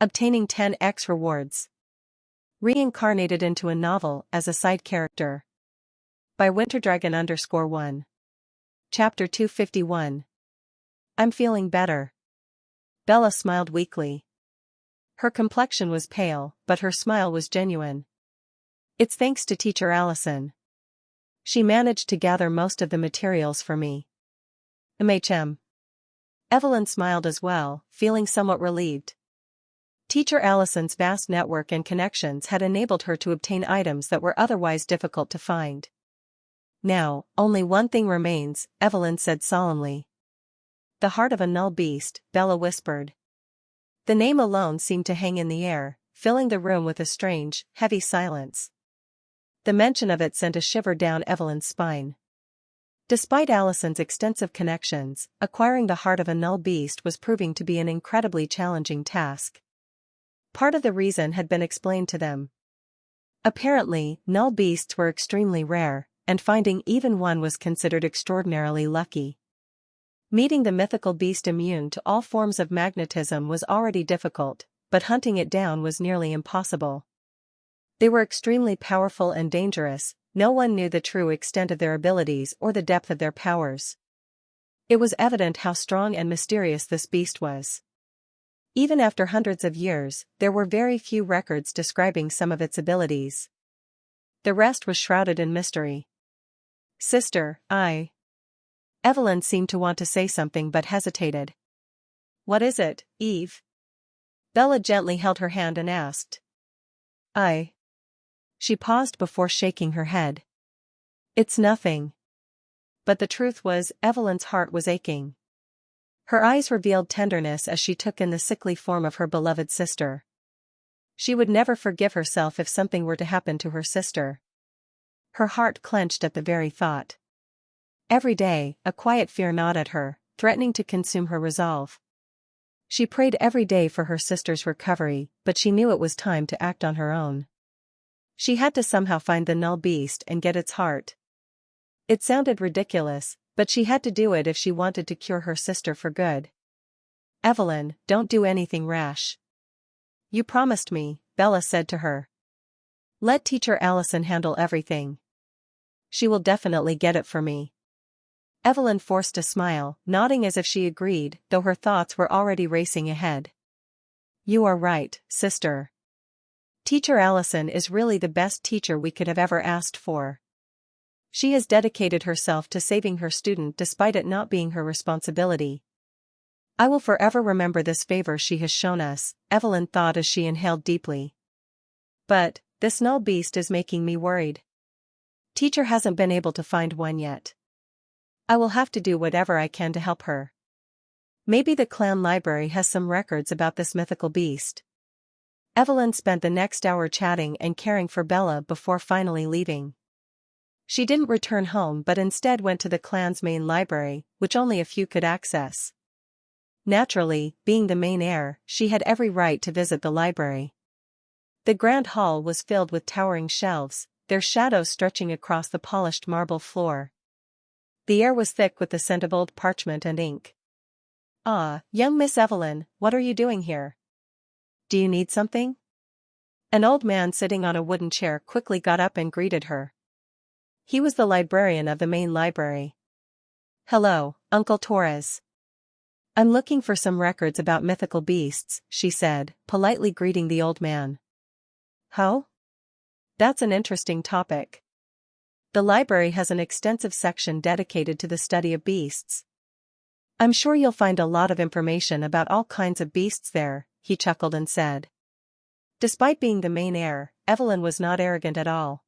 Obtaining 10x rewards. Reincarnated into a novel as a side character. By Winterdragon_1. Chapter 251. I'm feeling better. Bella smiled weakly. Her complexion was pale, but her smile was genuine. It's thanks to Teacher Allison. She managed to gather most of the materials for me. MHM. Evelyn smiled as well, feeling somewhat relieved. Teacher Allison's vast network and connections had enabled her to obtain items that were otherwise difficult to find. Now, only one thing remains, Evelyn said solemnly. The heart of a null beast, Bella whispered. The name alone seemed to hang in the air, filling the room with a strange, heavy silence. The mention of it sent a shiver down Evelyn's spine. Despite Allison's extensive connections, acquiring the heart of a null beast was proving to be an incredibly challenging task. Part of the reason had been explained to them. Apparently, null beasts were extremely rare, and finding even one was considered extraordinarily lucky. Meeting the mythical beast immune to all forms of magnetism was already difficult, but hunting it down was nearly impossible. They were extremely powerful and dangerous. No one knew the true extent of their abilities or the depth of their powers. It was evident how strong and mysterious this beast was. Even after hundreds of years, there were very few records describing some of its abilities. The rest was shrouded in mystery. Sister, Evelyn seemed to want to say something but hesitated. What is it, Eve? Bella gently held her hand and asked. She paused before shaking her head. It's nothing. But the truth was, Evelyn's heart was aching. Her eyes revealed tenderness as she took in the sickly form of her beloved sister. She would never forgive herself if something were to happen to her sister. Her heart clenched at the very thought. Every day, a quiet fear gnawed at her, threatening to consume her resolve. She prayed every day for her sister's recovery, but she knew it was time to act on her own. She had to somehow find the null beast and get its heart. It sounded ridiculous, but she had to do it if she wanted to cure her sister for good. Evelyn, don't do anything rash. You promised me, Bella said to her. Let Teacher Allison handle everything. She will definitely get it for me. Evelyn forced a smile, nodding as if she agreed, though her thoughts were already racing ahead. You are right, sister. Teacher Allison is really the best teacher we could have ever asked for. She has dedicated herself to saving her student despite it not being her responsibility. I will forever remember this favor she has shown us, Evelyn thought as she inhaled deeply. But, this null beast is making me worried. Teacher hasn't been able to find one yet. I will have to do whatever I can to help her. Maybe the clan library has some records about this mythical beast. Evelyn spent the next hour chatting and caring for Bella before finally leaving. She didn't return home but instead went to the clan's main library, which only a few could access. Naturally, being the main heir, she had every right to visit the library. The grand hall was filled with towering shelves, their shadows stretching across the polished marble floor. The air was thick with the scent of old parchment and ink. Young Miss Evelyn, what are you doing here? Do you need something? An old man sitting on a wooden chair quickly got up and greeted her. He was the librarian of the main library. Hello, Uncle Torres. I'm looking for some records about mythical beasts, she said, politely greeting the old man. How? That's an interesting topic. The library has an extensive section dedicated to the study of beasts. I'm sure you'll find a lot of information about all kinds of beasts there, he chuckled and said. Despite being the main heir, Evelyn was not arrogant at all.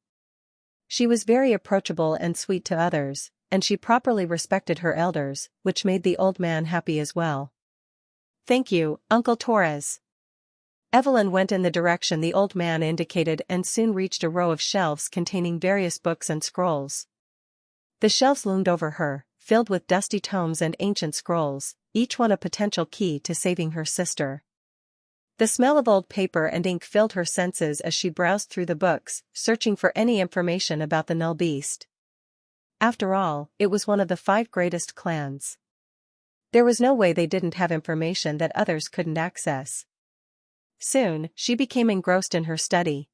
She was very approachable and sweet to others, and she properly respected her elders, which made the old man happy as well. Thank you, Uncle Torres. Evelyn went in the direction the old man indicated and soon reached a row of shelves containing various books and scrolls. The shelves loomed over her, filled with dusty tomes and ancient scrolls, each one a potential key to saving her sister. The smell of old paper and ink filled her senses as she browsed through the books, searching for any information about the null beast. After all, it was one of the 5 greatest clans. There was no way they didn't have information that others couldn't access. Soon, she became engrossed in her study.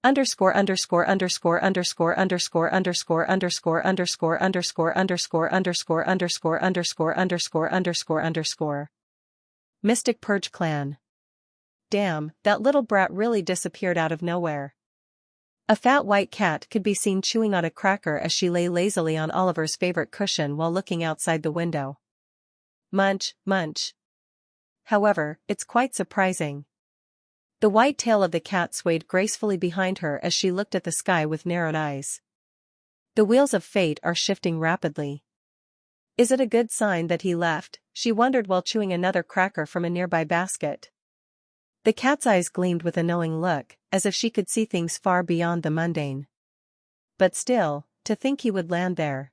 Underscore underscore underscore underscore underscore underscore underscore underscore underscore underscore underscore underscore underscore underscore underscore underscore. Mystic Purge Clan. Damn, that little brat really disappeared out of nowhere. A fat white cat could be seen chewing on a cracker as she lay lazily on Oliver's favorite cushion while looking outside the window. Munch, munch. However, it's quite surprising. The white tail of the cat swayed gracefully behind her as she looked at the sky with narrowed eyes. The wheels of fate are shifting rapidly. Is it a good sign that he left? She wondered while chewing another cracker from a nearby basket. The cat's eyes gleamed with a knowing look, as if she could see things far beyond the mundane. But still, to think he would land there.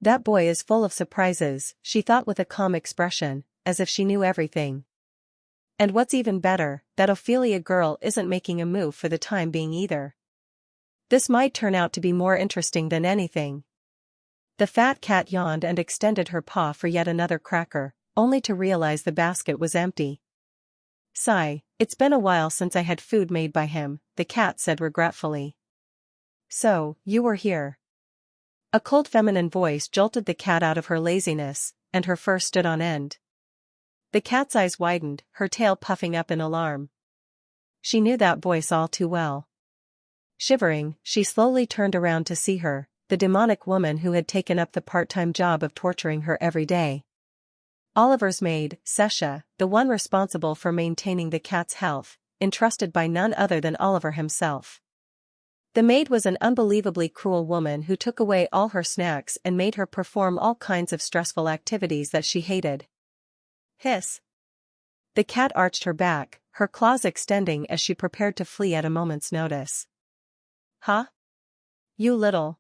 That boy is full of surprises, she thought with a calm expression, as if she knew everything. And what's even better, that Ophelia girl isn't making a move for the time being either. This might turn out to be more interesting than anything. The fat cat yawned and extended her paw for yet another cracker, only to realize the basket was empty. Sigh, it's been a while since I had food made by him, the cat said regretfully. So, you were here. A cold feminine voice jolted the cat out of her laziness, and her fur stood on end. The cat's eyes widened, her tail puffing up in alarm. She knew that voice all too well. Shivering, she slowly turned around to see her, the demonic woman who had taken up the part-time job of torturing her every day. Oliver's maid, Sesha, the one responsible for maintaining the cat's health, entrusted by none other than Oliver himself. The maid was an unbelievably cruel woman who took away all her snacks and made her perform all kinds of stressful activities that she hated. Hiss. The cat arched her back, her claws extending as she prepared to flee at a moment's notice. Huh? You little.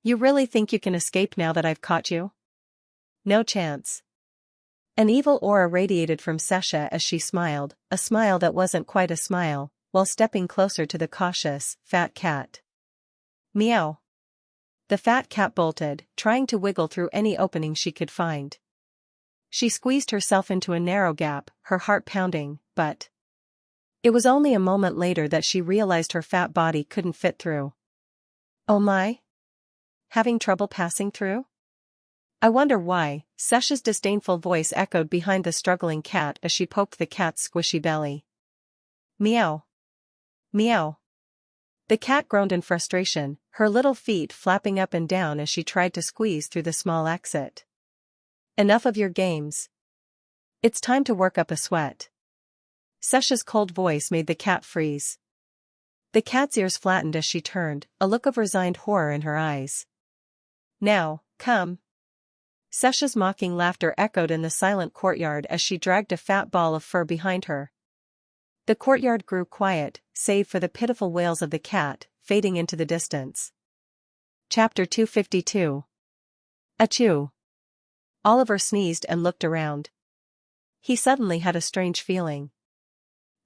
You really think you can escape now that I've caught you? No chance. An evil aura radiated from Sesha as she smiled, a smile that wasn't quite a smile, while stepping closer to the cautious, fat cat. Meow. The fat cat bolted, trying to wiggle through any opening she could find. She squeezed herself into a narrow gap, her heart pounding, but it was only a moment later that she realized her fat body couldn't fit through. Oh my? Having trouble passing through? I wonder why, Sesha's disdainful voice echoed behind the struggling cat as she poked the cat's squishy belly. Meow. Meow. The cat groaned in frustration, her little feet flapping up and down as she tried to squeeze through the small exit. Enough of your games. It's time to work up a sweat. Sesha's cold voice made the cat freeze. The cat's ears flattened as she turned, a look of resigned horror in her eyes. Now, come. Sesha's mocking laughter echoed in the silent courtyard as she dragged a fat ball of fur behind her. The courtyard grew quiet, save for the pitiful wails of the cat, fading into the distance. Chapter 252. Achoo. Oliver sneezed and looked around. He suddenly had a strange feeling.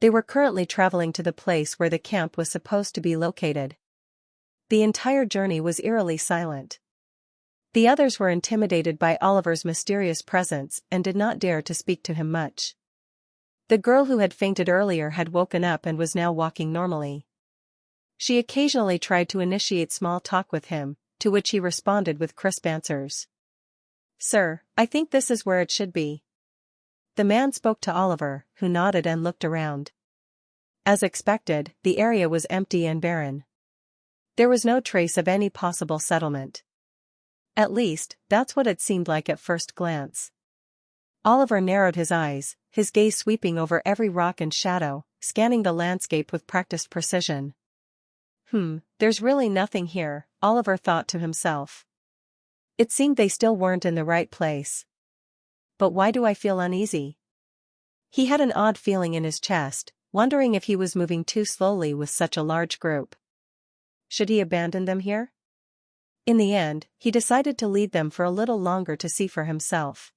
They were currently traveling to the place where the camp was supposed to be located. The entire journey was eerily silent. The others were intimidated by Oliver's mysterious presence and did not dare to speak to him much. The girl who had fainted earlier had woken up and was now walking normally. She occasionally tried to initiate small talk with him, to which he responded with crisp answers. Sir, I think this is where it should be. The man spoke to Oliver, who nodded and looked around. As expected, the area was empty and barren. There was no trace of any possible settlement. At least, that's what it seemed like at first glance. Oliver narrowed his eyes, his gaze sweeping over every rock and shadow, scanning the landscape with practiced precision. There's really nothing here, Oliver thought to himself. It seemed they still weren't in the right place. But why do I feel uneasy? He had an odd feeling in his chest, wondering if he was moving too slowly with such a large group. Should he abandon them here? In the end, he decided to lead them for a little longer to see for himself.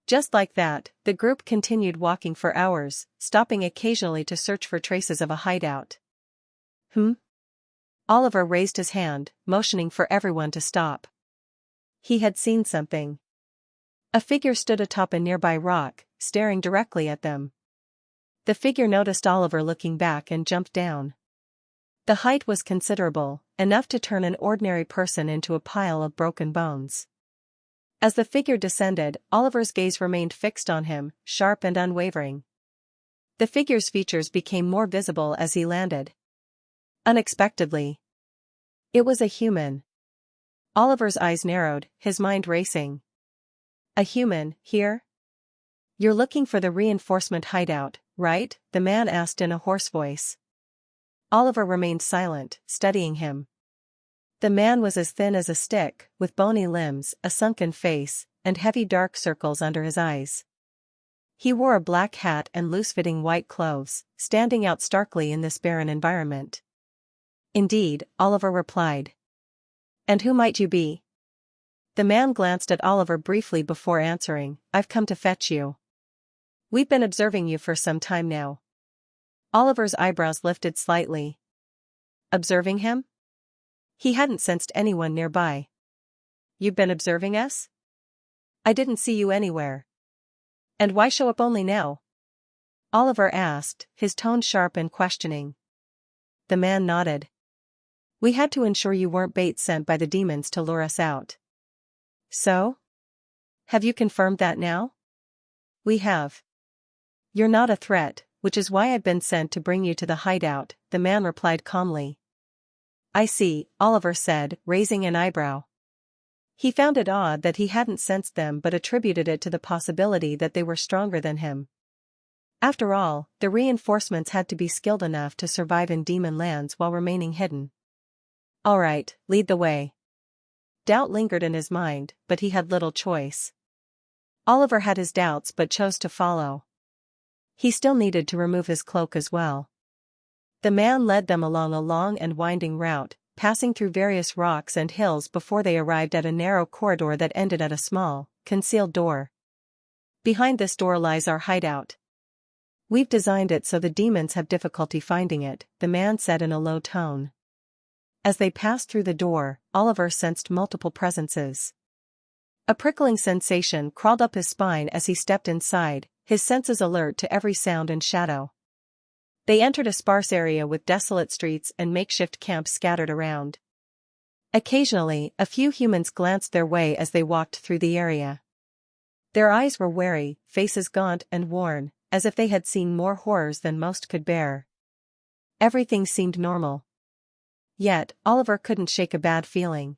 Just like that, the group continued walking for hours, stopping occasionally to search for traces of a hideout. Oliver raised his hand, motioning for everyone to stop. He had seen something. A figure stood atop a nearby rock, staring directly at them. The figure noticed Oliver looking back and jumped down. The height was considerable, enough to turn an ordinary person into a pile of broken bones. As the figure descended, Oliver's gaze remained fixed on him, sharp and unwavering. The figure's features became more visible as he landed. Unexpectedly. It was a human. Oliver's eyes narrowed, his mind racing. A human, here? You're looking for the reinforcement hideout, right? The man asked in a hoarse voice. Oliver remained silent, studying him. The man was as thin as a stick, with bony limbs, a sunken face, and heavy dark circles under his eyes. He wore a black hat and loose-fitting white clothes, standing out starkly in this barren environment. Indeed, Oliver replied. And who might you be? The man glanced at Oliver briefly before answering, I've come to fetch you. We've been observing you for some time now. Oliver's eyebrows lifted slightly. Observing him? He hadn't sensed anyone nearby. You've been observing us? I didn't see you anywhere. And why show up only now? Oliver asked, his tone sharp and questioning. The man nodded. We had to ensure you weren't bait sent by the demons to lure us out. So? Have you confirmed that now? We have. You're not a threat, which is why I've been sent to bring you to the hideout, the man replied calmly. I see, Oliver said, raising an eyebrow. He found it odd that he hadn't sensed them but attributed it to the possibility that they were stronger than him. After all, the reinforcements had to be skilled enough to survive in demon lands while remaining hidden. All right, lead the way. Doubt lingered in his mind, but he had little choice. Oliver had his doubts but chose to follow. He still needed to remove his cloak as well. The man led them along a long and winding route, passing through various rocks and hills before they arrived at a narrow corridor that ended at a small, concealed door. Behind this door lies our hideout. We've designed it so the demons have difficulty finding it, the man said in a low tone. As they passed through the door, Oliver sensed multiple presences. A prickling sensation crawled up his spine as he stepped inside, his senses alert to every sound and shadow. They entered a sparse area with desolate streets and makeshift camps scattered around. Occasionally, a few humans glanced their way as they walked through the area. Their eyes were wary, faces gaunt and worn, as if they had seen more horrors than most could bear. Everything seemed normal. Yet, Oliver couldn't shake a bad feeling.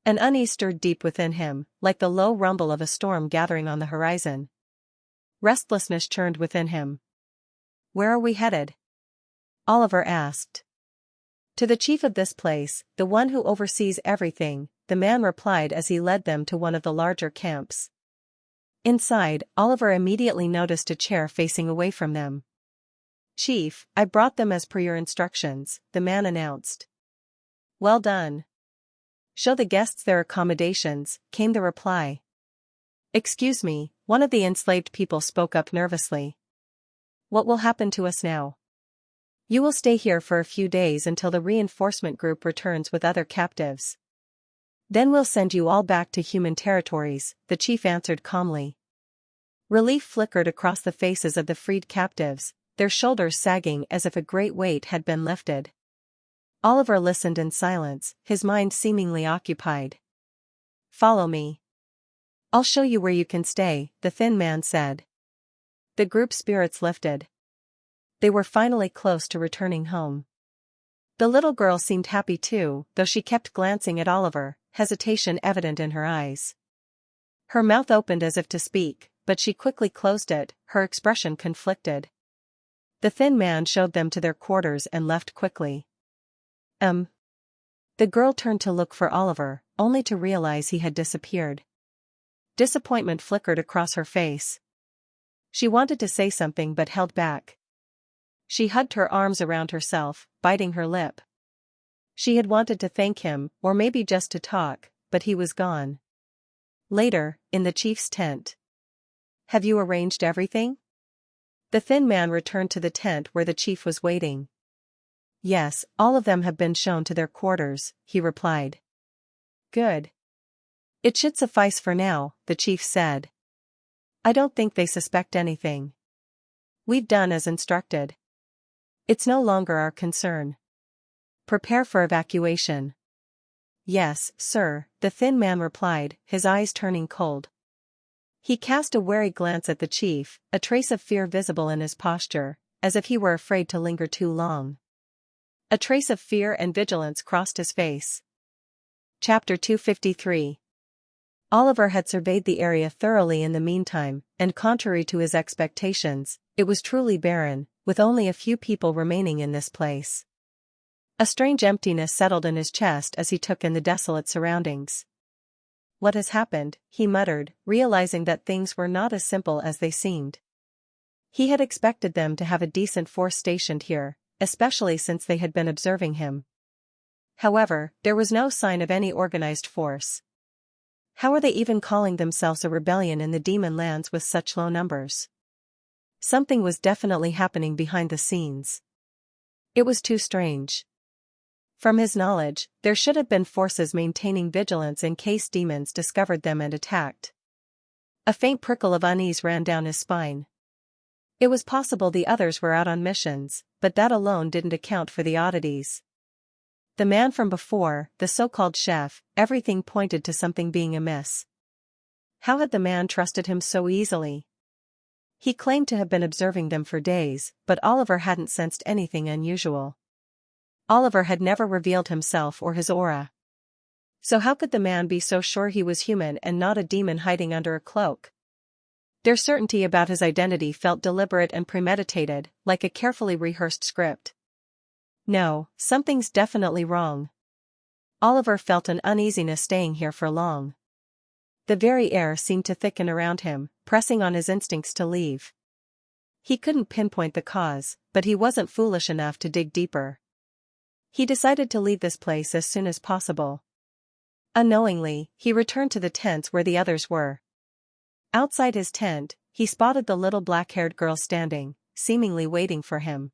An unease stirred deep within him, like the low rumble of a storm gathering on the horizon. Restlessness churned within him. Where are we headed? Oliver asked. To the chief of this place, the one who oversees everything, the man replied as he led them to one of the larger camps. Inside, Oliver immediately noticed a chair facing away from them. Chief, I brought them as per your instructions, the man announced. Well done. Show the guests their accommodations, came the reply. Excuse me, one of the enslaved people spoke up nervously. What will happen to us now? You will stay here for a few days until the reinforcement group returns with other captives. Then we'll send you all back to human territories, the chief answered calmly. Relief flickered across the faces of the freed captives, their shoulders sagging as if a great weight had been lifted. Oliver listened in silence, his mind seemingly occupied. Follow me. I'll show you where you can stay, the thin man said. The group's spirits lifted. They were finally close to returning home. The little girl seemed happy too, though she kept glancing at Oliver, hesitation evident in her eyes. Her mouth opened as if to speak, but she quickly closed it, her expression conflicted. The thin man showed them to their quarters and left quickly. The girl turned to look for Oliver, only to realize he had disappeared. Disappointment flickered across her face. She wanted to say something but held back. She hugged her arms around herself, biting her lip. She had wanted to thank him, or maybe just to talk, but he was gone. Later, in the chief's tent. Have you arranged everything? The thin man returned to the tent where the chief was waiting. Yes, all of them have been shown to their quarters, he replied. Good. It should suffice for now, the chief said. I don't think they suspect anything. We've done as instructed. It's no longer our concern. Prepare for evacuation. Yes, sir, the thin man replied, his eyes turning cold. He cast a wary glance at the chief, a trace of fear visible in his posture, as if he were afraid to linger too long. A trace of fear and vigilance crossed his face. Chapter 253. Oliver had surveyed the area thoroughly in the meantime, and contrary to his expectations, it was truly barren, with only a few people remaining in this place. A strange emptiness settled in his chest as he took in the desolate surroundings. What has happened, he muttered, realizing that things were not as simple as they seemed. He had expected them to have a decent force stationed here, especially since they had been observing him. However, there was no sign of any organized force. How are they even calling themselves a rebellion in the demon lands with such low numbers? Something was definitely happening behind the scenes. It was too strange. From his knowledge, there should have been forces maintaining vigilance in case demons discovered them and attacked. A faint prickle of unease ran down his spine. It was possible the others were out on missions, but that alone didn't account for the oddities. The man from before, the so-called chef, everything pointed to something being amiss. How had the man trusted him so easily? He claimed to have been observing them for days, but Oliver hadn't sensed anything unusual. Oliver had never revealed himself or his aura. So how could the man be so sure he was human and not a demon hiding under a cloak? Their certainty about his identity felt deliberate and premeditated, like a carefully rehearsed script. No, something's definitely wrong. Oliver felt an uneasiness staying here for long. The very air seemed to thicken around him, pressing on his instincts to leave. He couldn't pinpoint the cause, but he wasn't foolish enough to dig deeper. He decided to leave this place as soon as possible. Unknowingly, he returned to the tents where the others were. Outside his tent, he spotted the little black-haired girl standing, seemingly waiting for him.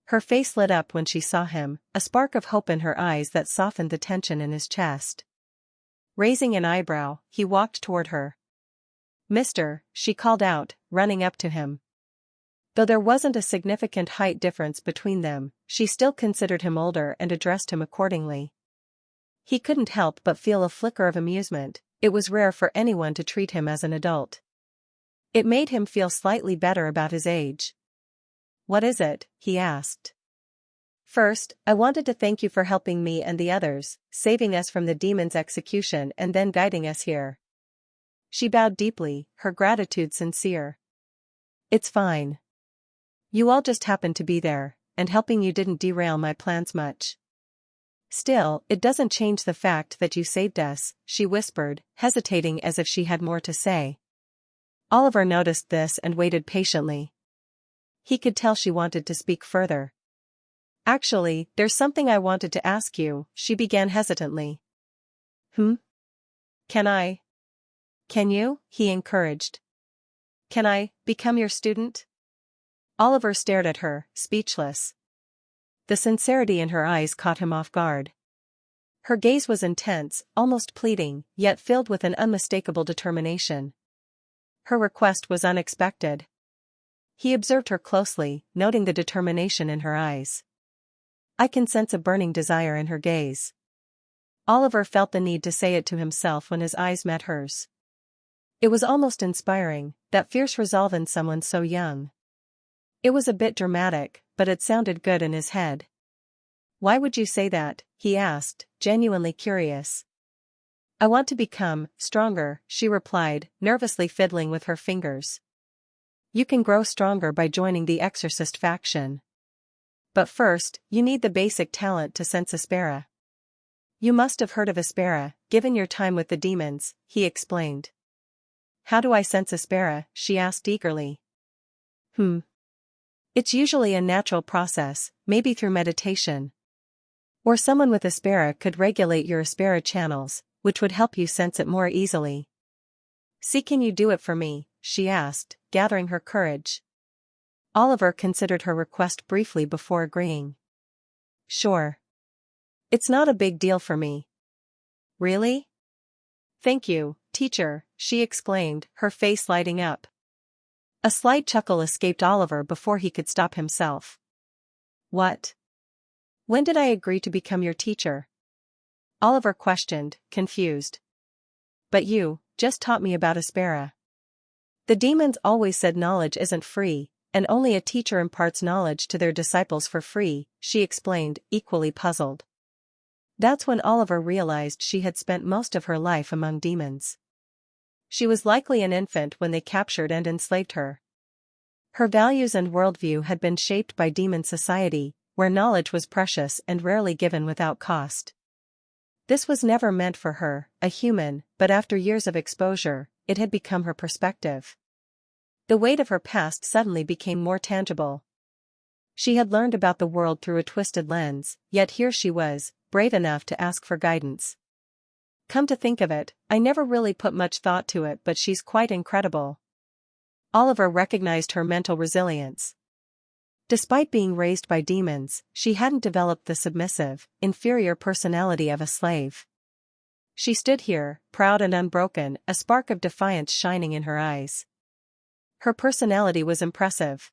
Her face lit up when she saw him, a spark of hope in her eyes that softened the tension in his chest. Raising an eyebrow, he walked toward her. "Mister," she called out, running up to him. Though there wasn't a significant height difference between them, she still considered him older and addressed him accordingly. He couldn't help but feel a flicker of amusement. It was rare for anyone to treat him as an adult. It made him feel slightly better about his age. "What is it?" he asked. "First, I wanted to thank you for helping me and the others, saving us from the demon's execution and then guiding us here." She bowed deeply, her gratitude sincere. "It's fine. You all just happened to be there, and helping you didn't derail my plans much. Still, it doesn't change the fact that you saved us," she whispered, hesitating as if she had more to say. Oliver noticed this and waited patiently. He could tell she wanted to speak further. "Actually, there's something I wanted to ask you," she began hesitantly. Can you?" he encouraged. "Can I become your student?" Oliver stared at her, speechless. The sincerity in her eyes caught him off guard. Her gaze was intense, almost pleading, yet filled with an unmistakable determination. Her request was unexpected. He observed her closely, noting the determination in her eyes. I can sense a burning desire in her gaze. Oliver felt the need to say it to himself when his eyes met hers. It was almost inspiring, that fierce resolve in someone so young. It was a bit dramatic, but it sounded good in his head. "Why would you say that?" he asked, genuinely curious. "I want to become stronger," she replied, nervously fiddling with her fingers. "You can grow stronger by joining the exorcist faction. But first, you need the basic talent to sense Aspera. You must have heard of Aspera, given your time with the demons," he explained. "How do I sense Aspera?" she asked eagerly. It's usually a natural process, maybe through meditation. Or someone with Aspera could regulate your Aspera channels, which would help you sense it more easily. "See, can you do it for me?" she asked, gathering her courage. Oliver considered her request briefly before agreeing. "Sure. It's not a big deal for me." "Really?" "Thank you, teacher," she exclaimed, her face lighting up. A slight chuckle escaped Oliver before he could stop himself. What? When did I agree to become your teacher? Oliver questioned, confused. But you just taught me about Aspera. The demons always said knowledge isn't free, and only a teacher imparts knowledge to their disciples for free, she explained, equally puzzled. That's when Oliver realized she had spent most of her life among demons. She was likely an infant when they captured and enslaved her. Her values and worldview had been shaped by demon society, where knowledge was precious and rarely given without cost. This was never meant for her, a human, but after years of exposure, it had become her perspective. The weight of her past suddenly became more tangible. She had learned about the world through a twisted lens, yet here she was, brave enough to ask for guidance. Come to think of it, I never really put much thought to it, but she's quite incredible. Oliver recognized her mental resilience. Despite being raised by demons, she hadn't developed the submissive, inferior personality of a slave. She stood here, proud and unbroken, a spark of defiance shining in her eyes. Her personality was impressive.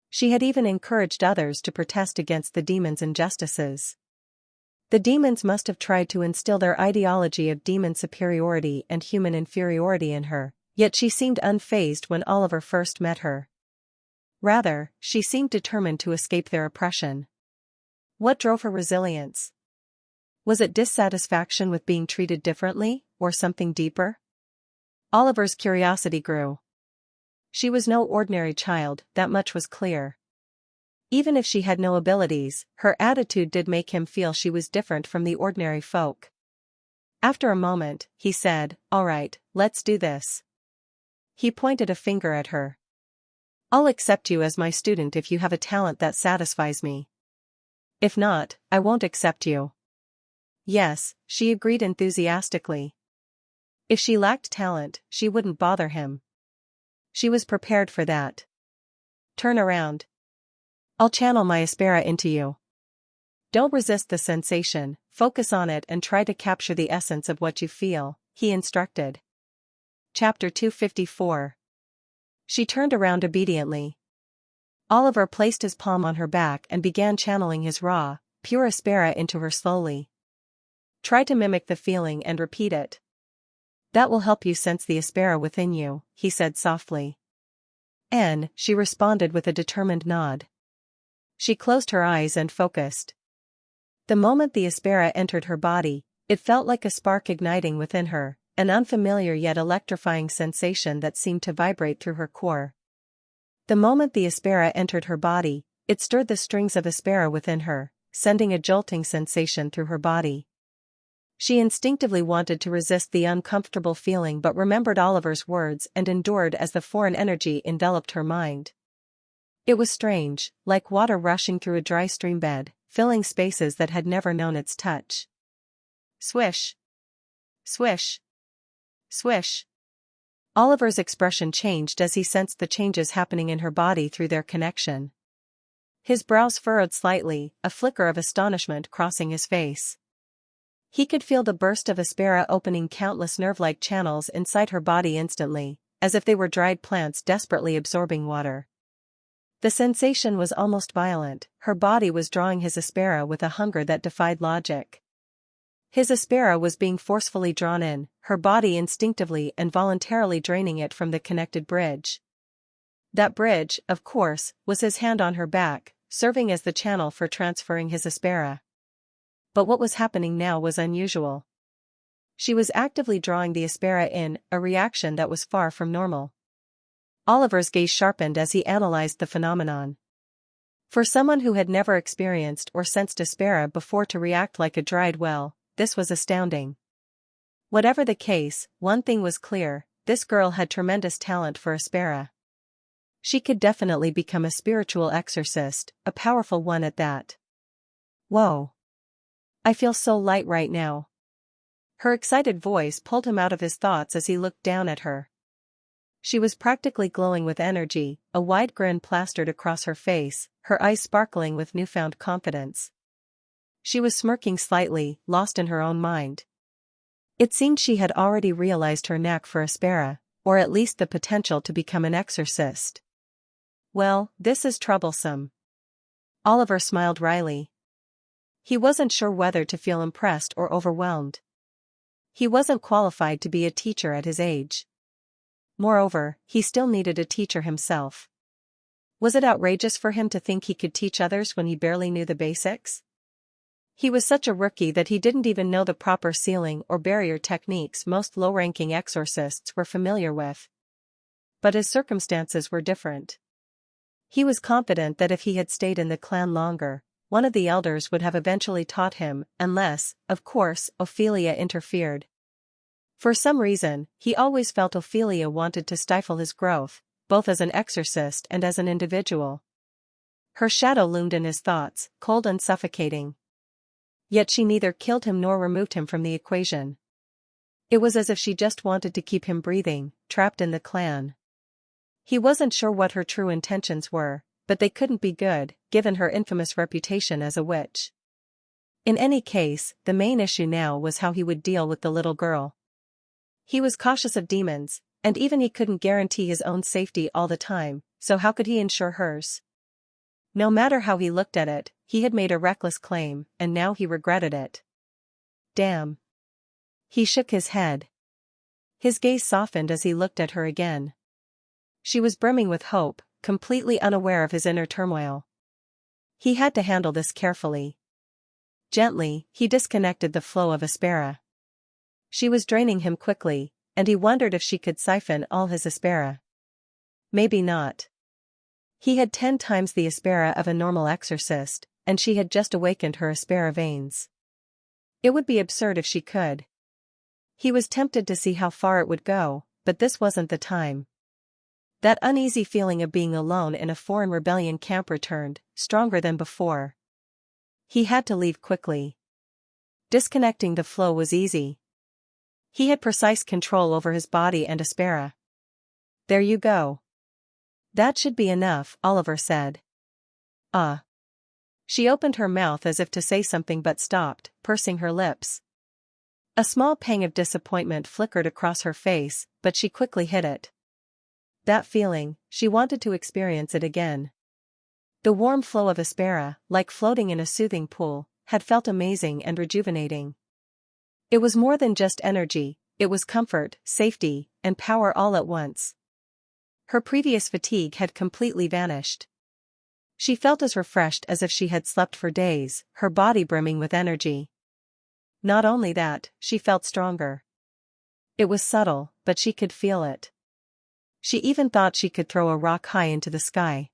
She had even encouraged others to protest against the demons' injustices. The demons must have tried to instill their ideology of demon superiority and human inferiority in her, yet she seemed unfazed when Oliver first met her. Rather, she seemed determined to escape their oppression. What drove her resilience? Was it dissatisfaction with being treated differently, or something deeper? Oliver's curiosity grew. She was no ordinary child, that much was clear. Even if she had no abilities, her attitude did make him feel she was different from the ordinary folk. After a moment, he said, "All right, let's do this." He pointed a finger at her. "I'll accept you as my student if you have a talent that satisfies me. If not, I won't accept you." Yes, she agreed enthusiastically. If she lacked talent, she wouldn't bother him. She was prepared for that. "Turn around. I'll channel my Aspera into you. Don't resist the sensation, focus on it and try to capture the essence of what you feel," he instructed. Chapter 254. She turned around obediently. Oliver placed his palm on her back and began channeling his raw, pure Aspera into her slowly. "Try to mimic the feeling and repeat it. That will help you sense the Aspera within you," he said softly. "And," she responded with a determined nod. She closed her eyes and focused. The moment the Aspera entered her body, it felt like a spark igniting within her, an unfamiliar yet electrifying sensation that seemed to vibrate through her core. The moment the Aspera entered her body, it stirred the strings of Aspera within her, sending a jolting sensation through her body. She instinctively wanted to resist the uncomfortable feeling but remembered Oliver's words and endured as the foreign energy enveloped her mind. It was strange, like water rushing through a dry streambed, filling spaces that had never known its touch. Swish! Swish! Swish! Oliver's expression changed as he sensed the changes happening in her body through their connection. His brows furrowed slightly, a flicker of astonishment crossing his face. He could feel the burst of Aspera opening countless nerve-like channels inside her body instantly, as if they were dried plants desperately absorbing water. The sensation was almost violent, her body was drawing his Aspera with a hunger that defied logic. His Aspera was being forcefully drawn in, her body instinctively and voluntarily draining it from the connected bridge. That bridge, of course, was his hand on her back, serving as the channel for transferring his Aspera. But what was happening now was unusual. She was actively drawing the Aspera in, a reaction that was far from normal. Oliver's gaze sharpened as he analyzed the phenomenon. For someone who had never experienced or sensed Aspera before to react like a dried well, this was astounding. Whatever the case, one thing was clear, this girl had tremendous talent for Aspera. She could definitely become a spiritual exorcist, a powerful one at that. Whoa! I feel so light right now. Her excited voice pulled him out of his thoughts as he looked down at her. She was practically glowing with energy, a wide grin plastered across her face, her eyes sparkling with newfound confidence. She was smirking slightly, lost in her own mind. It seemed she had already realized her knack for Aspera, or at least the potential to become an exorcist. Well, this is troublesome. Oliver smiled wryly. He wasn't sure whether to feel impressed or overwhelmed. He wasn't qualified to be a teacher at his age. Moreover, he still needed a teacher himself. Was it outrageous for him to think he could teach others when he barely knew the basics? He was such a rookie that he didn't even know the proper sealing or barrier techniques most low-ranking exorcists were familiar with. But his circumstances were different. He was confident that if he had stayed in the clan longer, one of the elders would have eventually taught him, unless, of course, Ophelia interfered. For some reason, he always felt Ophelia wanted to stifle his growth, both as an exorcist and as an individual. Her shadow loomed in his thoughts, cold and suffocating. Yet she neither killed him nor removed him from the equation. It was as if she just wanted to keep him breathing, trapped in the clan. He wasn't sure what her true intentions were, but they couldn't be good, given her infamous reputation as a witch. In any case, the main issue now was how he would deal with the little girl. He was cautious of demons, and even he couldn't guarantee his own safety all the time, so how could he ensure hers? No matter how he looked at it, he had made a reckless claim, and now he regretted it. Damn. He shook his head. His gaze softened as he looked at her again. She was brimming with hope, completely unaware of his inner turmoil. He had to handle this carefully. Gently, he disconnected the flow of Aspera. She was draining him quickly, and he wondered if she could siphon all his Aspera. Maybe not. He had 10 times the Aspera of a normal exorcist, and she had just awakened her Aspera veins. It would be absurd if she could. He was tempted to see how far it would go, but this wasn't the time. That uneasy feeling of being alone in a foreign rebellion camp returned, stronger than before. He had to leave quickly. Disconnecting the flow was easy. He had precise control over his body and Aspera. There you go. That should be enough, Oliver said. She opened her mouth as if to say something but stopped, pursing her lips. A small pang of disappointment flickered across her face, but she quickly hid it. That feeling, she wanted to experience it again. The warm flow of Aspera, like floating in a soothing pool, had felt amazing and rejuvenating. It was more than just energy, it was comfort, safety, and power all at once. Her previous fatigue had completely vanished. She felt as refreshed as if she had slept for days, her body brimming with energy. Not only that, she felt stronger. It was subtle, but she could feel it. She even thought she could throw a rock high into the sky.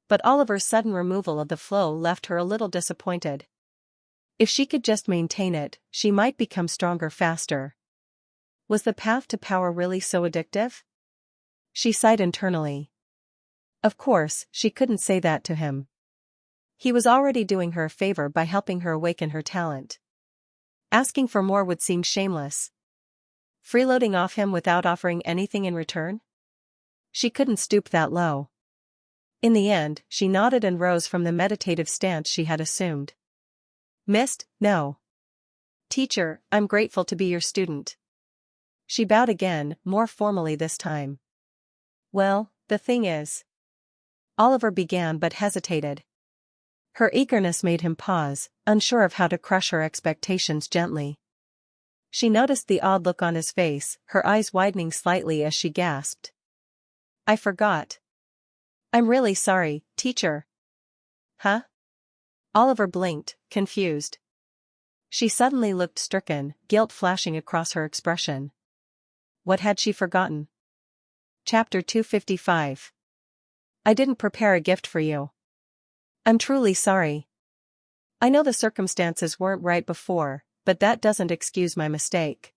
But Oliver's sudden removal of the flow left her a little disappointed. If she could just maintain it, she might become stronger faster. Was the path to power really so addictive? She sighed internally. Of course, she couldn't say that to him. He was already doing her a favor by helping her awaken her talent. Asking for more would seem shameless. Freeloading off him without offering anything in return? She couldn't stoop that low. In the end, she nodded and rose from the meditative stance she had assumed. Missed? No. Teacher, I'm grateful to be your student. She bowed again, more formally this time. Well, the thing is. Oliver began but hesitated. Her eagerness made him pause, unsure of how to crush her expectations gently. She noticed the odd look on his face, her eyes widening slightly as she gasped. I forgot. I'm really sorry, teacher. Huh? Oliver blinked, confused. She suddenly looked stricken, guilt flashing across her expression. What had she forgotten? Chapter 255. I didn't prepare a gift for you. I'm truly sorry. I know the circumstances weren't right before, but that doesn't excuse my mistake.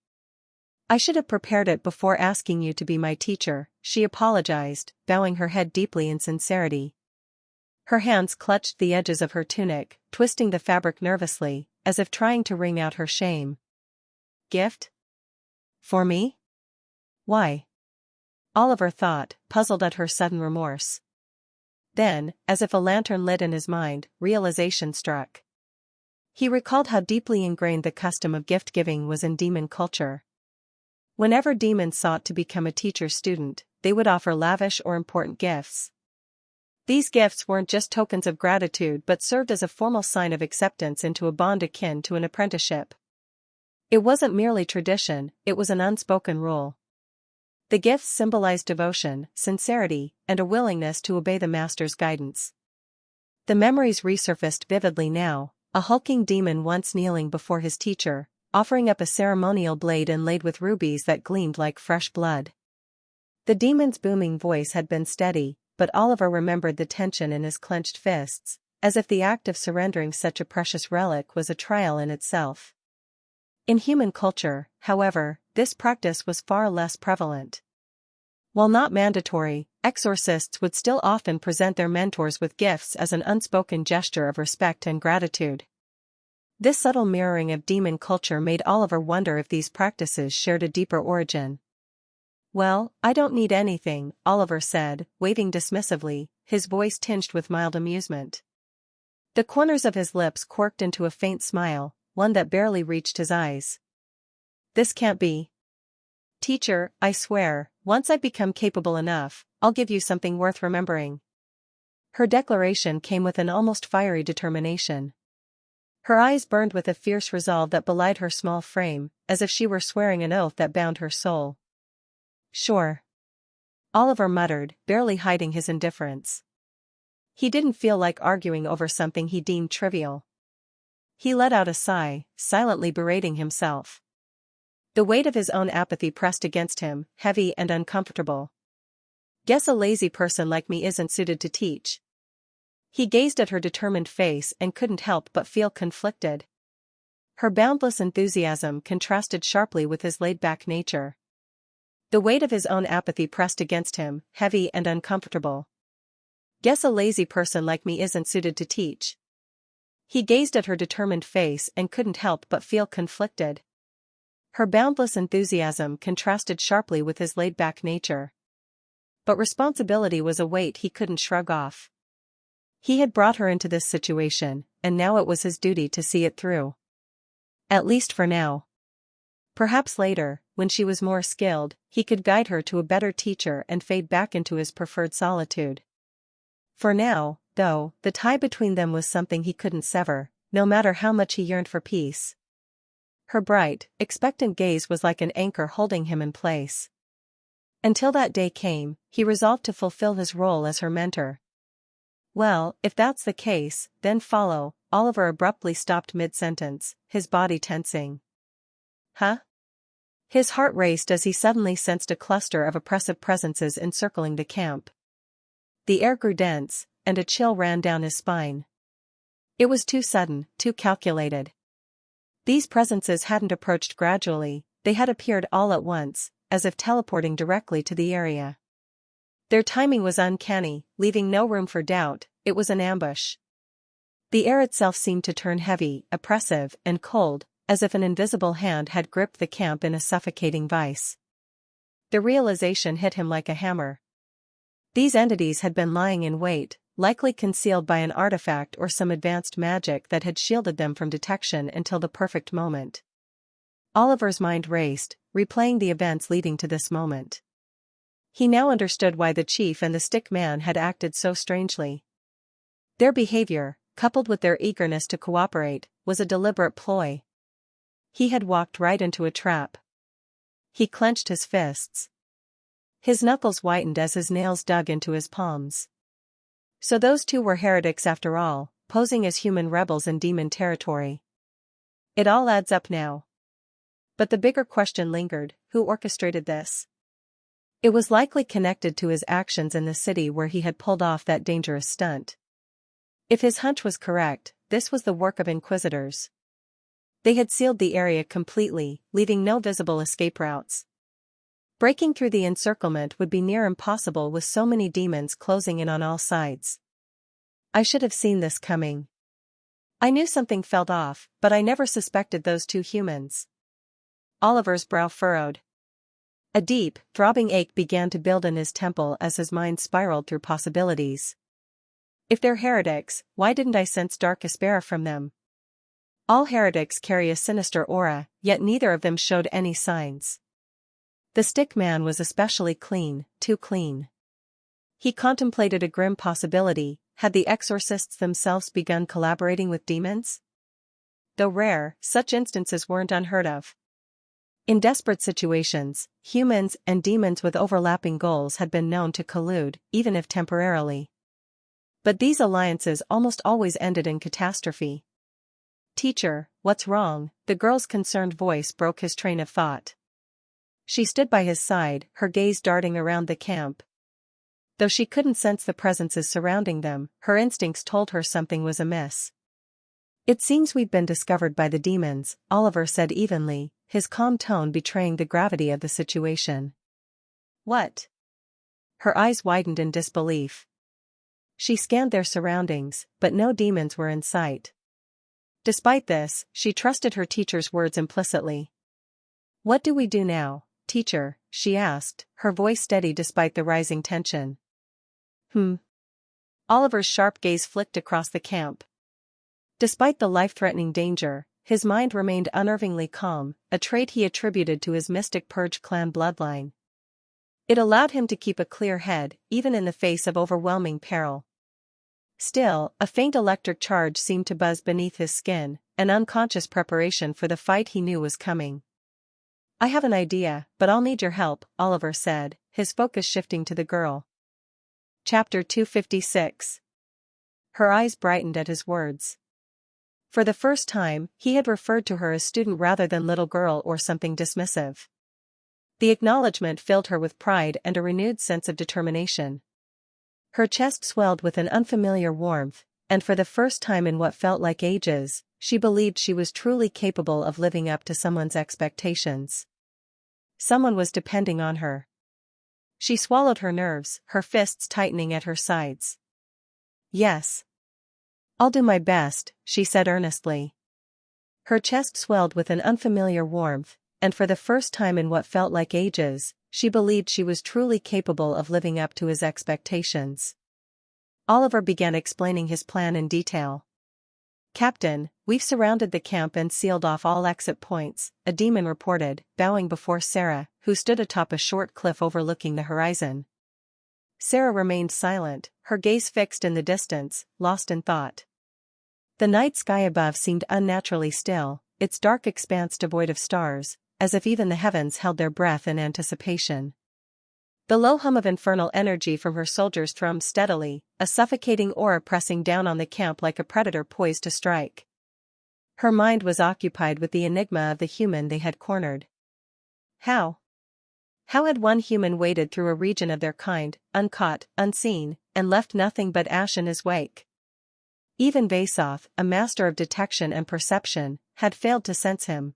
I should have prepared it before asking you to be my teacher, she apologized, bowing her head deeply in sincerity. Her hands clutched the edges of her tunic, twisting the fabric nervously, as if trying to wring out her shame. Gift? For me? Why? Oliver thought, puzzled at her sudden remorse. Then, as if a lantern lit in his mind, realization struck. He recalled how deeply ingrained the custom of gift-giving was in demon culture. Whenever demons sought to become a teacher's student, they would offer lavish or important gifts. These gifts weren't just tokens of gratitude but served as a formal sign of acceptance into a bond akin to an apprenticeship. It wasn't merely tradition, it was an unspoken rule. The gifts symbolized devotion, sincerity, and a willingness to obey the master's guidance. The memories resurfaced vividly now, a hulking demon once kneeling before his teacher, offering up a ceremonial blade inlaid with rubies that gleamed like fresh blood. The demon's booming voice had been steady, but Oliver remembered the tension in his clenched fists, as if the act of surrendering such a precious relic was a trial in itself. In human culture, however, this practice was far less prevalent. While not mandatory, exorcists would still often present their mentors with gifts as an unspoken gesture of respect and gratitude. This subtle mirroring of demon culture made Oliver wonder if these practices shared a deeper origin. "Well, I don't need anything," Oliver said, waving dismissively, his voice tinged with mild amusement. The corners of his lips quirked into a faint smile, one that barely reached his eyes. "This can't be. Teacher, I swear, once I become capable enough, I'll give you something worth remembering." Her declaration came with an almost fiery determination. Her eyes burned with a fierce resolve that belied her small frame, as if she were swearing an oath that bound her soul. "Sure," Oliver muttered, barely hiding his indifference. He didn't feel like arguing over something he deemed trivial. He let out a sigh, silently berating himself. The weight of his own apathy pressed against him, heavy and uncomfortable. "Guess a lazy person like me isn't suited to teach." He gazed at her determined face and couldn't help but feel conflicted. Her boundless enthusiasm contrasted sharply with his laid-back nature. The weight of his own apathy pressed against him, heavy and uncomfortable. "Guess a lazy person like me isn't suited to teach." He gazed at her determined face and couldn't help but feel conflicted. Her boundless enthusiasm contrasted sharply with his laid-back nature. But responsibility was a weight he couldn't shrug off. He had brought her into this situation, and now it was his duty to see it through. At least for now. Perhaps later, when she was more skilled, he could guide her to a better teacher and fade back into his preferred solitude. For now, though, the tie between them was something he couldn't sever, no matter how much he yearned for peace. Her bright, expectant gaze was like an anchor holding him in place. Until that day came, he resolved to fulfill his role as her mentor. "Well, if that's the case, then follow." Oliver abruptly stopped mid-sentence, his body tensing. "Huh?" His heart raced as he suddenly sensed a cluster of oppressive presences encircling the camp. The air grew dense, and a chill ran down his spine. It was too sudden, too calculated. These presences hadn't approached gradually, they had appeared all at once, as if teleporting directly to the area. Their timing was uncanny, leaving no room for doubt. It was an ambush. The air itself seemed to turn heavy, oppressive, and cold, as if an invisible hand had gripped the camp in a suffocating vice. The realization hit him like a hammer. These entities had been lying in wait, likely concealed by an artifact or some advanced magic that had shielded them from detection until the perfect moment. Oliver's mind raced, replaying the events leading to this moment. He now understood why the chief and the stick man had acted so strangely. Their behavior, coupled with their eagerness to cooperate, was a deliberate ploy. He had walked right into a trap. He clenched his fists. His knuckles whitened as his nails dug into his palms. So those two were heretics after all, posing as human rebels in demon territory. It all adds up now. But the bigger question lingered: who orchestrated this? It was likely connected to his actions in the city where he had pulled off that dangerous stunt. If his hunch was correct, this was the work of inquisitors. They had sealed the area completely, leaving no visible escape routes. Breaking through the encirclement would be near impossible with so many demons closing in on all sides. "I should have seen this coming. I knew something felt off, but I never suspected those two humans." Oliver's brow furrowed. A deep, throbbing ache began to build in his temple as his mind spiraled through possibilities. If they're heretics, why didn't I sense dark aspera from them? All heretics carry a sinister aura, yet neither of them showed any signs. The stick man was especially clean, too clean. He contemplated a grim possibility: had the exorcists themselves begun collaborating with demons? Though rare, such instances weren't unheard of. In desperate situations, humans and demons with overlapping goals had been known to collude, even if temporarily. But these alliances almost always ended in catastrophe. "Teacher, what's wrong?" The girl's concerned voice broke his train of thought. She stood by his side, her gaze darting around the camp. Though she couldn't sense the presences surrounding them, her instincts told her something was amiss. "It seems we've been discovered by the demons," Oliver said evenly, his calm tone betraying the gravity of the situation. "What?" Her eyes widened in disbelief. She scanned their surroundings, but no demons were in sight. Despite this, she trusted her teacher's words implicitly. "What do we do now, teacher?" she asked, her voice steady despite the rising tension. Oliver's sharp gaze flicked across the camp. Despite the life-threatening danger, his mind remained unnervingly calm, a trait he attributed to his mystic Purge clan bloodline. It allowed him to keep a clear head, even in the face of overwhelming peril. Still, a faint electric charge seemed to buzz beneath his skin, an unconscious preparation for the fight he knew was coming. "I have an idea, but I'll need your help," Oliver said, his focus shifting to the girl. Chapter 256. Her eyes brightened at his words. For the first time, he had referred to her as student rather than little girl or something dismissive. The acknowledgement filled her with pride and a renewed sense of determination. Her chest swelled with an unfamiliar warmth, and for the first time in what felt like ages, she believed she was truly capable of living up to someone's expectations. Someone was depending on her. She swallowed her nerves, her fists tightening at her sides. "Yes. I'll do my best," she said earnestly. Her chest swelled with an unfamiliar warmth, and for the first time in what felt like ages, she believed she was truly capable of living up to his expectations. Oliver began explaining his plan in detail. "Captain, we've surrounded the camp and sealed off all exit points," a demon reported, bowing before Sarah, who stood atop a short cliff overlooking the horizon. Sarah remained silent, her gaze fixed in the distance, lost in thought. The night sky above seemed unnaturally still, its dark expanse devoid of stars, as if even the heavens held their breath in anticipation. The low hum of infernal energy from her soldiers thrummed steadily, a suffocating aura pressing down on the camp like a predator poised to strike. Her mind was occupied with the enigma of the human they had cornered. How had one human waded through a region of their kind, uncaught, unseen, and left nothing but ash in his wake? Even Vasoth, a master of detection and perception, had failed to sense him.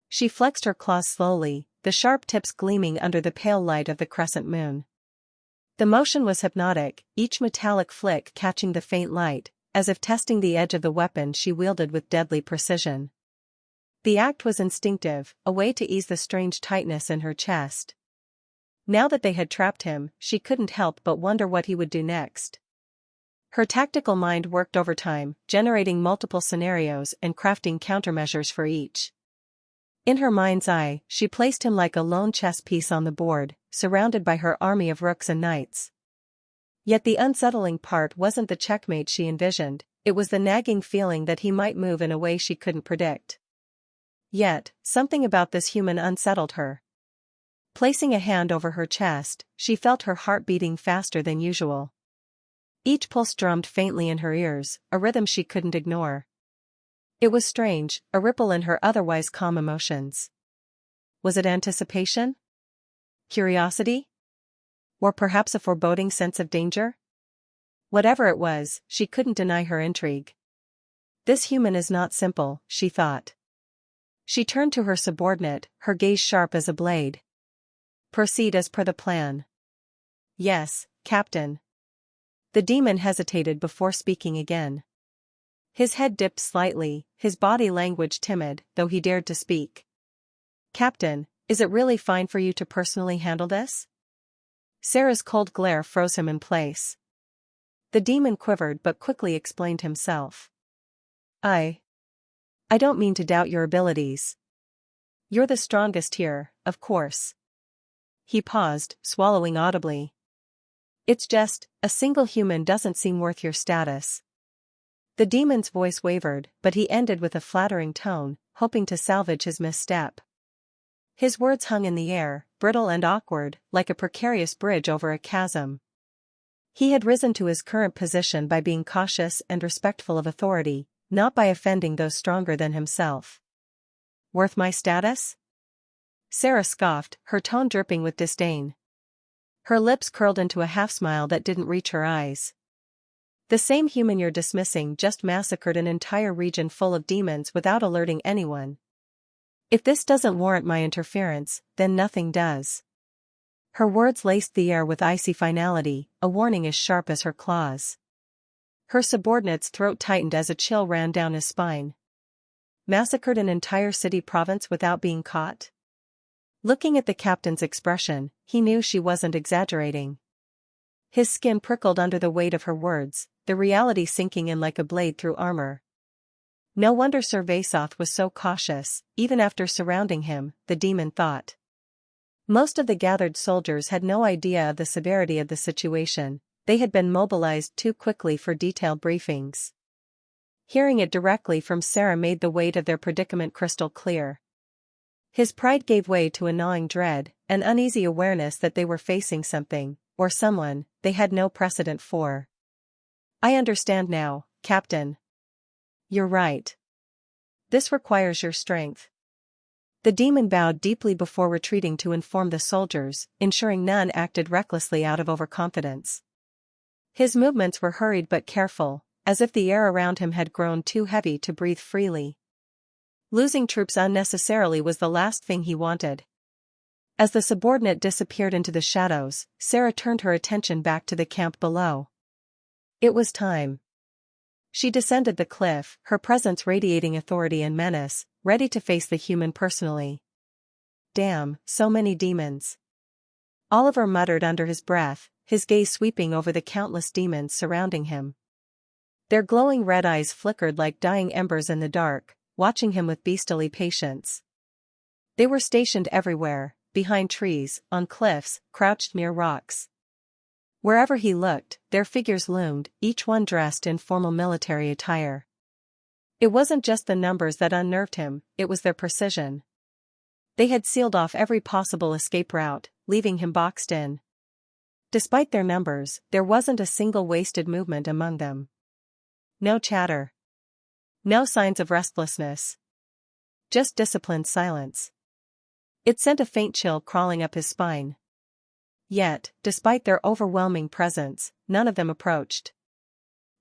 She flexed her claws slowly, the sharp tips gleaming under the pale light of the crescent moon. The motion was hypnotic, each metallic flick catching the faint light, as if testing the edge of the weapon she wielded with deadly precision. The act was instinctive, a way to ease the strange tightness in her chest. Now that they had trapped him, she couldn't help but wonder what he would do next. Her tactical mind worked overtime, generating multiple scenarios and crafting countermeasures for each. In her mind's eye, she placed him like a lone chess piece on the board, surrounded by her army of rooks and knights. Yet the unsettling part wasn't the checkmate she envisioned, it was the nagging feeling that he might move in a way she couldn't predict. Yet, something about this human unsettled her. Placing a hand over her chest, she felt her heart beating faster than usual. Each pulse drummed faintly in her ears, a rhythm she couldn't ignore. It was strange, a ripple in her otherwise calm emotions. Was it anticipation? Curiosity? Or perhaps a foreboding sense of danger? Whatever it was, she couldn't deny her intrigue. This human is not simple, she thought. She turned to her subordinate, her gaze sharp as a blade. "Proceed as per the plan." "Yes, Captain." The demon hesitated before speaking again. His head dipped slightly, his body language timid, though he dared to speak. "Captain, is it really fine for you to personally handle this?" Sarah's cold glare froze him in place. The demon quivered but quickly explained himself. I don't mean to doubt your abilities. You're the strongest here, of course. He paused, swallowing audibly. It's just, a single human doesn't seem worth your status. The demon's voice wavered, but he ended with a flattering tone, hoping to salvage his misstep. His words hung in the air, brittle and awkward, like a precarious bridge over a chasm. He had risen to his current position by being cautious and respectful of authority, not by offending those stronger than himself. Worth my status? Sarah scoffed, her tone dripping with disdain. Her lips curled into a half-smile that didn't reach her eyes. The same human you're dismissing just massacred an entire region full of demons without alerting anyone. If this doesn't warrant my interference, then nothing does. Her words laced the air with icy finality, a warning as sharp as her claws. Her subordinate's throat tightened as a chill ran down his spine. Massacred an entire city-province without being caught? Looking at the captain's expression, he knew she wasn't exaggerating. His skin prickled under the weight of her words, the reality sinking in like a blade through armor. No wonder Sir Vasoth was so cautious, even after surrounding him, the demon thought. Most of the gathered soldiers had no idea of the severity of the situation, they had been mobilized too quickly for detailed briefings. Hearing it directly from Sarah made the weight of their predicament crystal clear. His pride gave way to a gnawing dread, an uneasy awareness that they were facing something, or someone, they had no precedent for. I understand now, Captain. You're right. This requires your strength. The demon bowed deeply before retreating to inform the soldiers, ensuring none acted recklessly out of overconfidence. His movements were hurried but careful, as if the air around him had grown too heavy to breathe freely. Losing troops unnecessarily was the last thing he wanted. As the subordinate disappeared into the shadows, Sarah turned her attention back to the camp below. It was time. She descended the cliff, her presence radiating authority and menace, ready to face the human personally. Damn, so many demons. Oliver muttered under his breath, his gaze sweeping over the countless demons surrounding him. Their glowing red eyes flickered like dying embers in the dark, watching him with beastly patience. They were stationed everywhere, behind trees, on cliffs, crouched near rocks. Wherever he looked, their figures loomed, each one dressed in formal military attire. It wasn't just the numbers that unnerved him, it was their precision. They had sealed off every possible escape route, leaving him boxed in. Despite their numbers, there wasn't a single wasted movement among them. No chatter. No signs of restlessness. Just disciplined silence. It sent a faint chill crawling up his spine. Yet, despite their overwhelming presence, none of them approached.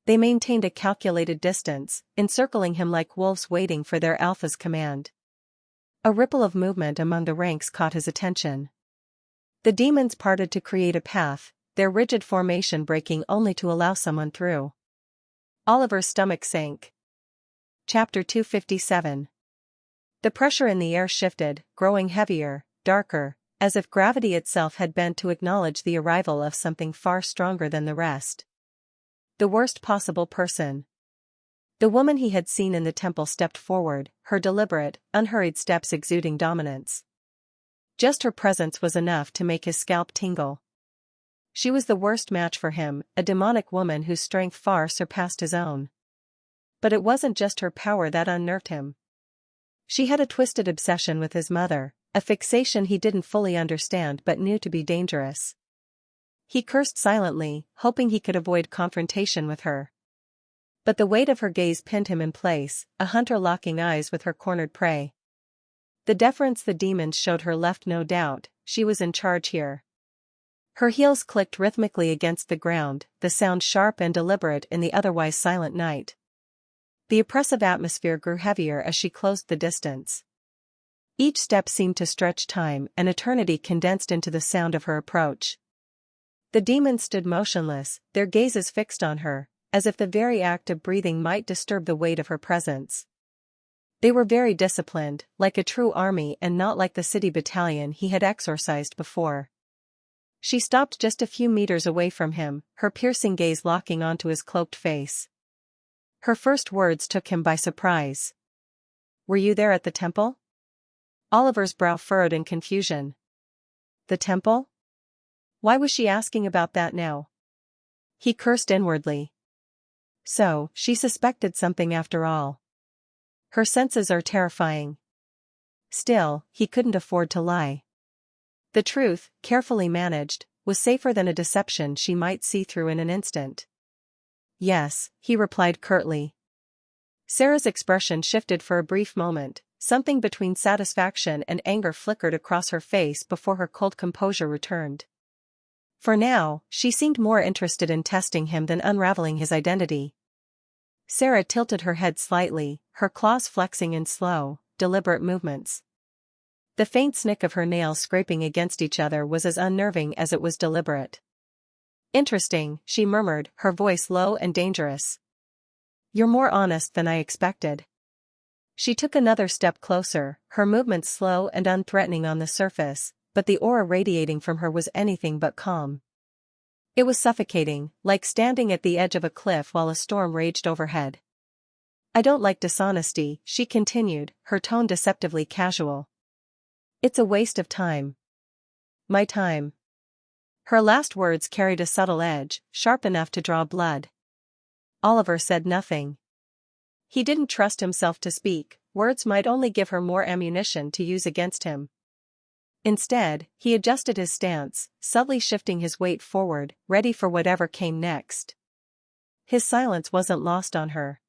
They maintained a calculated distance, encircling him like wolves waiting for their alpha's command. A ripple of movement among the ranks caught his attention. The demons parted to create a path, their rigid formation breaking only to allow someone through. Oliver's stomach sank. Chapter 257. The pressure in the air shifted, growing heavier, darker, as if gravity itself had bent to acknowledge the arrival of something far stronger than the rest. The worst possible person. The woman he had seen in the temple stepped forward, her deliberate, unhurried steps exuding dominance. Just her presence was enough to make his scalp tingle. She was the worst match for him, a demonic woman whose strength far surpassed his own. But it wasn't just her power that unnerved him. She had a twisted obsession with his mother, a fixation he didn't fully understand but knew to be dangerous. He cursed silently, hoping he could avoid confrontation with her. But the weight of her gaze pinned him in place, a hunter locking eyes with her cornered prey. The deference the demons showed her left no doubt, she was in charge here. Her heels clicked rhythmically against the ground, the sound sharp and deliberate in the otherwise silent night. The oppressive atmosphere grew heavier as she closed the distance. Each step seemed to stretch time, and eternity condensed into the sound of her approach. The demons stood motionless, their gazes fixed on her, as if the very act of breathing might disturb the weight of her presence. They were very disciplined, like a true army and not like the city battalion he had exorcised before. She stopped just a few meters away from him, her piercing gaze locking onto his cloaked face. Her first words took him by surprise. "Were you there at the temple?" Oliver's brow furrowed in confusion. The temple? Why was she asking about that now? He cursed inwardly. So, she suspected something after all. Her senses are terrifying. Still, he couldn't afford to lie. The truth, carefully managed, was safer than a deception she might see through in an instant. Yes, he replied curtly. Sarah's expression shifted for a brief moment, something between satisfaction and anger flickered across her face before her cold composure returned. For now, she seemed more interested in testing him than unraveling his identity. Sarah tilted her head slightly, her claws flexing in slow, deliberate movements. The faint snick of her nails scraping against each other was as unnerving as it was deliberate. Interesting, she murmured, her voice low and dangerous. You're more honest than I expected. She took another step closer, her movements slow and unthreatening on the surface, but the aura radiating from her was anything but calm. It was suffocating, like standing at the edge of a cliff while a storm raged overhead. I don't like dishonesty, she continued, her tone deceptively casual. It's a waste of time. My time. Her last words carried a subtle edge, sharp enough to draw blood. Oliver said nothing. He didn't trust himself to speak, words might only give her more ammunition to use against him. Instead, he adjusted his stance, subtly shifting his weight forward, ready for whatever came next. His silence wasn't lost on her.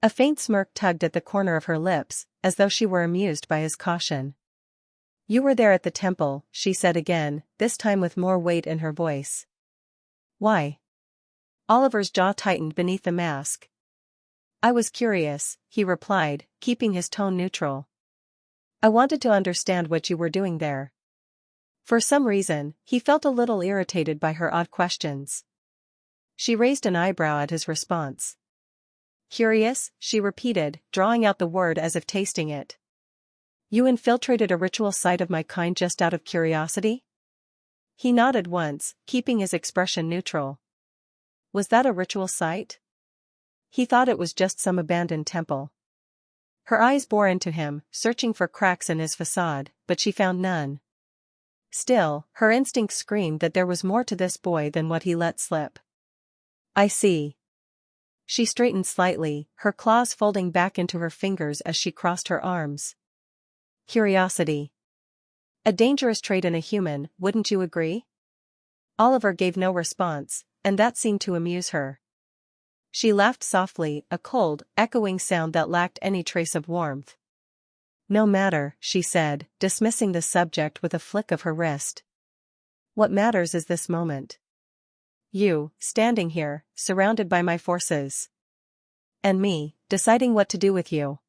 A faint smirk tugged at the corner of her lips, as though she were amused by his caution. You were there at the temple, she said again, this time with more weight in her voice. Why? Oliver's jaw tightened beneath the mask. I was curious, he replied, keeping his tone neutral. I wanted to understand what you were doing there. For some reason, he felt a little irritated by her odd questions. She raised an eyebrow at his response. Curious, she repeated, drawing out the word as if tasting it. You infiltrated a ritual site of my kind just out of curiosity? He nodded once, keeping his expression neutral. Was that a ritual site? He thought it was just some abandoned temple. Her eyes bore into him, searching for cracks in his facade, but she found none. Still, her instinct screamed that there was more to this boy than what he let slip. I see. She straightened slightly, her claws folding back into her fingers as she crossed her arms. Curiosity. A dangerous trait in a human, wouldn't you agree? Oliver gave no response, and that seemed to amuse her. She laughed softly, a cold, echoing sound that lacked any trace of warmth. No matter, she said, dismissing the subject with a flick of her wrist. What matters is this moment. You, standing here, surrounded by my forces. And me, deciding what to do with you.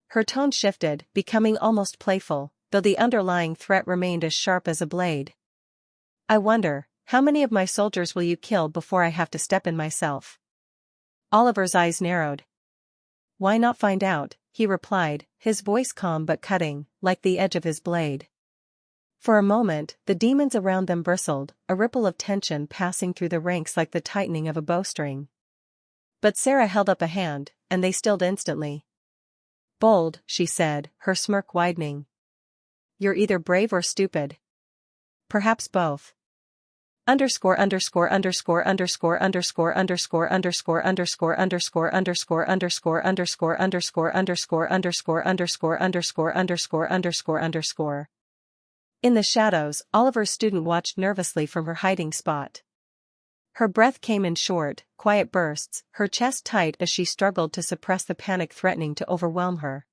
Her tone shifted, becoming almost playful, though the underlying threat remained as sharp as a blade. I wonder, how many of my soldiers will you kill before I have to step in myself? Oliver's eyes narrowed. Why not find out, he replied, his voice calm but cutting, like the edge of his blade. For a moment, the demons around them bristled, a ripple of tension passing through the ranks like the tightening of a bowstring. But Sarah held up a hand, and they stilled instantly. Bold, she said, her smirk widening. You're either brave or stupid. Perhaps both. Underscore underscore underscore underscore underscore underscore underscore underscore underscore underscore underscore underscore underscore underscore underscore underscore underscore underscore underscore underscore. In the shadows, Oliver's student watched nervously from her hiding spot. Her breath came in short, quiet bursts, her chest tight as she struggled to suppress the panic threatening to overwhelm her.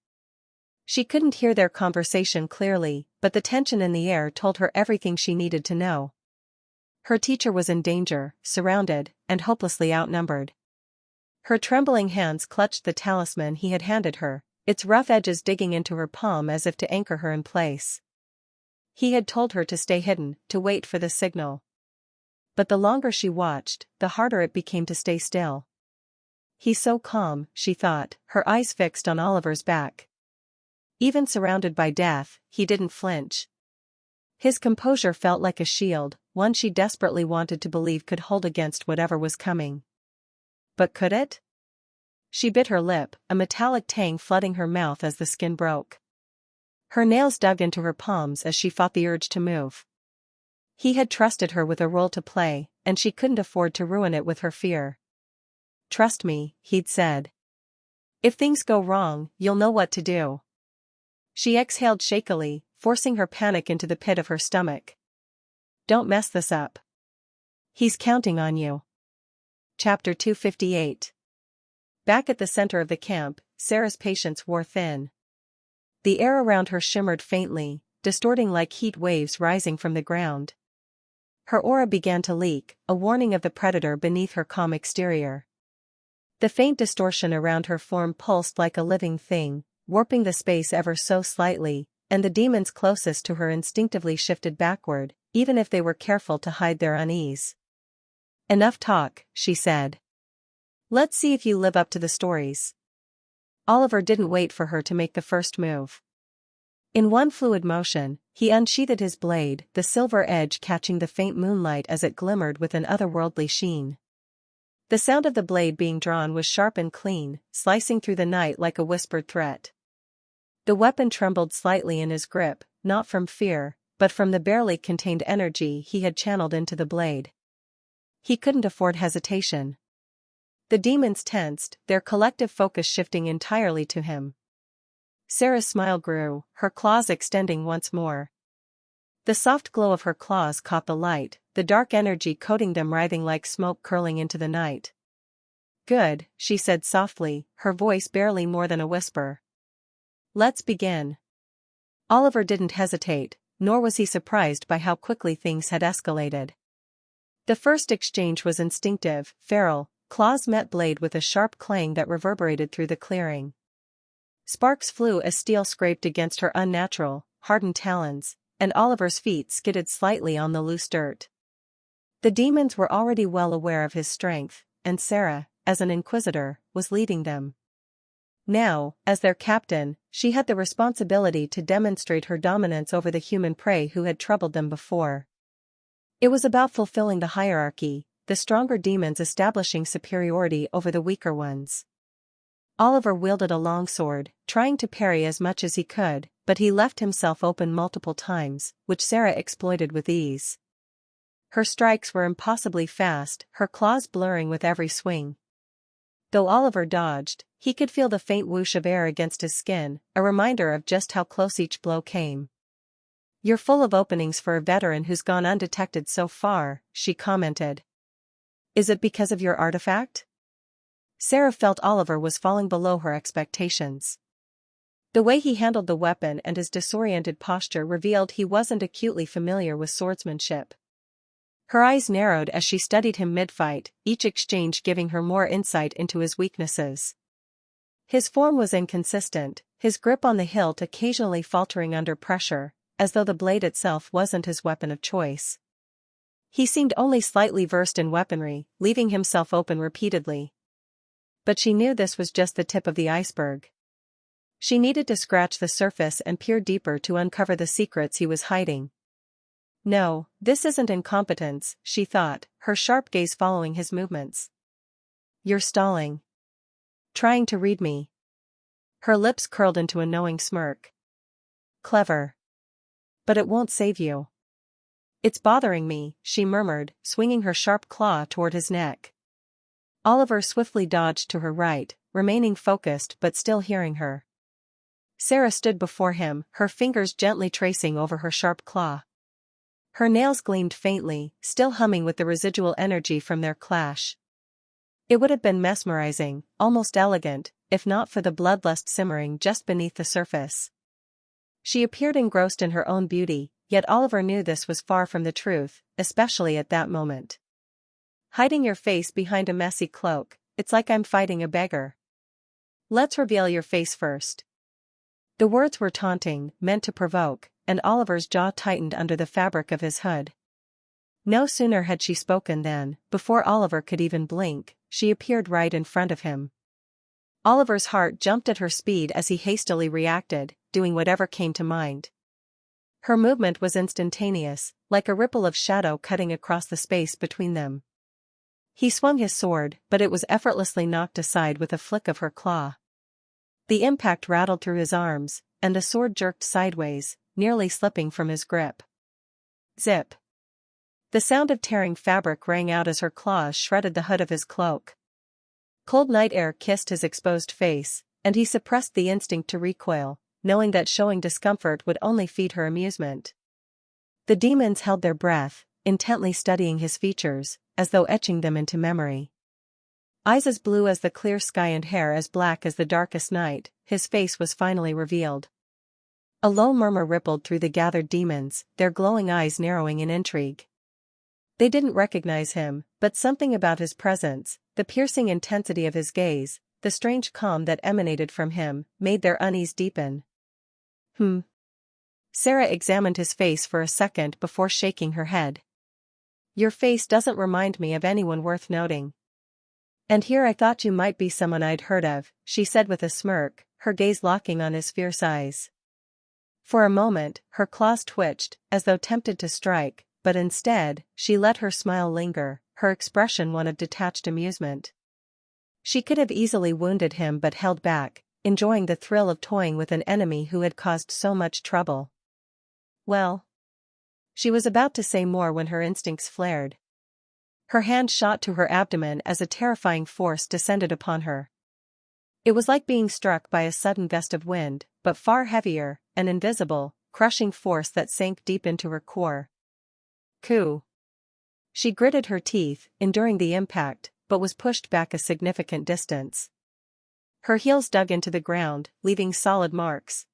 She couldn't hear their conversation clearly, but the tension in the air told her everything she needed to know. Her teacher was in danger, surrounded, and hopelessly outnumbered. Her trembling hands clutched the talisman he had handed her, its rough edges digging into her palm as if to anchor her in place. He had told her to stay hidden, to wait for the signal. But the longer she watched, the harder it became to stay still. He's so calm, she thought, her eyes fixed on Oliver's back. Even surrounded by death, he didn't flinch. His composure felt like a shield, one she desperately wanted to believe could hold against whatever was coming. But could it? She bit her lip, a metallic tang flooding her mouth as the skin broke. Her nails dug into her palms as she fought the urge to move. He had trusted her with a role to play, and she couldn't afford to ruin it with her fear. "Trust me," he'd said. "If things go wrong, you'll know what to do." She exhaled shakily, forcing her panic into the pit of her stomach. "Don't mess this up. He's counting on you." Chapter 258. Back at the center of the camp, Sarah's patience wore thin. The air around her shimmered faintly, distorting like heat waves rising from the ground. Her aura began to leak, a warning of the predator beneath her calm exterior. The faint distortion around her form pulsed like a living thing, warping the space ever so slightly, and the demons closest to her instinctively shifted backward, even if they were careful to hide their unease. "Enough talk," she said. "Let's see if you live up to the stories." Oliver didn't wait for her to make the first move. In one fluid motion, he unsheathed his blade, the silver edge catching the faint moonlight as it glimmered with an otherworldly sheen. The sound of the blade being drawn was sharp and clean, slicing through the night like a whispered threat. The weapon trembled slightly in his grip, not from fear, but from the barely contained energy he had channeled into the blade. He couldn't afford hesitation. The demons tensed, their collective focus shifting entirely to him. Sarah's smile grew, her claws extending once more. The soft glow of her claws caught the light, the dark energy coating them writhing like smoke curling into the night. "Good," she said softly, her voice barely more than a whisper. "Let's begin." Oliver didn't hesitate, nor was he surprised by how quickly things had escalated. The first exchange was instinctive, feral, claws met blade with a sharp clang that reverberated through the clearing. Sparks flew as steel scraped against her unnatural, hardened talons, and Oliver's feet skidded slightly on the loose dirt. The demons were already well aware of his strength, and Sarah, as an inquisitor, was leading them. Now, as their captain, she had the responsibility to demonstrate her dominance over the human prey who had troubled them before. It was about fulfilling the hierarchy, the stronger demons establishing superiority over the weaker ones. Oliver wielded a longsword, trying to parry as much as he could, but he left himself open multiple times, which Sarah exploited with ease. Her strikes were impossibly fast, her claws blurring with every swing. Though Oliver dodged, he could feel the faint whoosh of air against his skin, a reminder of just how close each blow came. "You're full of openings for a veteran who's gone undetected so far," she commented. "Is it because of your artifact?" Sarah felt Oliver was falling below her expectations. The way he handled the weapon and his disoriented posture revealed he wasn't acutely familiar with swordsmanship. Her eyes narrowed as she studied him mid-fight, each exchange giving her more insight into his weaknesses. His form was inconsistent, his grip on the hilt occasionally faltering under pressure, as though the blade itself wasn't his weapon of choice. He seemed only slightly versed in weaponry, leaving himself open repeatedly. But she knew this was just the tip of the iceberg. She needed to scratch the surface and peer deeper to uncover the secrets he was hiding. "No, this isn't incompetence," she thought, her sharp gaze following his movements. "You're stalling. Trying to read me." Her lips curled into a knowing smirk. "Clever. But it won't save you." "It's bothering me," she murmured, swinging her sharp claw toward his neck. Oliver swiftly dodged to her right, remaining focused but still hearing her. Sarah stood before him, her fingers gently tracing over her sharp claw. Her nails gleamed faintly, still humming with the residual energy from their clash. It would have been mesmerizing, almost elegant, if not for the bloodlust simmering just beneath the surface. She appeared engrossed in her own beauty, yet Oliver knew this was far from the truth, especially at that moment. "Hiding your face behind a messy cloak, it's like I'm fighting a beggar. Let's reveal your face first." The words were taunting, meant to provoke, and Oliver's jaw tightened under the fabric of his hood. No sooner had she spoken than, before Oliver could even blink, she appeared right in front of him. Oliver's heart jumped at her speed as he hastily reacted, doing whatever came to mind. Her movement was instantaneous, like a ripple of shadow cutting across the space between them. He swung his sword, but it was effortlessly knocked aside with a flick of her claw. The impact rattled through his arms, and the sword jerked sideways, nearly slipping from his grip. Zip. The sound of tearing fabric rang out as her claws shredded the hood of his cloak. Cold night air kissed his exposed face, and he suppressed the instinct to recoil, knowing that showing discomfort would only feed her amusement. The demons held their breath, intently studying his features, as though etching them into memory. Eyes as blue as the clear sky and hair as black as the darkest night, his face was finally revealed. A low murmur rippled through the gathered demons, their glowing eyes narrowing in intrigue. They didn't recognize him, but something about his presence, the piercing intensity of his gaze, the strange calm that emanated from him, made their unease deepen. Sarah examined his face for a second before shaking her head. Your face doesn't remind me of anyone worth noting. And here I thought you might be someone I'd heard of, she said with a smirk, her gaze locking on his fierce eyes. For a moment, her claws twitched, as though tempted to strike, but instead, she let her smile linger, her expression one of detached amusement. She could have easily wounded him but held back, enjoying the thrill of toying with an enemy who had caused so much trouble. Well. She was about to say more when her instincts flared. Her hand shot to her abdomen as a terrifying force descended upon her. It was like being struck by a sudden gust of wind, but far heavier, an invisible, crushing force that sank deep into her core. Coo. She gritted her teeth, enduring the impact, but was pushed back a significant distance. Her heels dug into the ground, leaving solid marks.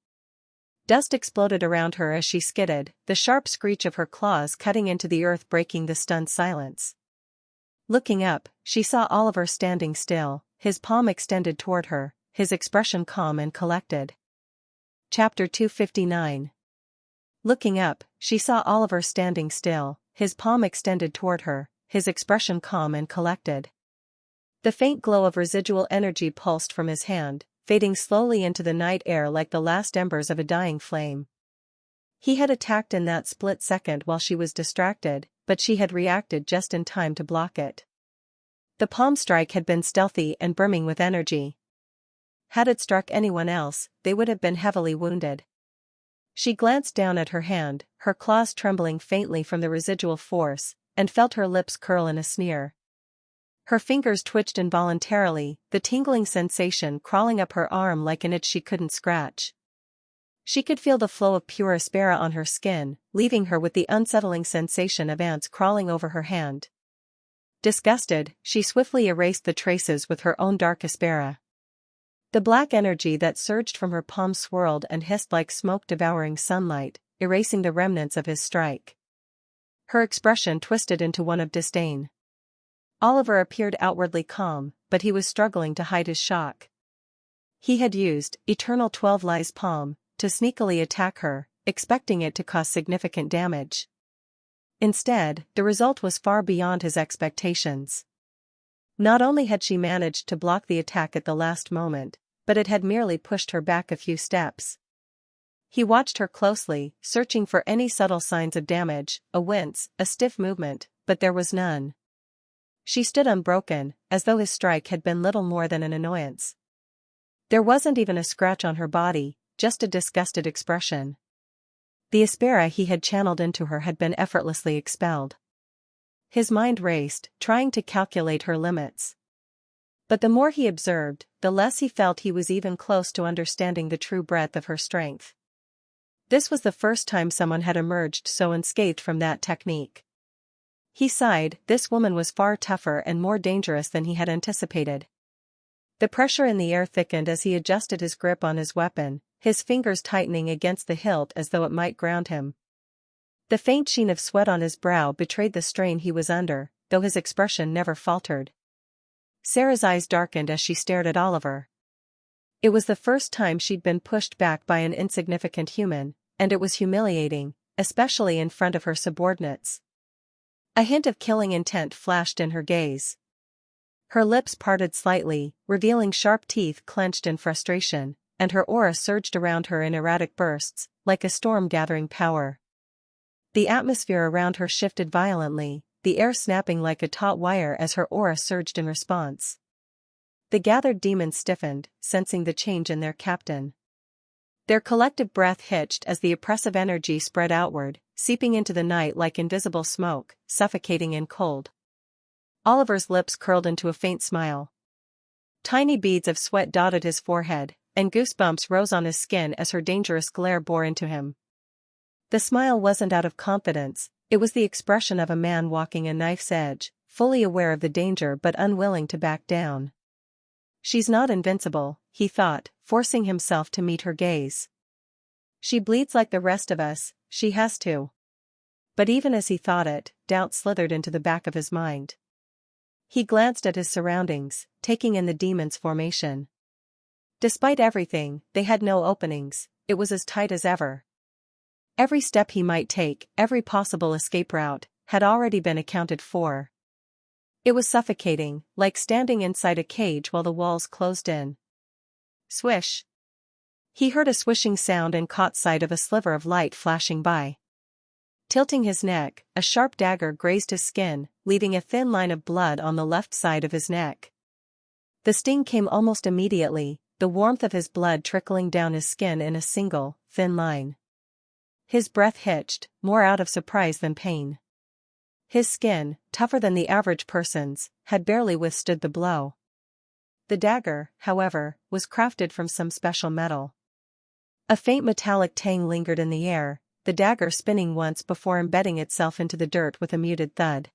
Dust exploded around her as she skidded, the sharp screech of her claws cutting into the earth breaking the stunned silence. Looking up, she saw Oliver standing still, his palm extended toward her, his expression calm and collected. Chapter 259. Looking up, she saw Oliver standing still, his palm extended toward her, his expression calm and collected. The faint glow of residual energy pulsed from his hand, fading slowly into the night air like the last embers of a dying flame. He had attacked in that split second while she was distracted, but she had reacted just in time to block it. The palm strike had been stealthy and brimming with energy. Had it struck anyone else, they would have been heavily wounded. She glanced down at her hand, her claws trembling faintly from the residual force, and felt her lips curl in a sneer. Her fingers twitched involuntarily, the tingling sensation crawling up her arm like an itch she couldn't scratch. She could feel the flow of pure aspera on her skin, leaving her with the unsettling sensation of ants crawling over her hand. Disgusted, she swiftly erased the traces with her own dark aspera. The black energy that surged from her palm swirled and hissed like smoke-devouring sunlight, erasing the remnants of his strike. Her expression twisted into one of disdain. Oliver appeared outwardly calm, but he was struggling to hide his shock. He had used Eternal 12 Lies palm to sneakily attack her, expecting it to cause significant damage. Instead, the result was far beyond his expectations. Not only had she managed to block the attack at the last moment, but it had merely pushed her back a few steps. He watched her closely, searching for any subtle signs of damage, a wince, a stiff movement, but there was none. She stood unbroken, as though his strike had been little more than an annoyance. There wasn't even a scratch on her body, just a disgusted expression. The aspera he had channeled into her had been effortlessly expelled. His mind raced, trying to calculate her limits. But the more he observed, the less he felt he was even close to understanding the true breadth of her strength. This was the first time someone had emerged so unscathed from that technique. He sighed, this woman was far tougher and more dangerous than he had anticipated. The pressure in the air thickened as he adjusted his grip on his weapon, his fingers tightening against the hilt as though it might ground him. The faint sheen of sweat on his brow betrayed the strain he was under, though his expression never faltered. Sarah's eyes darkened as she stared at Oliver. It was the first time she'd been pushed back by an insignificant human, and it was humiliating, especially in front of her subordinates. A hint of killing intent flashed in her gaze. Her lips parted slightly, revealing sharp teeth clenched in frustration, and her aura surged around her in erratic bursts, like a storm gathering power. The atmosphere around her shifted violently, the air snapping like a taut wire as her aura surged in response. The gathered demons stiffened, sensing the change in their captain. Their collective breath hitched as the oppressive energy spread outward, seeping into the night like invisible smoke, suffocating and cold. Oliver's lips curled into a faint smile. Tiny beads of sweat dotted his forehead, and goosebumps rose on his skin as her dangerous glare bore into him. The smile wasn't out of confidence, it was the expression of a man walking a knife's edge, fully aware of the danger but unwilling to back down. She's not invincible, he thought, forcing himself to meet her gaze. She bleeds like the rest of us, she has to. But even as he thought it, doubt slithered into the back of his mind. He glanced at his surroundings, taking in the demon's formation. Despite everything, they had no openings, it was as tight as ever. Every step he might take, every possible escape route, had already been accounted for. It was suffocating, like standing inside a cage while the walls closed in. Swish! He heard a swishing sound and caught sight of a sliver of light flashing by. Tilting his neck, a sharp dagger grazed his skin, leaving a thin line of blood on the left side of his neck. The sting came almost immediately, the warmth of his blood trickling down his skin in a single, thin line. His breath hitched, more out of surprise than pain. His skin, tougher than the average person's, had barely withstood the blow. The dagger, however, was crafted from some special metal. A faint metallic tang lingered in the air, the dagger spinning once before embedding itself into the dirt with a muted thud.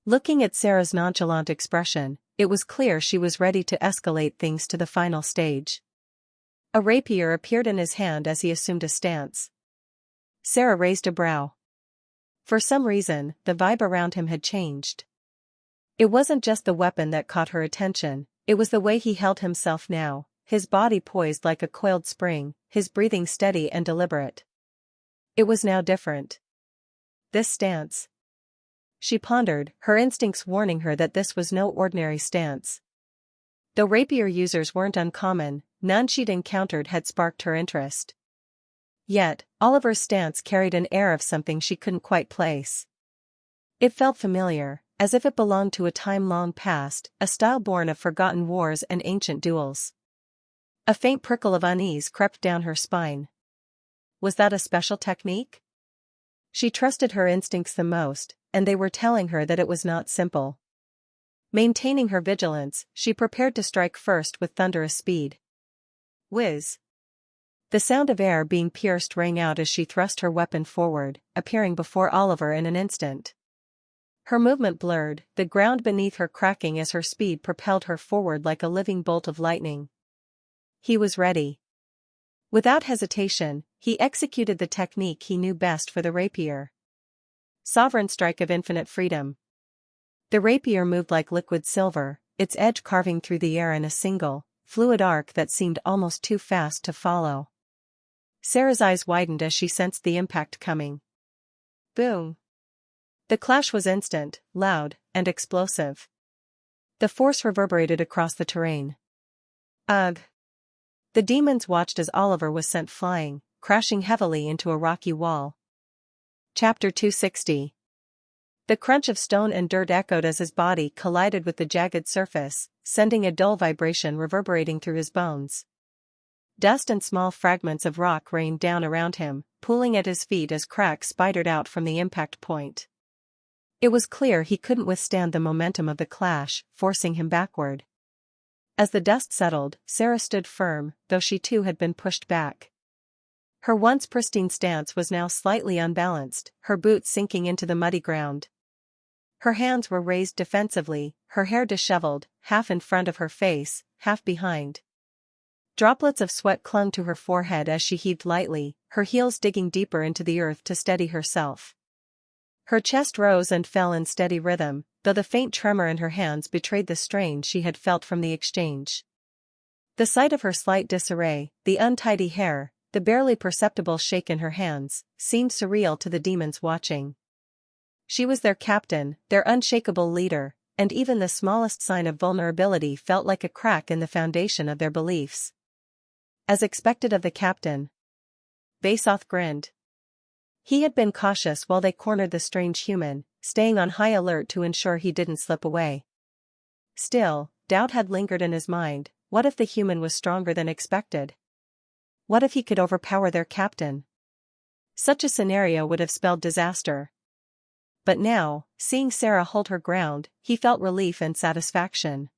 Looking at Sarah's nonchalant expression, it was clear she was ready to escalate things to the final stage. A rapier appeared in his hand as he assumed a stance. Sarah raised a brow. For some reason, the vibe around him had changed. It wasn't just the weapon that caught her attention, it was the way he held himself now, his body poised like a coiled spring, his breathing steady and deliberate. It was now different. This stance. She pondered, her instincts warning her that this was no ordinary stance. Though rapier users weren't uncommon, none she'd encountered had sparked her interest. Yet, Oliver's stance carried an air of something she couldn't quite place. It felt familiar, as if it belonged to a time long past, a style born of forgotten wars and ancient duels. A faint prickle of unease crept down her spine. Was that a special technique? She trusted her instincts the most, and they were telling her that it was not simple. Maintaining her vigilance, she prepared to strike first with thunderous speed. Whiz! The sound of air being pierced rang out as she thrust her weapon forward, appearing before Oliver in an instant. Her movement blurred, the ground beneath her cracking as her speed propelled her forward like a living bolt of lightning. He was ready. Without hesitation, he executed the technique he knew best for the rapier. Sovereign strike of infinite freedom. The rapier moved like liquid silver, its edge carving through the air in a single, fluid arc that seemed almost too fast to follow. Sarah's eyes widened as she sensed the impact coming. Boom! The clash was instant, loud, and explosive. The force reverberated across the terrain. Ugh! The demons watched as Oliver was sent flying, crashing heavily into a rocky wall. Chapter 260. The crunch of stone and dirt echoed as his body collided with the jagged surface, sending a dull vibration reverberating through his bones. Dust and small fragments of rock rained down around him, pooling at his feet as cracks spidered out from the impact point. It was clear he couldn't withstand the momentum of the clash, forcing him backward. As the dust settled, Sarah stood firm, though she too had been pushed back. Her once pristine stance was now slightly unbalanced, her boots sinking into the muddy ground. Her hands were raised defensively, her hair disheveled, half in front of her face, half behind. Droplets of sweat clung to her forehead as she heaved lightly, her heels digging deeper into the earth to steady herself. Her chest rose and fell in steady rhythm, though the faint tremor in her hands betrayed the strain she had felt from the exchange. The sight of her slight disarray, the untidy hair, the barely perceptible shake in her hands, seemed surreal to the demons watching. She was their captain, their unshakable leader, and even the smallest sign of vulnerability felt like a crack in the foundation of their beliefs. As expected of the captain, Basoth grinned. He had been cautious while they cornered the strange human, staying on high alert to ensure he didn't slip away. Still, doubt had lingered in his mind. What if the human was stronger than expected? What if he could overpower their captain? Such a scenario would have spelled disaster. But now, seeing Sarah hold her ground, he felt relief and satisfaction.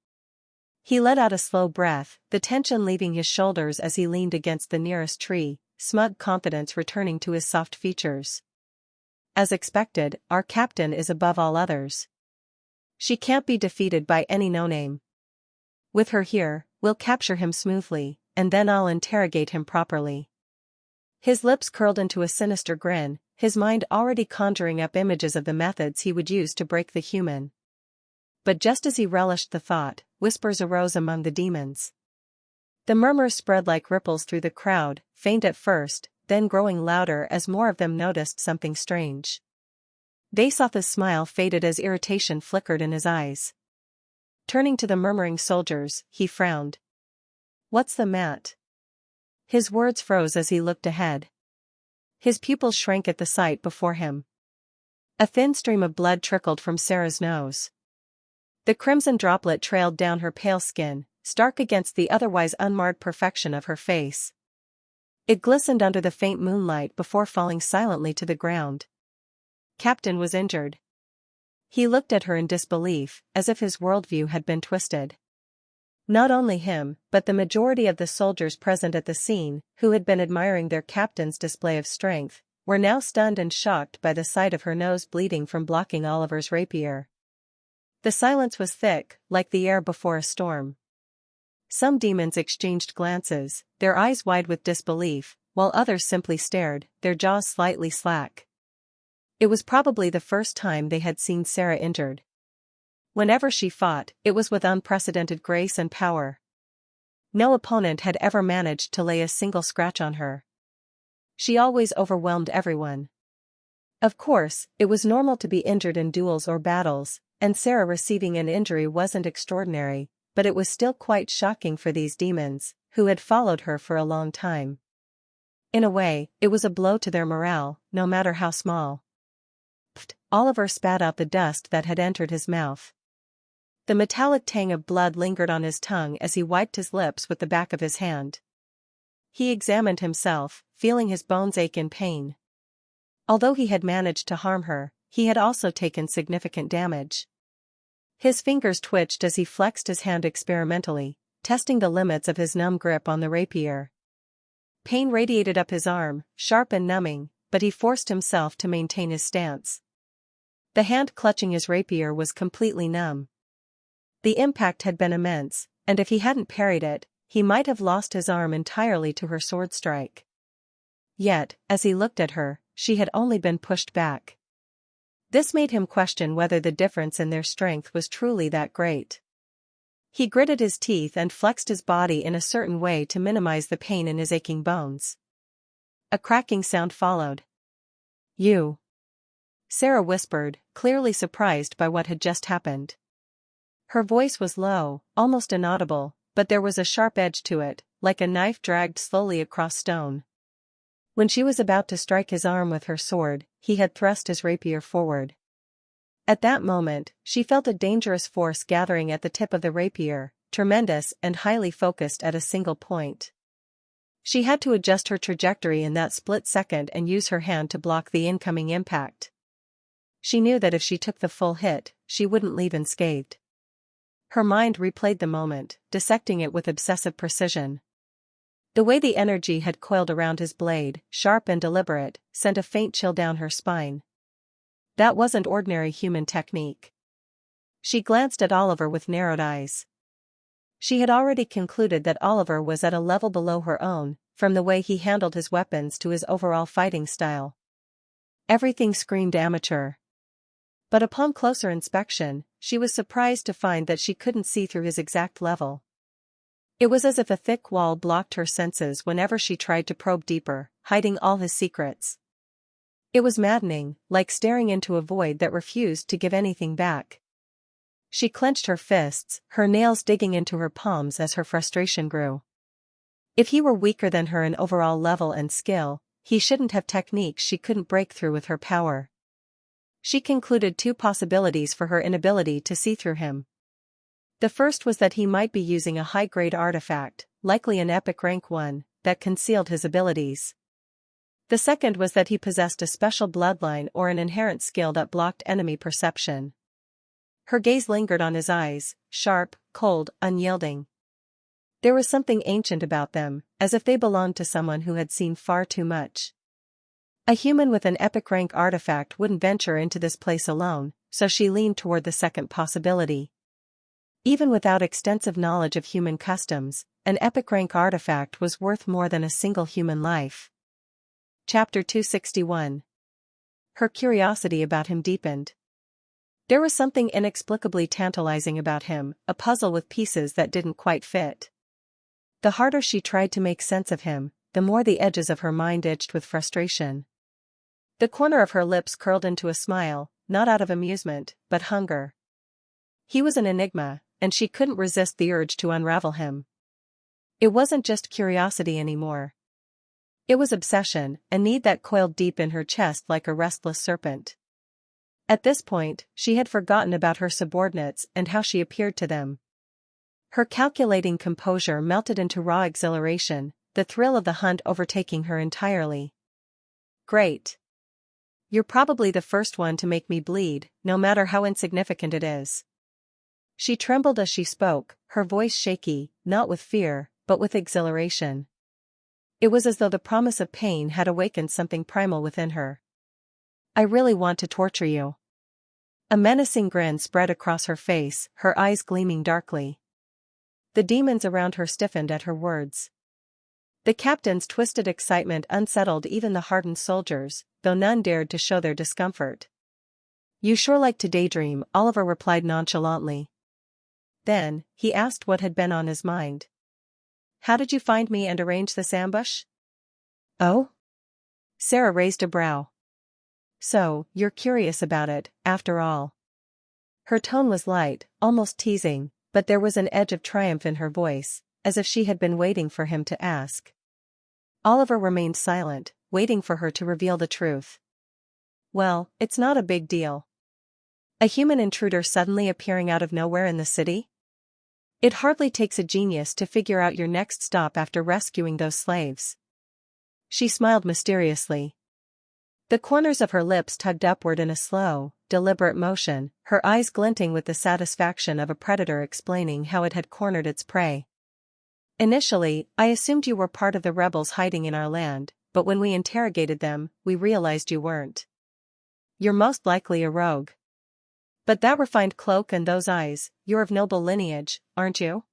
He let out a slow breath, the tension leaving his shoulders as he leaned against the nearest tree, smug confidence returning to his soft features. As expected, our captain is above all others. She can't be defeated by any no-name. With her here, we'll capture him smoothly, and then I'll interrogate him properly. His lips curled into a sinister grin, his mind already conjuring up images of the methods he would use to break the human. But just as he relished the thought, whispers arose among the demons. The murmurs spread like ripples through the crowd, faint at first, then growing louder as more of them noticed something strange. Vaisatha's smile faded as irritation flickered in his eyes. Turning to the murmuring soldiers, he frowned. "What's the mat?" His words froze as he looked ahead. His pupils shrank at the sight before him. A thin stream of blood trickled from Sarah's nose. The crimson droplet trailed down her pale skin, stark against the otherwise unmarred perfection of her face. It glistened under the faint moonlight before falling silently to the ground. Captain was injured. He looked at her in disbelief, as if his worldview had been twisted. Not only him, but the majority of the soldiers present at the scene, who had been admiring their captain's display of strength, were now stunned and shocked by the sight of her nose bleeding from blocking Oliver's rapier. The silence was thick, like the air before a storm. Some demons exchanged glances, their eyes wide with disbelief, while others simply stared, their jaws slightly slack. It was probably the first time they had seen Sarah injured. Whenever she fought, it was with unprecedented grace and power. No opponent had ever managed to lay a single scratch on her. She always overwhelmed everyone. Of course, it was normal to be injured in duels or battles, and Sarah receiving an injury wasn't extraordinary, but it was still quite shocking for these demons, who had followed her for a long time. In a way, it was a blow to their morale, no matter how small. Pfft! Oliver spat out the dust that had entered his mouth. The metallic tang of blood lingered on his tongue as he wiped his lips with the back of his hand. He examined himself, feeling his bones ache in pain. Although he had managed to harm her, he had also taken significant damage. His fingers twitched as he flexed his hand experimentally, testing the limits of his numb grip on the rapier. Pain radiated up his arm, sharp and numbing, but he forced himself to maintain his stance. The hand clutching his rapier was completely numb. The impact had been immense, and if he hadn't parried it, he might have lost his arm entirely to her sword strike. Yet, as he looked at her, she had only been pushed back. This made him question whether the difference in their strength was truly that great. He gritted his teeth and flexed his body in a certain way to minimize the pain in his aching bones. A cracking sound followed. "You!" Sarah whispered, clearly surprised by what had just happened. Her voice was low, almost inaudible, but there was a sharp edge to it, like a knife dragged slowly across stone. When she was about to strike his arm with her sword, he had thrust his rapier forward. At that moment, she felt a dangerous force gathering at the tip of the rapier, tremendous and highly focused at a single point. She had to adjust her trajectory in that split second and use her hand to block the incoming impact. She knew that if she took the full hit, she wouldn't leave unscathed. Her mind replayed the moment, dissecting it with obsessive precision. The way the energy had coiled around his blade, sharp and deliberate, sent a faint chill down her spine. That wasn't ordinary human technique. She glanced at Oliver with narrowed eyes. She had already concluded that Oliver was at a level below her own, from the way he handled his weapons to his overall fighting style. Everything screamed amateur. But upon closer inspection, she was surprised to find that she couldn't see through his exact level. It was as if a thick wall blocked her senses whenever she tried to probe deeper, hiding all his secrets. It was maddening, like staring into a void that refused to give anything back. She clenched her fists, her nails digging into her palms as her frustration grew. If he were weaker than her in overall level and skill, he shouldn't have techniques she couldn't break through with her power. She concluded two possibilities for her inability to see through him. The first was that he might be using a high-grade artifact, likely an epic rank one, that concealed his abilities. The second was that he possessed a special bloodline or an inherent skill that blocked enemy perception. Her gaze lingered on his eyes, sharp, cold, unyielding. There was something ancient about them, as if they belonged to someone who had seen far too much. A human with an epic rank artifact wouldn't venture into this place alone, so she leaned toward the second possibility. Even without extensive knowledge of human customs, an epic rank artifact was worth more than a single human life. Chapter 261. Her curiosity about him deepened. There was something inexplicably tantalizing about him, a puzzle with pieces that didn't quite fit. The harder she tried to make sense of him, the more the edges of her mind itched with frustration. The corner of her lips curled into a smile, not out of amusement, but hunger. He was an enigma, and she couldn't resist the urge to unravel him. It wasn't just curiosity anymore. It was obsession, a need that coiled deep in her chest like a restless serpent. At this point, she had forgotten about her subordinates and how she appeared to them. Her calculating composure melted into raw exhilaration, the thrill of the hunt overtaking her entirely. Great. You're probably the first one to make me bleed, no matter how insignificant it is. She trembled as she spoke, her voice shaky, not with fear, but with exhilaration. It was as though the promise of pain had awakened something primal within her. I really want to torture you. A menacing grin spread across her face, her eyes gleaming darkly. The demons around her stiffened at her words. The captain's twisted excitement unsettled even the hardened soldiers, though none dared to show their discomfort. You sure like to daydream, Oliver replied nonchalantly. Then, he asked what had been on his mind. How did you find me and arrange this ambush? Oh? Sarah raised a brow. So, you're curious about it, after all. Her tone was light, almost teasing, but there was an edge of triumph in her voice, as if she had been waiting for him to ask. Oliver remained silent, waiting for her to reveal the truth. Well, it's not a big deal. A human intruder suddenly appearing out of nowhere in the city? It hardly takes a genius to figure out your next stop after rescuing those slaves. She smiled mysteriously. The corners of her lips tugged upward in a slow, deliberate motion, her eyes glinting with the satisfaction of a predator explaining how it had cornered its prey. Initially, I assumed you were part of the rebels hiding in our land, but when we interrogated them, we realized you weren't. You're most likely a rogue. But that refined cloak and those eyes, you're of noble lineage, aren't you?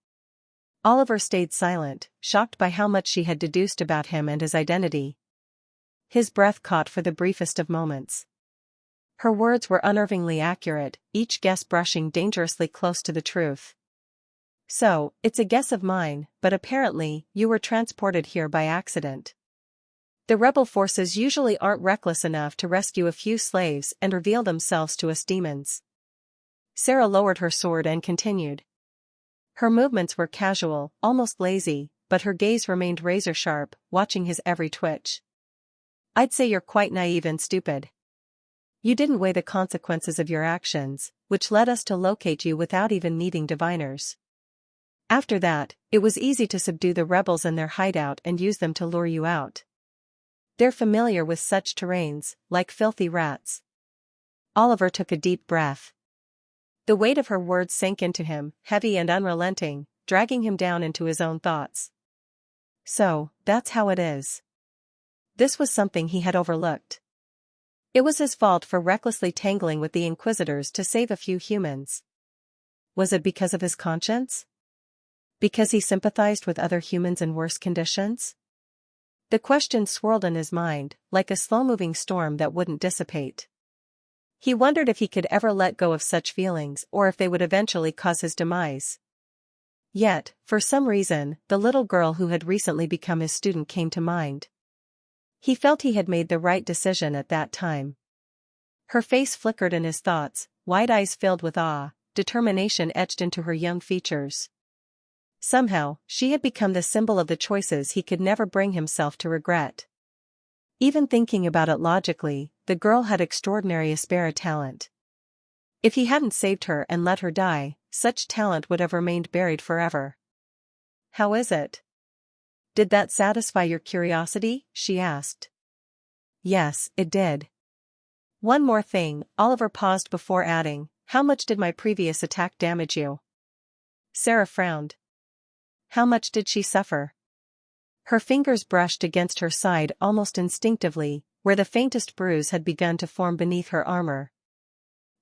Oliver stayed silent, shocked by how much she had deduced about him and his identity. His breath caught for the briefest of moments. Her words were unnervingly accurate, each guess brushing dangerously close to the truth. So, it's a guess of mine, but apparently, you were transported here by accident. The rebel forces usually aren't reckless enough to rescue a few slaves and reveal themselves to us demons. Sarah lowered her sword and continued. Her movements were casual, almost lazy, but her gaze remained razor-sharp, watching his every twitch. I'd say you're quite naive and stupid. You didn't weigh the consequences of your actions, which led us to locate you without even needing diviners. After that, it was easy to subdue the rebels in their hideout and use them to lure you out. They're familiar with such terrains, like filthy rats. Oliver took a deep breath. The weight of her words sank into him, heavy and unrelenting, dragging him down into his own thoughts. So, that's how it is. This was something he had overlooked. It was his fault for recklessly tangling with the Inquisitors to save a few humans. Was it because of his conscience? Because he sympathized with other humans in worse conditions? The question swirled in his mind, like a slow-moving storm that wouldn't dissipate. He wondered if he could ever let go of such feelings or if they would eventually cause his demise. Yet, for some reason, the little girl who had recently become his student came to mind. He felt he had made the right decision at that time. Her face flickered in his thoughts, wide eyes filled with awe, determination etched into her young features. Somehow, she had become the symbol of the choices he could never bring himself to regret. Even thinking about it logically, the girl had extraordinary Aspera talent. If he hadn't saved her and let her die, such talent would have remained buried forever. How is it? Did that satisfy your curiosity? She asked. yes, it did. One more thing, Oliver paused before adding, how much did my previous attack damage you? Sarah frowned. How much did she suffer? Her fingers brushed against her side almost instinctively, where the faintest bruise had begun to form beneath her armor.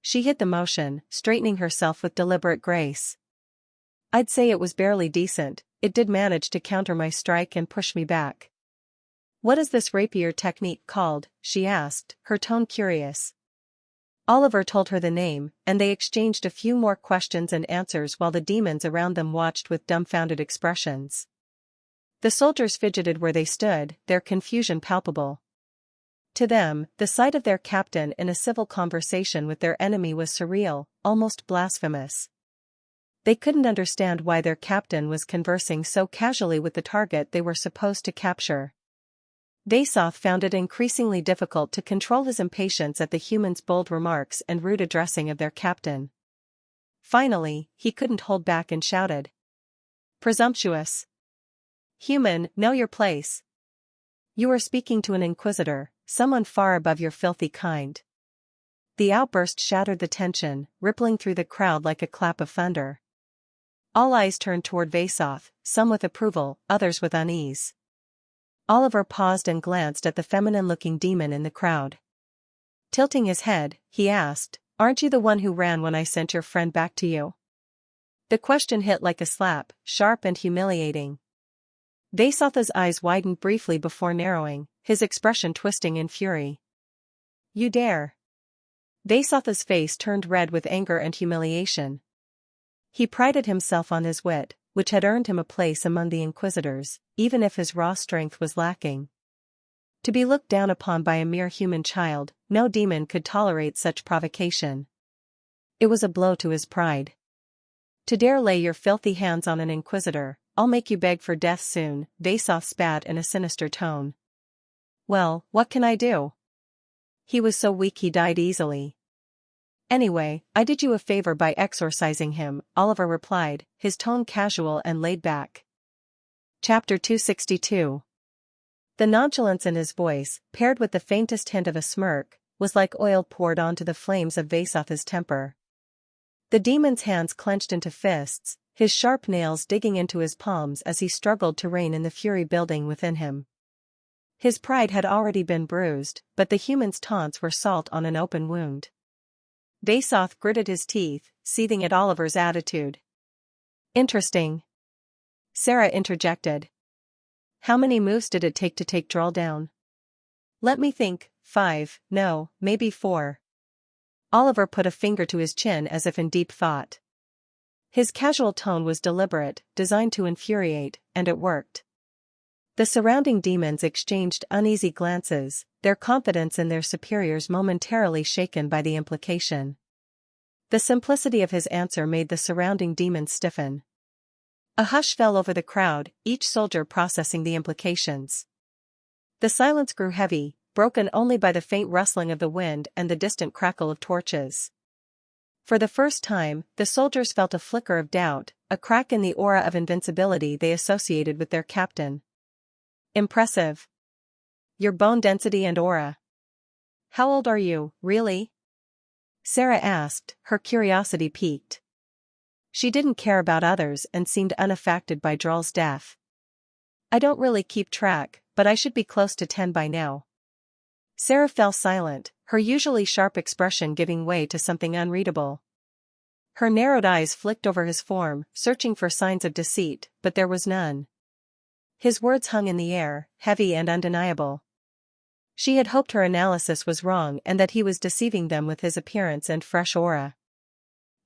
She hid the motion, straightening herself with deliberate grace. I'd say it was barely decent, it did manage to counter my strike and push me back. What is this rapier technique called? She asked, her tone curious. Oliver told her the name, and they exchanged a few more questions and answers while the demons around them watched with dumbfounded expressions. The soldiers fidgeted where they stood, their confusion palpable. To them, the sight of their captain in a civil conversation with their enemy was surreal, almost blasphemous. They couldn't understand why their captain was conversing so casually with the target they were supposed to capture. Vasoth found it increasingly difficult to control his impatience at the humans' bold remarks and rude addressing of their captain. Finally, he couldn't hold back and shouted. Presumptuous! Human, know your place. You are speaking to an inquisitor, someone far above your filthy kind. The outburst shattered the tension, rippling through the crowd like a clap of thunder. All eyes turned toward Vasoth, some with approval, others with unease. Oliver paused and glanced at the feminine-looking demon in the crowd. Tilting his head, he asked, aren't you the one who ran when I sent your friend back to you? The question hit like a slap, sharp and humiliating. Vasoth's eyes widened briefly before narrowing, his expression twisting in fury. You dare! Vasoth's face turned red with anger and humiliation. He prided himself on his wit, which had earned him a place among the inquisitors, even if his raw strength was lacking. To be looked down upon by a mere human child, no demon could tolerate such provocation. It was a blow to his pride. To dare lay your filthy hands on an inquisitor, I'll make you beg for death soon, Vasoth spat in a sinister tone. Well, what can I do? He was so weak he died easily. Anyway, I did you a favor by exorcising him, Oliver replied, his tone casual and laid back. Chapter 262. The nonchalance in his voice, paired with the faintest hint of a smirk, was like oil poured onto the flames of Vasoth's temper. The demon's hands clenched into fists, his sharp nails digging into his palms as he struggled to rein in the fury building within him. His pride had already been bruised, but the human's taunts were salt on an open wound. Vasoth gritted his teeth, seething at Oliver's attitude. Interesting. Sarah interjected. How many moves did it take to take Droll down? Let me think, 5, no, maybe 4. Oliver put a finger to his chin as if in deep thought. His casual tone was deliberate, designed to infuriate, and it worked. The surrounding demons exchanged uneasy glances, their confidence in their superiors momentarily shaken by the implication. The simplicity of his answer made the surrounding demons stiffen. A hush fell over the crowd, each soldier processing the implications. The silence grew heavy, broken only by the faint rustling of the wind and the distant crackle of torches. For the first time, the soldiers felt a flicker of doubt, a crack in the aura of invincibility they associated with their captain. Impressive. Your bone density and aura. How old are you, really? Sarah asked, her curiosity piqued. She didn't care about others and seemed unaffected by Droll's death. I don't really keep track, but I should be close to 10 by now. Sarah fell silent, her usually sharp expression giving way to something unreadable. Her narrowed eyes flicked over his form, searching for signs of deceit, but there was none. His words hung in the air, heavy and undeniable. She had hoped her analysis was wrong and that he was deceiving them with his appearance and fresh aura.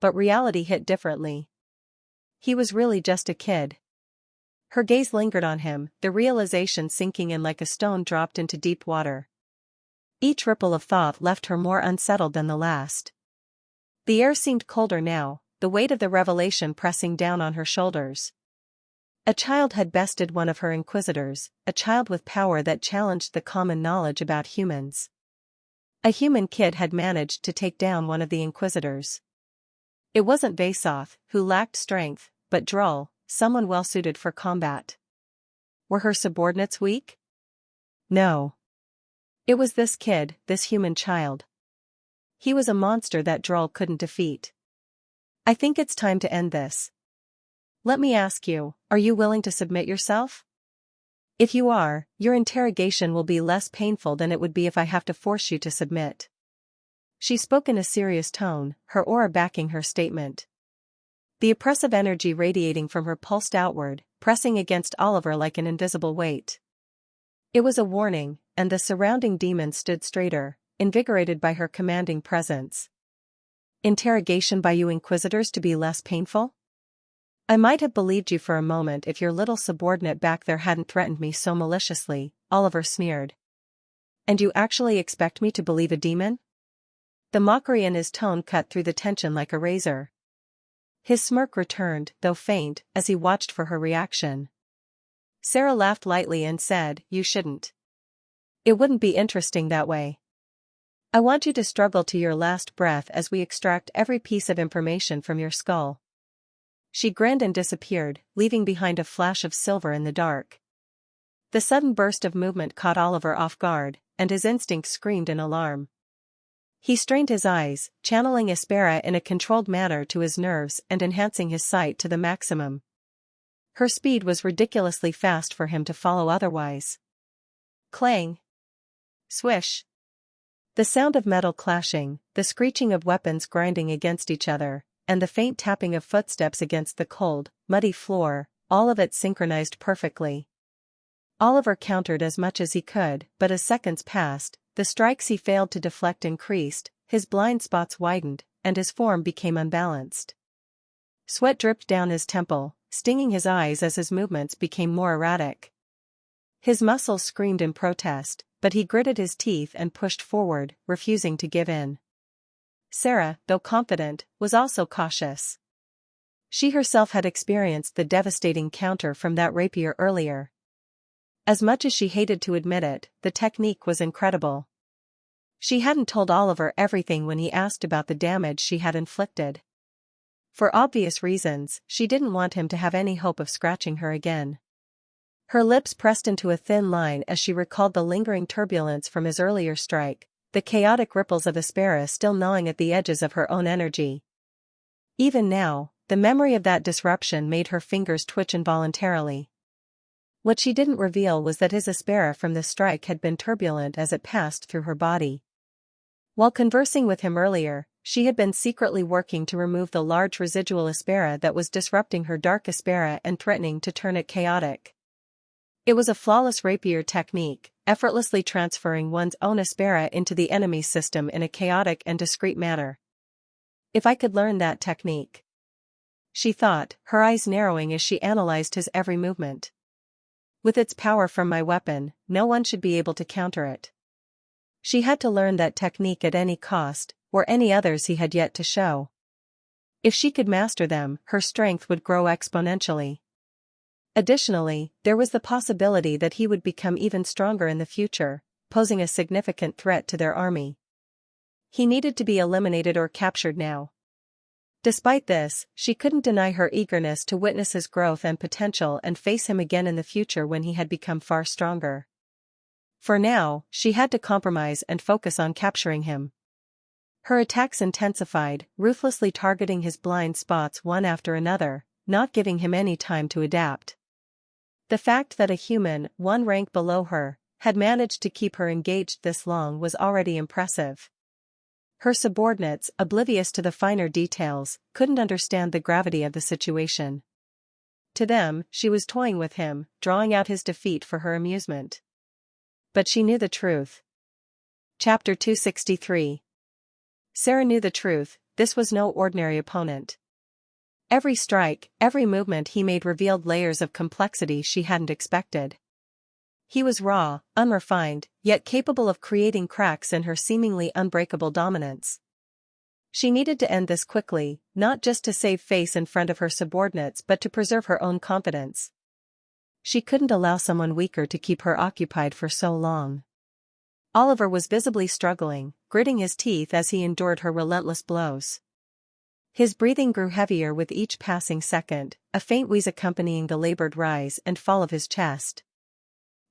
But reality hit differently. He was really just a kid. Her gaze lingered on him, the realization sinking in like a stone dropped into deep water. Each ripple of thought left her more unsettled than the last. The air seemed colder now, the weight of the revelation pressing down on her shoulders. A child had bested one of her inquisitors, a child with power that challenged the common knowledge about humans. A human kid had managed to take down one of the inquisitors. It wasn't Vasoth, who lacked strength, but Droll, someone well-suited for combat. Were her subordinates weak? No. It was this kid, this human child. He was a monster that Droll couldn't defeat. I think it's time to end this. Let me ask you, are you willing to submit yourself? If you are, your interrogation will be less painful than it would be if I have to force you to submit. She spoke in a serious tone, her aura backing her statement. The oppressive energy radiating from her pulsed outward, pressing against Oliver like an invisible weight. It was a warning, and the surrounding demons stood straighter, invigorated by her commanding presence. Interrogation by you inquisitors to be less painful? I might have believed you for a moment if your little subordinate back there hadn't threatened me so maliciously, Oliver sneered. And you actually expect me to believe a demon? The mockery in his tone cut through the tension like a razor. His smirk returned, though faint, as he watched for her reaction. Sarah laughed lightly and said, "You shouldn't. It wouldn't be interesting that way. I want you to struggle to your last breath as we extract every piece of information from your skull." She grinned and disappeared, leaving behind a flash of silver in the dark. The sudden burst of movement caught Oliver off guard, and his instincts screamed in alarm. He strained his eyes, channeling Aspera in a controlled manner to his nerves and enhancing his sight to the maximum. Her speed was ridiculously fast for him to follow otherwise. Clang! Swish! The sound of metal clashing, the screeching of weapons grinding against each other, and the faint tapping of footsteps against the cold, muddy floor, all of it synchronized perfectly. Oliver countered as much as he could, but as seconds passed, the strikes he failed to deflect increased, his blind spots widened, and his form became unbalanced. Sweat dripped down his temple, stinging his eyes as his movements became more erratic. His muscles screamed in protest, but he gritted his teeth and pushed forward, refusing to give in. Sarah, though confident, was also cautious. She herself had experienced the devastating counter from that rapier earlier. As much as she hated to admit it, the technique was incredible. She hadn't told Oliver everything when he asked about the damage she had inflicted. For obvious reasons, she didn't want him to have any hope of scratching her again. Her lips pressed into a thin line as she recalled the lingering turbulence from his earlier strike, the chaotic ripples of Aspera still gnawing at the edges of her own energy. Even now, the memory of that disruption made her fingers twitch involuntarily. What she didn't reveal was that his Aspera from the strike had been turbulent as it passed through her body. While conversing with him earlier, she had been secretly working to remove the large residual Aspera that was disrupting her dark Aspera and threatening to turn it chaotic. It was a flawless rapier technique, effortlessly transferring one's own Aspera into the enemy's system in a chaotic and discreet manner. If I could learn that technique, she thought, her eyes narrowing as she analyzed his every movement. With its power from my weapon, no one should be able to counter it. She had to learn that technique at any cost, or any others he had yet to show. If she could master them, her strength would grow exponentially. Additionally, there was the possibility that he would become even stronger in the future, posing a significant threat to their army. He needed to be eliminated or captured now. Despite this, she couldn't deny her eagerness to witness his growth and potential and face him again in the future when he had become far stronger. For now, she had to compromise and focus on capturing him. Her attacks intensified, ruthlessly targeting his blind spots one after another, not giving him any time to adapt. The fact that a human, one rank below her, had managed to keep her engaged this long was already impressive. Her subordinates, oblivious to the finer details, couldn't understand the gravity of the situation. To them, she was toying with him, drawing out his defeat for her amusement. But she knew the truth. Chapter 263. Sarah knew the truth, this was no ordinary opponent. Every strike, every movement he made revealed layers of complexity she hadn't expected. He was raw, unrefined, yet capable of creating cracks in her seemingly unbreakable dominance. She needed to end this quickly, not just to save face in front of her subordinates but to preserve her own confidence. She couldn't allow someone weaker to keep her occupied for so long. Oliver was visibly struggling, gritting his teeth as he endured her relentless blows. His breathing grew heavier with each passing second, a faint wheeze accompanying the labored rise and fall of his chest.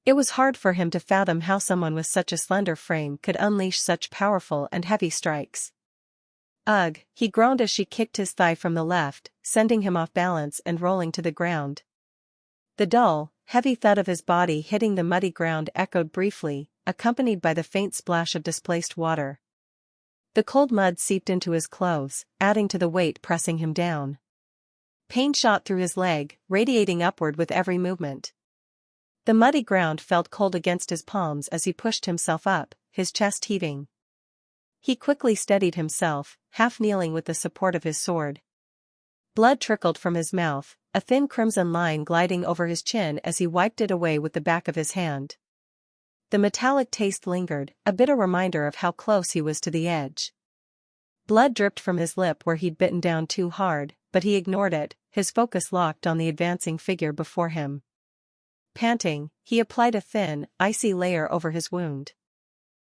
It was hard for him to fathom how someone with such a slender frame could unleash such powerful and heavy strikes. Ugh, he groaned as she kicked his thigh from the left, sending him off balance and rolling to the ground. The dull, heavy thud of his body hitting the muddy ground echoed briefly, accompanied by the faint splash of displaced water. The cold mud seeped into his clothes, adding to the weight pressing him down. Pain shot through his leg, radiating upward with every movement. The muddy ground felt cold against his palms as he pushed himself up, his chest heaving. He quickly steadied himself, half kneeling with the support of his sword. Blood trickled from his mouth, a thin crimson line gliding over his chin as he wiped it away with the back of his hand. The metallic taste lingered, a bitter reminder of how close he was to the edge. Blood dripped from his lip where he'd bitten down too hard, but he ignored it, his focus locked on the advancing figure before him. Panting, he applied a thin, icy layer over his wound.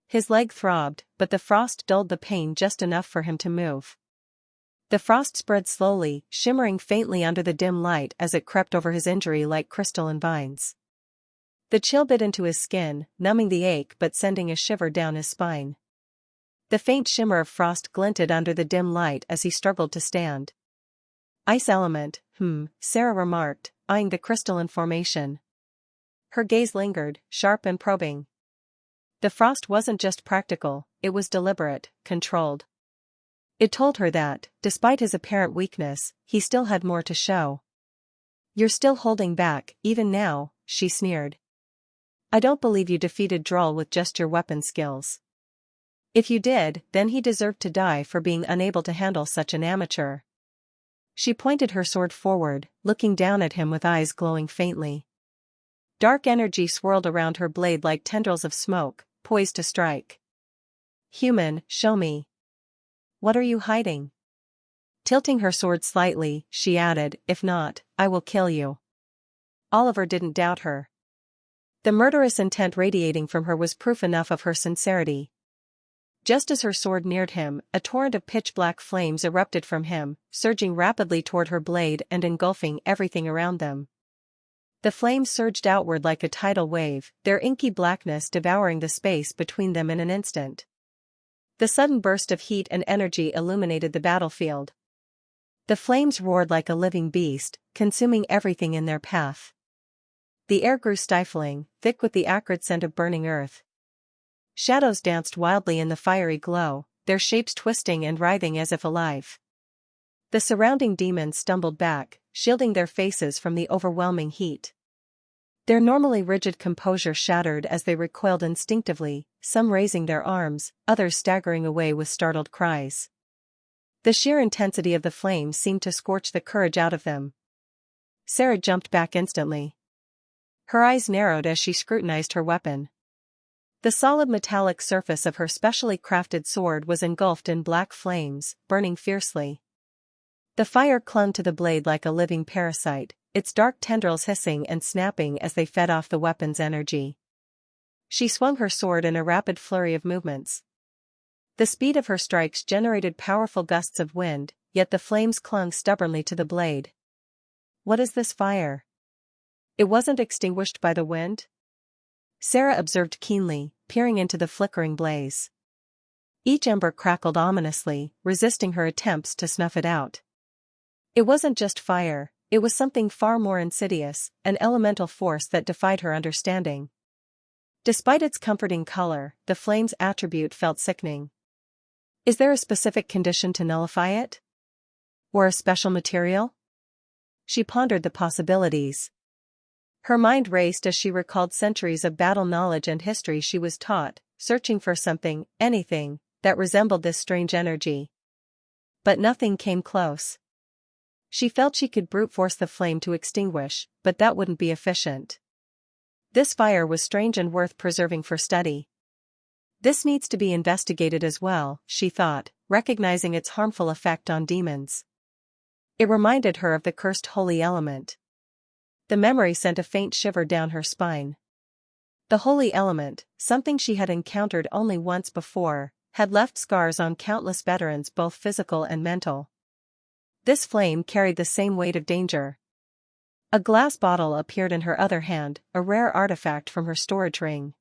His leg throbbed, but the frost dulled the pain just enough for him to move. The frost spread slowly, shimmering faintly under the dim light as it crept over his injury like crystalline vines. The chill bit into his skin, numbing the ache but sending a shiver down his spine. The faint shimmer of frost glinted under the dim light as he struggled to stand. Ice element, Sarah remarked, eyeing the crystalline formation. Her gaze lingered, sharp and probing. The frost wasn't just practical, it was deliberate, controlled. It told her that, despite his apparent weakness, he still had more to show. "You're still holding back, even now," she sneered. "I don't believe you defeated Droll with just your weapon skills. If you did, then he deserved to die for being unable to handle such an amateur." She pointed her sword forward, looking down at him with eyes glowing faintly. Dark energy swirled around her blade like tendrils of smoke, poised to strike. "Human, show me. What are you hiding?" Tilting her sword slightly, she added, "If not, I will kill you." Oliver didn't doubt her. The murderous intent radiating from her was proof enough of her sincerity. Just as her sword neared him, a torrent of pitch-black flames erupted from him, surging rapidly toward her blade and engulfing everything around them. The flames surged outward like a tidal wave, their inky blackness devouring the space between them in an instant. The sudden burst of heat and energy illuminated the battlefield. The flames roared like a living beast, consuming everything in their path. The air grew stifling, thick with the acrid scent of burning earth. Shadows danced wildly in the fiery glow, their shapes twisting and writhing as if alive. The surrounding demons stumbled back, shielding their faces from the overwhelming heat. Their normally rigid composure shattered as they recoiled instinctively, some raising their arms, others staggering away with startled cries. The sheer intensity of the flames seemed to scorch the courage out of them. Sarah jumped back instantly. Her eyes narrowed as she scrutinized her weapon. The solid metallic surface of her specially crafted sword was engulfed in black flames, burning fiercely. The fire clung to the blade like a living parasite, its dark tendrils hissing and snapping as they fed off the weapon's energy. She swung her sword in a rapid flurry of movements. The speed of her strikes generated powerful gusts of wind, yet the flames clung stubbornly to the blade. "What is this fire? It wasn't extinguished by the wind?" Sarah observed keenly, peering into the flickering blaze. Each ember crackled ominously, resisting her attempts to snuff it out. It wasn't just fire, it was something far more insidious, an elemental force that defied her understanding. Despite its comforting color, the flame's attribute felt sickening. Is there a specific condition to nullify it? Or a special material? She pondered the possibilities. Her mind raced as she recalled centuries of battle knowledge and history she was taught, searching for something, anything, that resembled this strange energy. But nothing came close. She felt she could brute force the flame to extinguish, but that wouldn't be efficient. This fire was strange and worth preserving for study. This needs to be investigated as well, she thought, recognizing its harmful effect on demons. It reminded her of the cursed holy element. The memory sent a faint shiver down her spine. The holy element, something she had encountered only once before, had left scars on countless veterans both physical and mental. This flame carried the same weight of danger. A glass bottle appeared in her other hand, a rare artifact from her storage ring.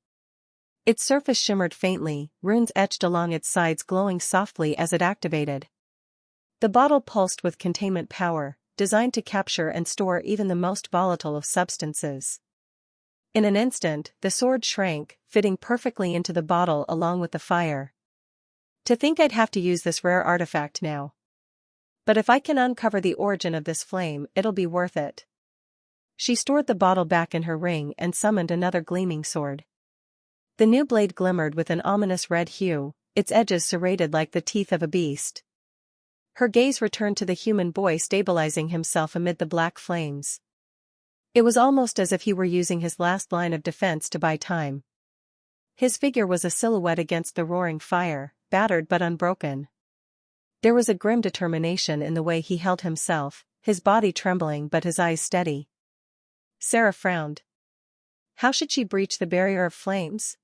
Its surface shimmered faintly, runes etched along its sides glowing softly as it activated. The bottle pulsed with containment power, designed to capture and store even the most volatile of substances. In an instant, the sword shrank, fitting perfectly into the bottle along with the fire. To think I'd have to use this rare artifact now. But if I can uncover the origin of this flame, it'll be worth it. She stored the bottle back in her ring and summoned another gleaming sword. The new blade glimmered with an ominous red hue, its edges serrated like the teeth of a beast. Her gaze returned to the human boy stabilizing himself amid the black flames. It was almost as if he were using his last line of defense to buy time. His figure was a silhouette against the roaring fire, battered but unbroken. There was a grim determination in the way he held himself, his body trembling but his eyes steady. Sarah frowned. How should she breach the barrier of flames?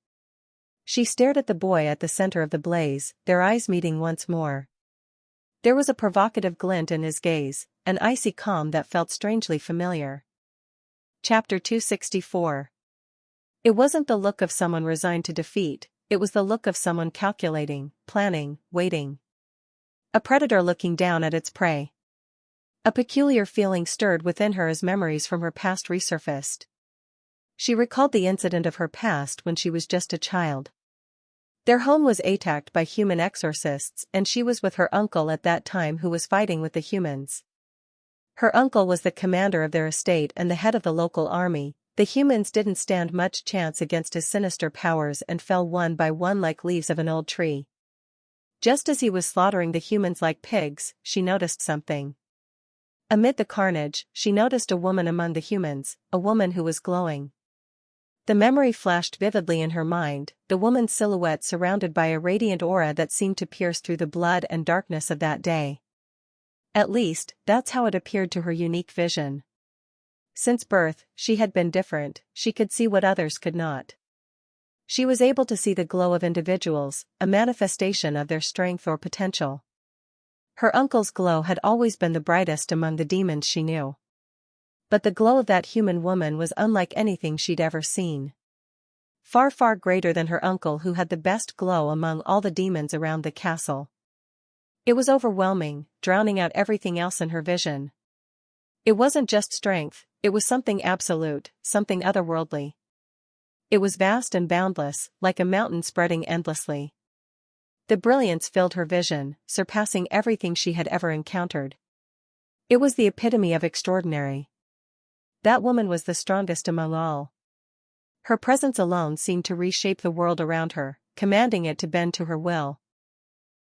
She stared at the boy at the center of the blaze, their eyes meeting once more. There was a provocative glint in his gaze, an icy calm that felt strangely familiar. Chapter 264. It wasn't the look of someone resigned to defeat, it was the look of someone calculating, planning, waiting. A predator looking down at its prey. A peculiar feeling stirred within her as memories from her past resurfaced. She recalled the incident of her past when she was just a child. Their home was attacked by human exorcists and she was with her uncle at that time who was fighting with the humans. Her uncle was the commander of their estate and the head of the local army. The humans didn't stand much chance against his sinister powers and fell one by one like leaves of an old tree. Just as he was slaughtering the humans like pigs, she noticed something. Amid the carnage, she noticed a woman among the humans, a woman who was glowing. The memory flashed vividly in her mind, the woman's silhouette surrounded by a radiant aura that seemed to pierce through the blood and darkness of that day. At least, that's how it appeared to her unique vision. Since birth, she had been different, she could see what others could not. She was able to see the glow of individuals, a manifestation of their strength or potential. Her uncle's glow had always been the brightest among the demons she knew. But the glow of that human woman was unlike anything she'd ever seen. Far, far greater than her uncle who had the best glow among all the demons around the castle. It was overwhelming, drowning out everything else in her vision. It wasn't just strength, it was something absolute, something otherworldly. It was vast and boundless, like a mountain spreading endlessly. The brilliance filled her vision, surpassing everything she had ever encountered. It was the epitome of extraordinary. That woman was the strongest among all. Her presence alone seemed to reshape the world around her, commanding it to bend to her will.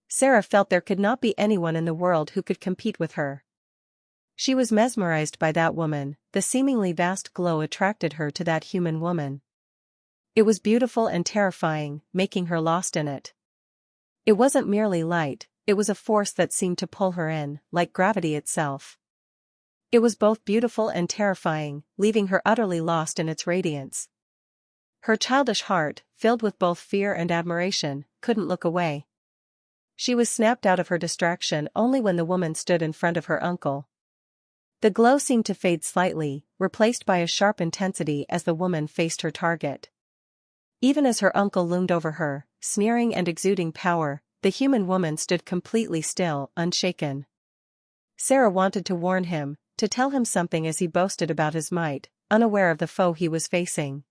Sarah felt there could not be anyone in the world who could compete with her. She was mesmerized by that woman, the seemingly vast glow attracted her to that human woman. It was beautiful and terrifying, making her lost in it. It wasn't merely light, it was a force that seemed to pull her in, like gravity itself. It was both beautiful and terrifying, leaving her utterly lost in its radiance. Her childish heart, filled with both fear and admiration, couldn't look away. She was snapped out of her distraction only when the woman stood in front of her uncle. The glow seemed to fade slightly, replaced by a sharp intensity as the woman faced her target. Even as her uncle loomed over her, sneering and exuding power, the human woman stood completely still, unshaken. Sarah wanted to warn him, to tell him something as he boasted about his might, unaware of the foe he was facing.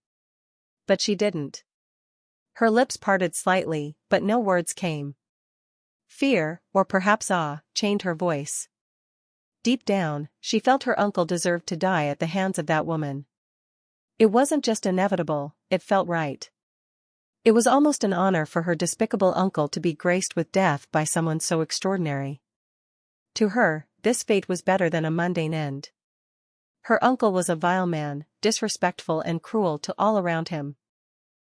But she didn't. Her lips parted slightly, but no words came. Fear, or perhaps awe, chained her voice. Deep down, she felt her uncle deserved to die at the hands of that woman. It wasn't just inevitable, it felt right. It was almost an honor for her despicable uncle to be graced with death by someone so extraordinary. To her, this fate was better than a mundane end. Her uncle was a vile man, disrespectful and cruel to all around him.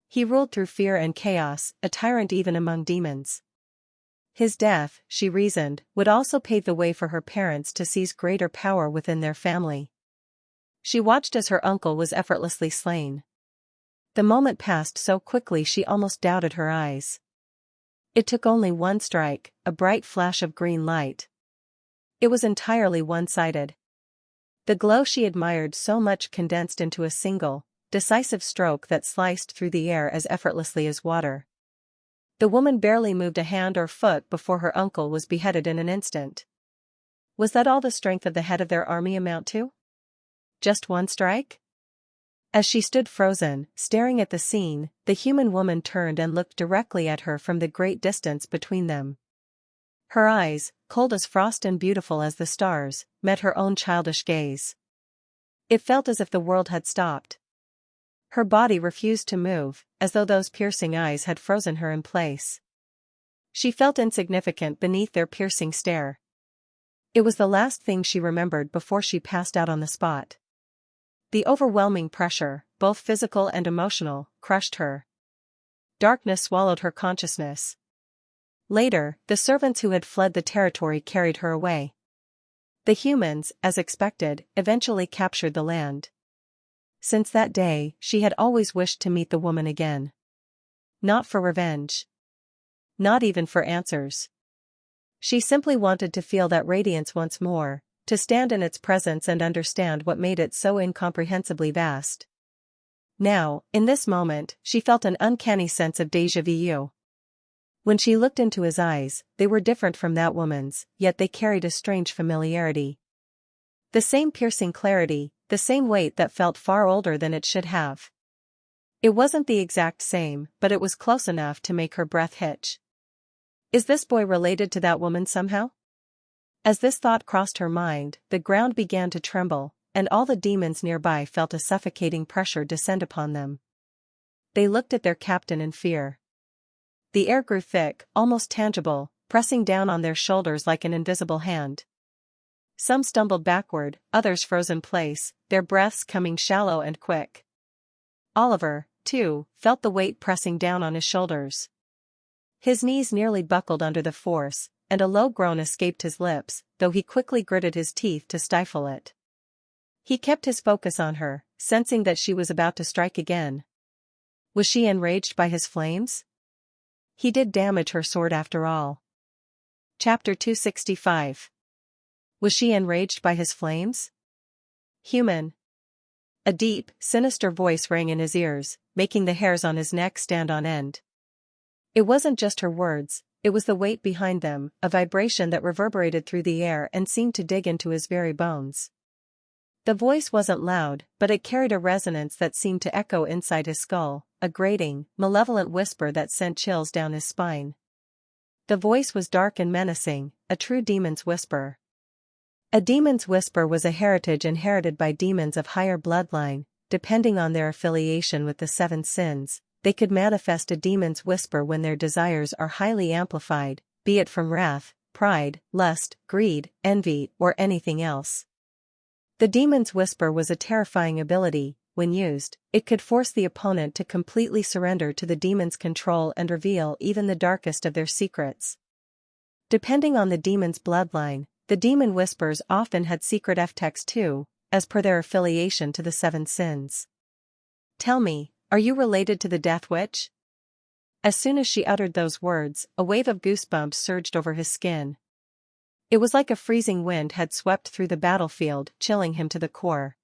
He ruled through fear and chaos, a tyrant even among demons. His death, she reasoned, would also pave the way for her parents to seize greater power within their family. She watched as her uncle was effortlessly slain. The moment passed so quickly she almost doubted her eyes. It took only one strike, a bright flash of green light. It was entirely one-sided. The glow she admired so much condensed into a single, decisive stroke that sliced through the air as effortlessly as water. The woman barely moved a hand or foot before her uncle was beheaded in an instant. Was that all the strength of the head of their army amount to? Just one strike? As she stood frozen, staring at the scene, the human woman turned and looked directly at her from the great distance between them. Her eyes, cold as frost and beautiful as the stars, met her own childish gaze. It felt as if the world had stopped. Her body refused to move, as though those piercing eyes had frozen her in place. She felt insignificant beneath their piercing stare. It was the last thing she remembered before she passed out on the spot. The overwhelming pressure, both physical and emotional, crushed her. Darkness swallowed her consciousness. Later, the servants who had fled the territory carried her away. The humans, as expected, eventually captured the land. Since that day, she had always wished to meet the woman again. Not for revenge. Not even for answers. She simply wanted to feel that radiance once more, to stand in its presence and understand what made it so incomprehensibly vast. Now, in this moment, she felt an uncanny sense of déjà vu. When she looked into his eyes, they were different from that woman's, yet they carried a strange familiarity. The same piercing clarity, the same weight that felt far older than it should have. It wasn't the exact same, but it was close enough to make her breath hitch. Is this boy related to that woman somehow? As this thought crossed her mind, the ground began to tremble, and all the demons nearby felt a suffocating pressure descend upon them. They looked at their captain in fear. The air grew thick, almost tangible, pressing down on their shoulders like an invisible hand. Some stumbled backward, others froze in place, their breaths coming shallow and quick. Oliver, too, felt the weight pressing down on his shoulders. His knees nearly buckled under the force, and a low groan escaped his lips, though he quickly gritted his teeth to stifle it. He kept his focus on her, sensing that she was about to strike again. Was she enraged by his flames? He did damage her sword after all. Chapter 265. Was she enraged by his flames? Human. A deep, sinister voice rang in his ears, making the hairs on his neck stand on end. It wasn't just her words, it was the weight behind them, a vibration that reverberated through the air and seemed to dig into his very bones. The voice wasn't loud, but it carried a resonance that seemed to echo inside his skull, a grating, malevolent whisper that sent chills down his spine. The voice was dark and menacing, a true demon's whisper. A demon's whisper was a heritage inherited by demons of higher bloodline. Depending on their affiliation with the seven sins, they could manifest a demon's whisper when their desires are highly amplified, be it from wrath, pride, lust, greed, envy, or anything else. The demon's whisper was a terrifying ability. When used, it could force the opponent to completely surrender to the demon's control and reveal even the darkest of their secrets. Depending on the demon's bloodline, the demon whispers often had secret F-texts too, as per their affiliation to the seven sins. Tell me, are you related to the Death Witch? As soon as she uttered those words, a wave of goosebumps surged over his skin. It was like a freezing wind had swept through the battlefield, chilling him to the core.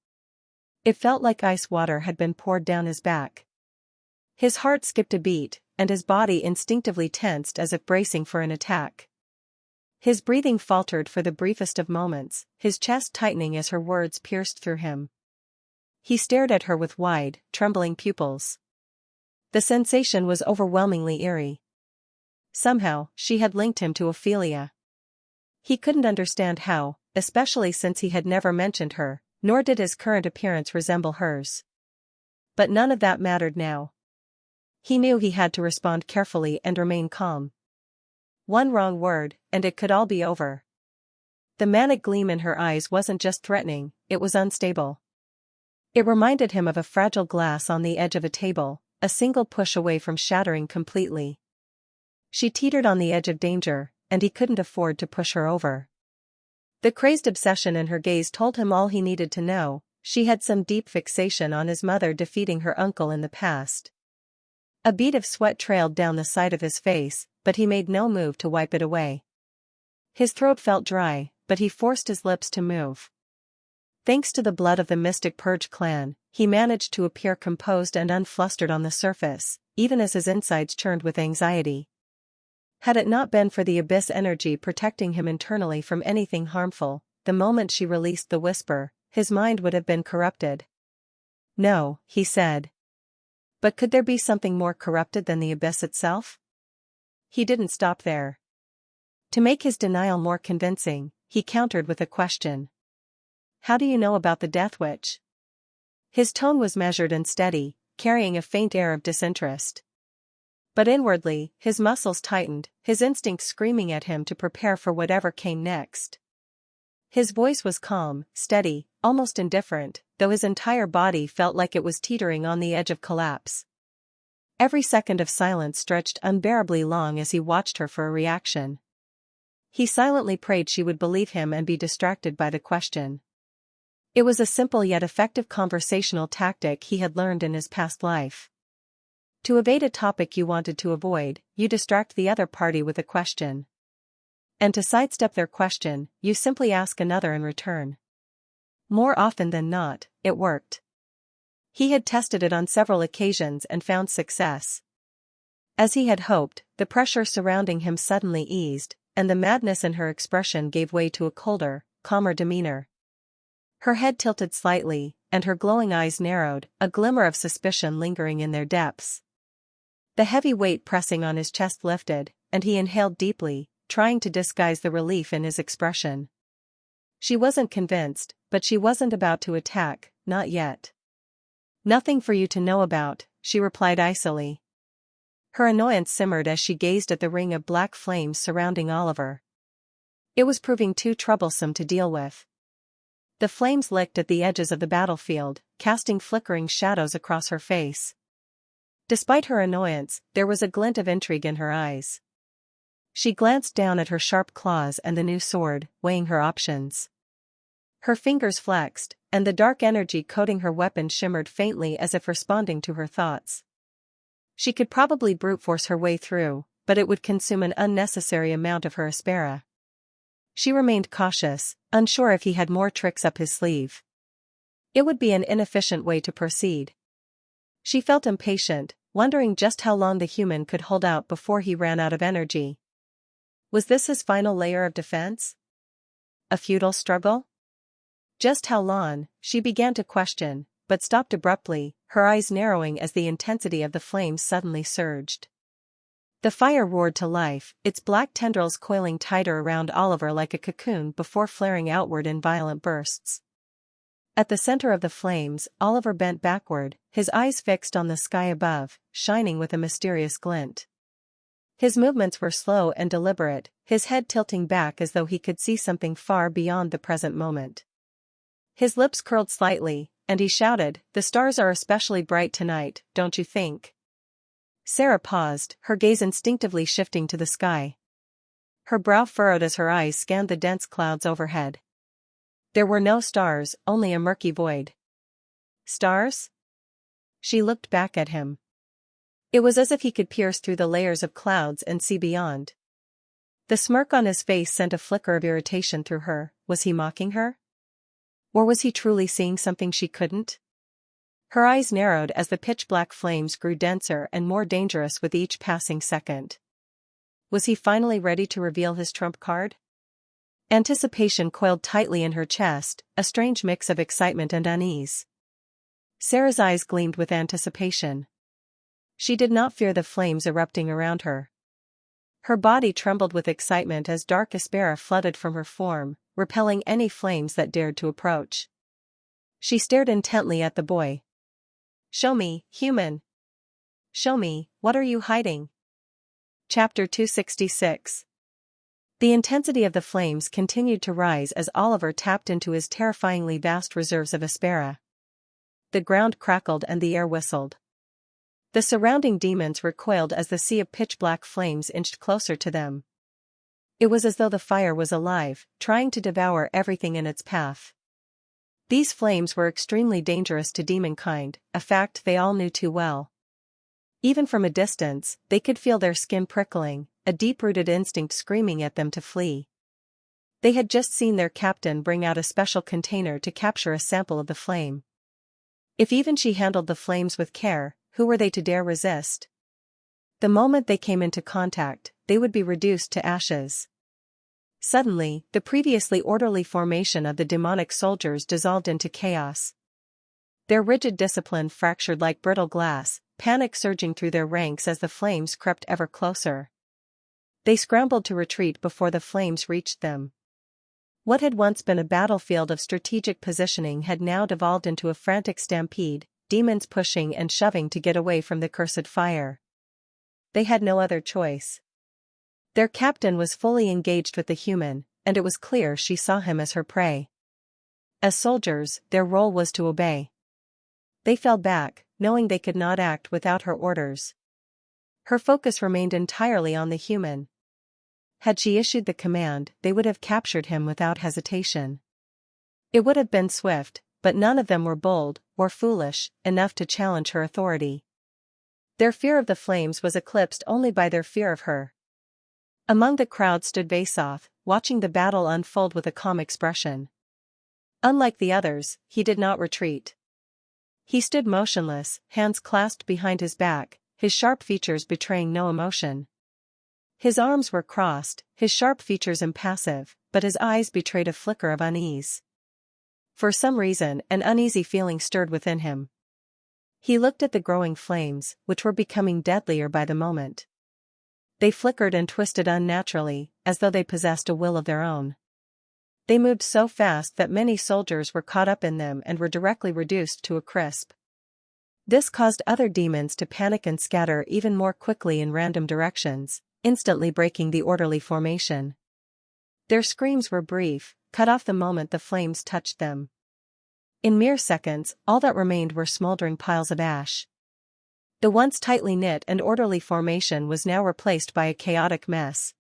It felt like ice water had been poured down his back. His heart skipped a beat, and his body instinctively tensed as if bracing for an attack. His breathing faltered for the briefest of moments, his chest tightening as her words pierced through him. He stared at her with wide, trembling pupils. The sensation was overwhelmingly eerie. Somehow, she had linked him to Ophelia. He couldn't understand how, especially since he had never mentioned her, nor did his current appearance resemble hers. But none of that mattered now. He knew he had to respond carefully and remain calm. One wrong word, and it could all be over. The manic gleam in her eyes wasn't just threatening, it was unstable. It reminded him of a fragile glass on the edge of a table, a single push away from shattering completely. She teetered on the edge of danger, and he couldn't afford to push her over. The crazed obsession in her gaze told him all he needed to know. She had some deep fixation on his mother defeating her uncle in the past. A bead of sweat trailed down the side of his face, but he made no move to wipe it away. His throat felt dry, but he forced his lips to move. Thanks to the blood of the Mystic Purge clan, he managed to appear composed and unflustered on the surface, even as his insides churned with anxiety. Had it not been for the abyss energy protecting him internally from anything harmful, the moment she released the whisper, his mind would have been corrupted. No, he said. But could there be something more corrupted than the abyss itself? He didn't stop there. To make his denial more convincing, he countered with a question. How do you know about the Death Witch? His tone was measured and steady, carrying a faint air of disinterest. But inwardly, his muscles tightened, his instincts screaming at him to prepare for whatever came next. His voice was calm, steady, almost indifferent, though his entire body felt like it was teetering on the edge of collapse. Every second of silence stretched unbearably long as he watched her for a reaction. He silently prayed she would believe him and be distracted by the question. It was a simple yet effective conversational tactic he had learned in his past life. To evade a topic you wanted to avoid, you distract the other party with a question. And to sidestep their question, you simply ask another in return. More often than not, it worked. He had tested it on several occasions and found success. As he had hoped, the pressure surrounding him suddenly eased, and the madness in her expression gave way to a colder, calmer demeanor. Her head tilted slightly, and her glowing eyes narrowed, a glimmer of suspicion lingering in their depths. The heavy weight pressing on his chest lifted, and he inhaled deeply, trying to disguise the relief in his expression. She wasn't convinced, but she wasn't about to attack, not yet. Nothing for you to know about, she replied icily. Her annoyance simmered as she gazed at the ring of black flames surrounding Oliver. It was proving too troublesome to deal with. The flames licked at the edges of the battlefield, casting flickering shadows across her face. Despite her annoyance, there was a glint of intrigue in her eyes. She glanced down at her sharp claws and the new sword, weighing her options. Her fingers flexed, and the dark energy coating her weapon shimmered faintly as if responding to her thoughts. She could probably brute force her way through, but it would consume an unnecessary amount of her aspera. She remained cautious, unsure if he had more tricks up his sleeve. It would be an inefficient way to proceed. She felt impatient, wondering just how long the human could hold out before he ran out of energy. Was this his final layer of defense? A futile struggle? Just how long, she began to question, but stopped abruptly, her eyes narrowing as the intensity of the flames suddenly surged. The fire roared to life, its black tendrils coiling tighter around Oliver like a cocoon before flaring outward in violent bursts. At the center of the flames, Oliver bent backward, his eyes fixed on the sky above, shining with a mysterious glint. His movements were slow and deliberate, his head tilting back as though he could see something far beyond the present moment. His lips curled slightly, and he shouted, "The stars are especially bright tonight, don't you think?" Sarah paused, her gaze instinctively shifting to the sky. Her brow furrowed as her eyes scanned the dense clouds overhead. There were no stars, only a murky void. Stars? She looked back at him. It was as if he could pierce through the layers of clouds and see beyond. The smirk on his face sent a flicker of irritation through her. Was he mocking her? Or was he truly seeing something she couldn't? Her eyes narrowed as the pitch-black flames grew denser and more dangerous with each passing second. Was he finally ready to reveal his trump card? Anticipation coiled tightly in her chest, a strange mix of excitement and unease. Sarah's eyes gleamed with anticipation. She did not fear the flames erupting around her. Her body trembled with excitement as dark aspera flooded from her form, repelling any flames that dared to approach. She stared intently at the boy. "Show me, human. Show me, what are you hiding?" Chapter 266. The intensity of the flames continued to rise as Oliver tapped into his terrifyingly vast reserves of aspera. The ground crackled and the air whistled. The surrounding demons recoiled as the sea of pitch-black flames inched closer to them. It was as though the fire was alive, trying to devour everything in its path. These flames were extremely dangerous to demonkind, a fact they all knew too well. Even from a distance, they could feel their skin prickling, a deep-rooted instinct screaming at them to flee. They had just seen their captain bring out a special container to capture a sample of the flame. If even she handled the flames with care, who were they to dare resist? The moment they came into contact, they would be reduced to ashes. Suddenly, the previously orderly formation of the demonic soldiers dissolved into chaos. Their rigid discipline fractured like brittle glass, panic surging through their ranks as the flames crept ever closer. They scrambled to retreat before the flames reached them. What had once been a battlefield of strategic positioning had now devolved into a frantic stampede, demons pushing and shoving to get away from the cursed fire. They had no other choice. Their captain was fully engaged with the human, and it was clear she saw him as her prey. As soldiers, their role was to obey. They fell back, knowing they could not act without her orders. Her focus remained entirely on the human. Had she issued the command, they would have captured him without hesitation. It would have been swift, but none of them were bold, or foolish, enough to challenge her authority. Their fear of the flames was eclipsed only by their fear of her. Among the crowd stood Vasov, watching the battle unfold with a calm expression. Unlike the others, he did not retreat. He stood motionless, hands clasped behind his back, his sharp features betraying no emotion. His arms were crossed, his sharp features impassive, but his eyes betrayed a flicker of unease. For some reason, an uneasy feeling stirred within him. He looked at the growing flames, which were becoming deadlier by the moment. They flickered and twisted unnaturally, as though they possessed a will of their own. They moved so fast that many soldiers were caught up in them and were directly reduced to a crisp. This caused other demons to panic and scatter even more quickly in random directions, instantly breaking the orderly formation. Their screams were brief, cut off the moment the flames touched them. In mere seconds, all that remained were smoldering piles of ash. The once tightly knit and orderly formation was now replaced by a chaotic mess.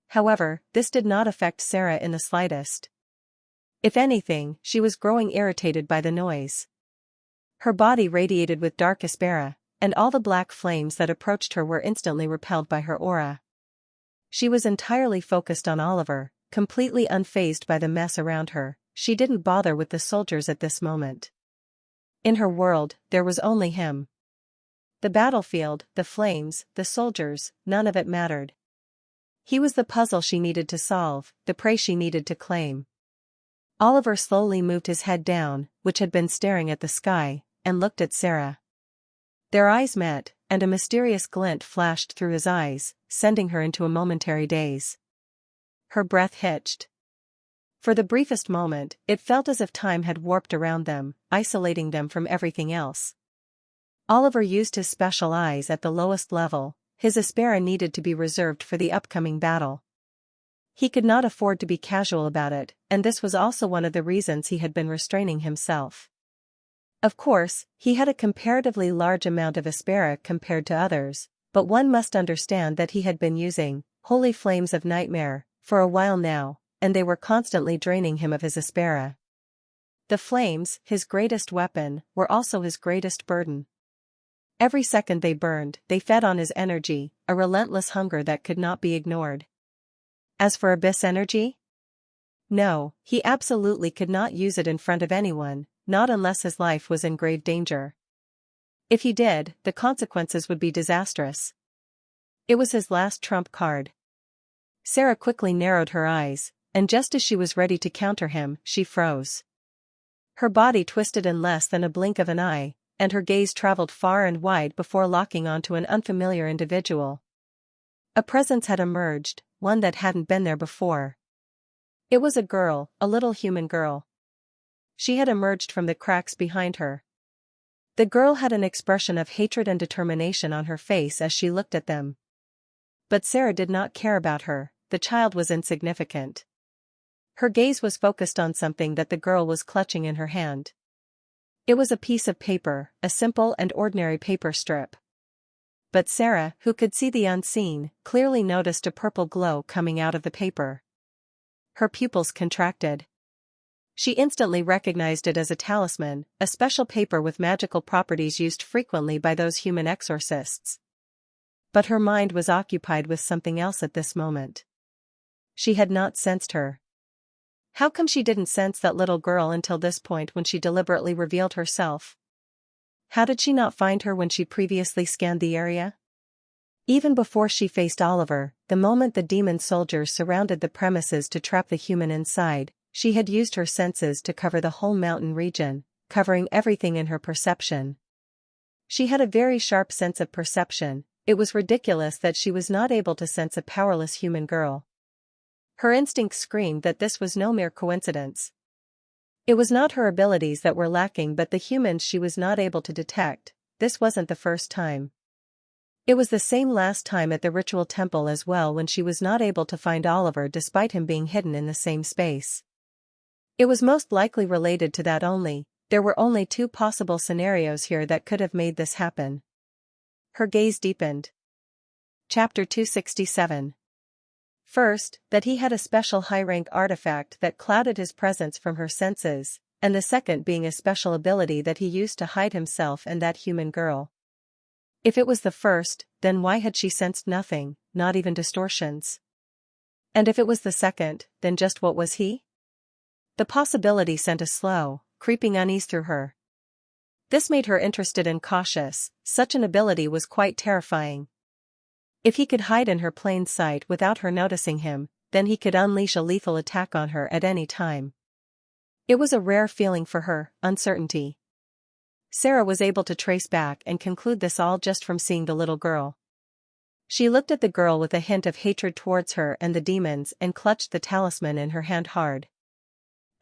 However, this did not affect Sarah in the slightest. If anything, she was growing irritated by the noise. Her body radiated with dark aspera, and all the black flames that approached her were instantly repelled by her aura. She was entirely focused on Oliver, completely unfazed by the mess around her. She didn't bother with the soldiers at this moment. In her world, there was only him. The battlefield, the flames, the soldiers, none of it mattered. He was the puzzle she needed to solve, the prey she needed to claim. Oliver slowly moved his head down, which had been staring at the sky, and looked at Sarah. Their eyes met, and a mysterious glint flashed through his eyes, sending her into a momentary daze. Her breath hitched. For the briefest moment, it felt as if time had warped around them, isolating them from everything else. Oliver used his special eyes at the lowest level. His aspera needed to be reserved for the upcoming battle. He could not afford to be casual about it, and this was also one of the reasons he had been restraining himself. Of course, he had a comparatively large amount of aspera compared to others, but one must understand that he had been using holy flames of nightmare for a while now, and they were constantly draining him of his aspera. The flames, his greatest weapon, were also his greatest burden. Every second they burned, they fed on his energy, a relentless hunger that could not be ignored. As for abyss energy? No, he absolutely could not use it in front of anyone, not unless his life was in grave danger. If he did, the consequences would be disastrous. It was his last trump card. Sarah quickly narrowed her eyes, and just as she was ready to counter him, she froze. Her body twisted in less than a blink of an eye, and her gaze traveled far and wide before locking onto an unfamiliar individual. A presence had emerged, one that hadn't been there before. It was a girl, a little human girl. She had emerged from the cracks behind her. The girl had an expression of hatred and determination on her face as she looked at them. But Sarah did not care about her, the child was insignificant. Her gaze was focused on something that the girl was clutching in her hand. It was a piece of paper, a simple and ordinary paper strip. But Sarah, who could see the unseen, clearly noticed a purple glow coming out of the paper. Her pupils contracted. She instantly recognized it as a talisman, a special paper with magical properties used frequently by those human exorcists. But her mind was occupied with something else at this moment. She had not sensed her. How come she didn't sense that little girl until this point when she deliberately revealed herself? How did she not find her when she previously scanned the area? Even before she faced Oliver, the moment the demon soldiers surrounded the premises to trap the human inside, she had used her senses to cover the whole mountain region, covering everything in her perception. She had a very sharp sense of perception. It was ridiculous that she was not able to sense a powerless human girl. Her instincts screamed that this was no mere coincidence. It was not her abilities that were lacking but the humans she was not able to detect. This wasn't the first time. It was the same last time at the ritual temple as well when she was not able to find Oliver despite him being hidden in the same space. It was most likely related to that only. There were only two possible scenarios here that could have made this happen. Her gaze deepened. Chapter 267. First, that he had a special high-rank artifact that clouded his presence from her senses, and the second being a special ability that he used to hide himself and that human girl. If it was the first, then why had she sensed nothing, not even distortions? And if it was the second, then just what was he? The possibility sent a slow, creeping unease through her. This made her interested and cautious. Such an ability was quite terrifying. If he could hide in her plain sight without her noticing him, then he could unleash a lethal attack on her at any time. It was a rare feeling for her, uncertainty. Sarah was able to trace back and conclude this all just from seeing the little girl. She looked at the girl with a hint of hatred towards her and the demons and clutched the talisman in her hand hard.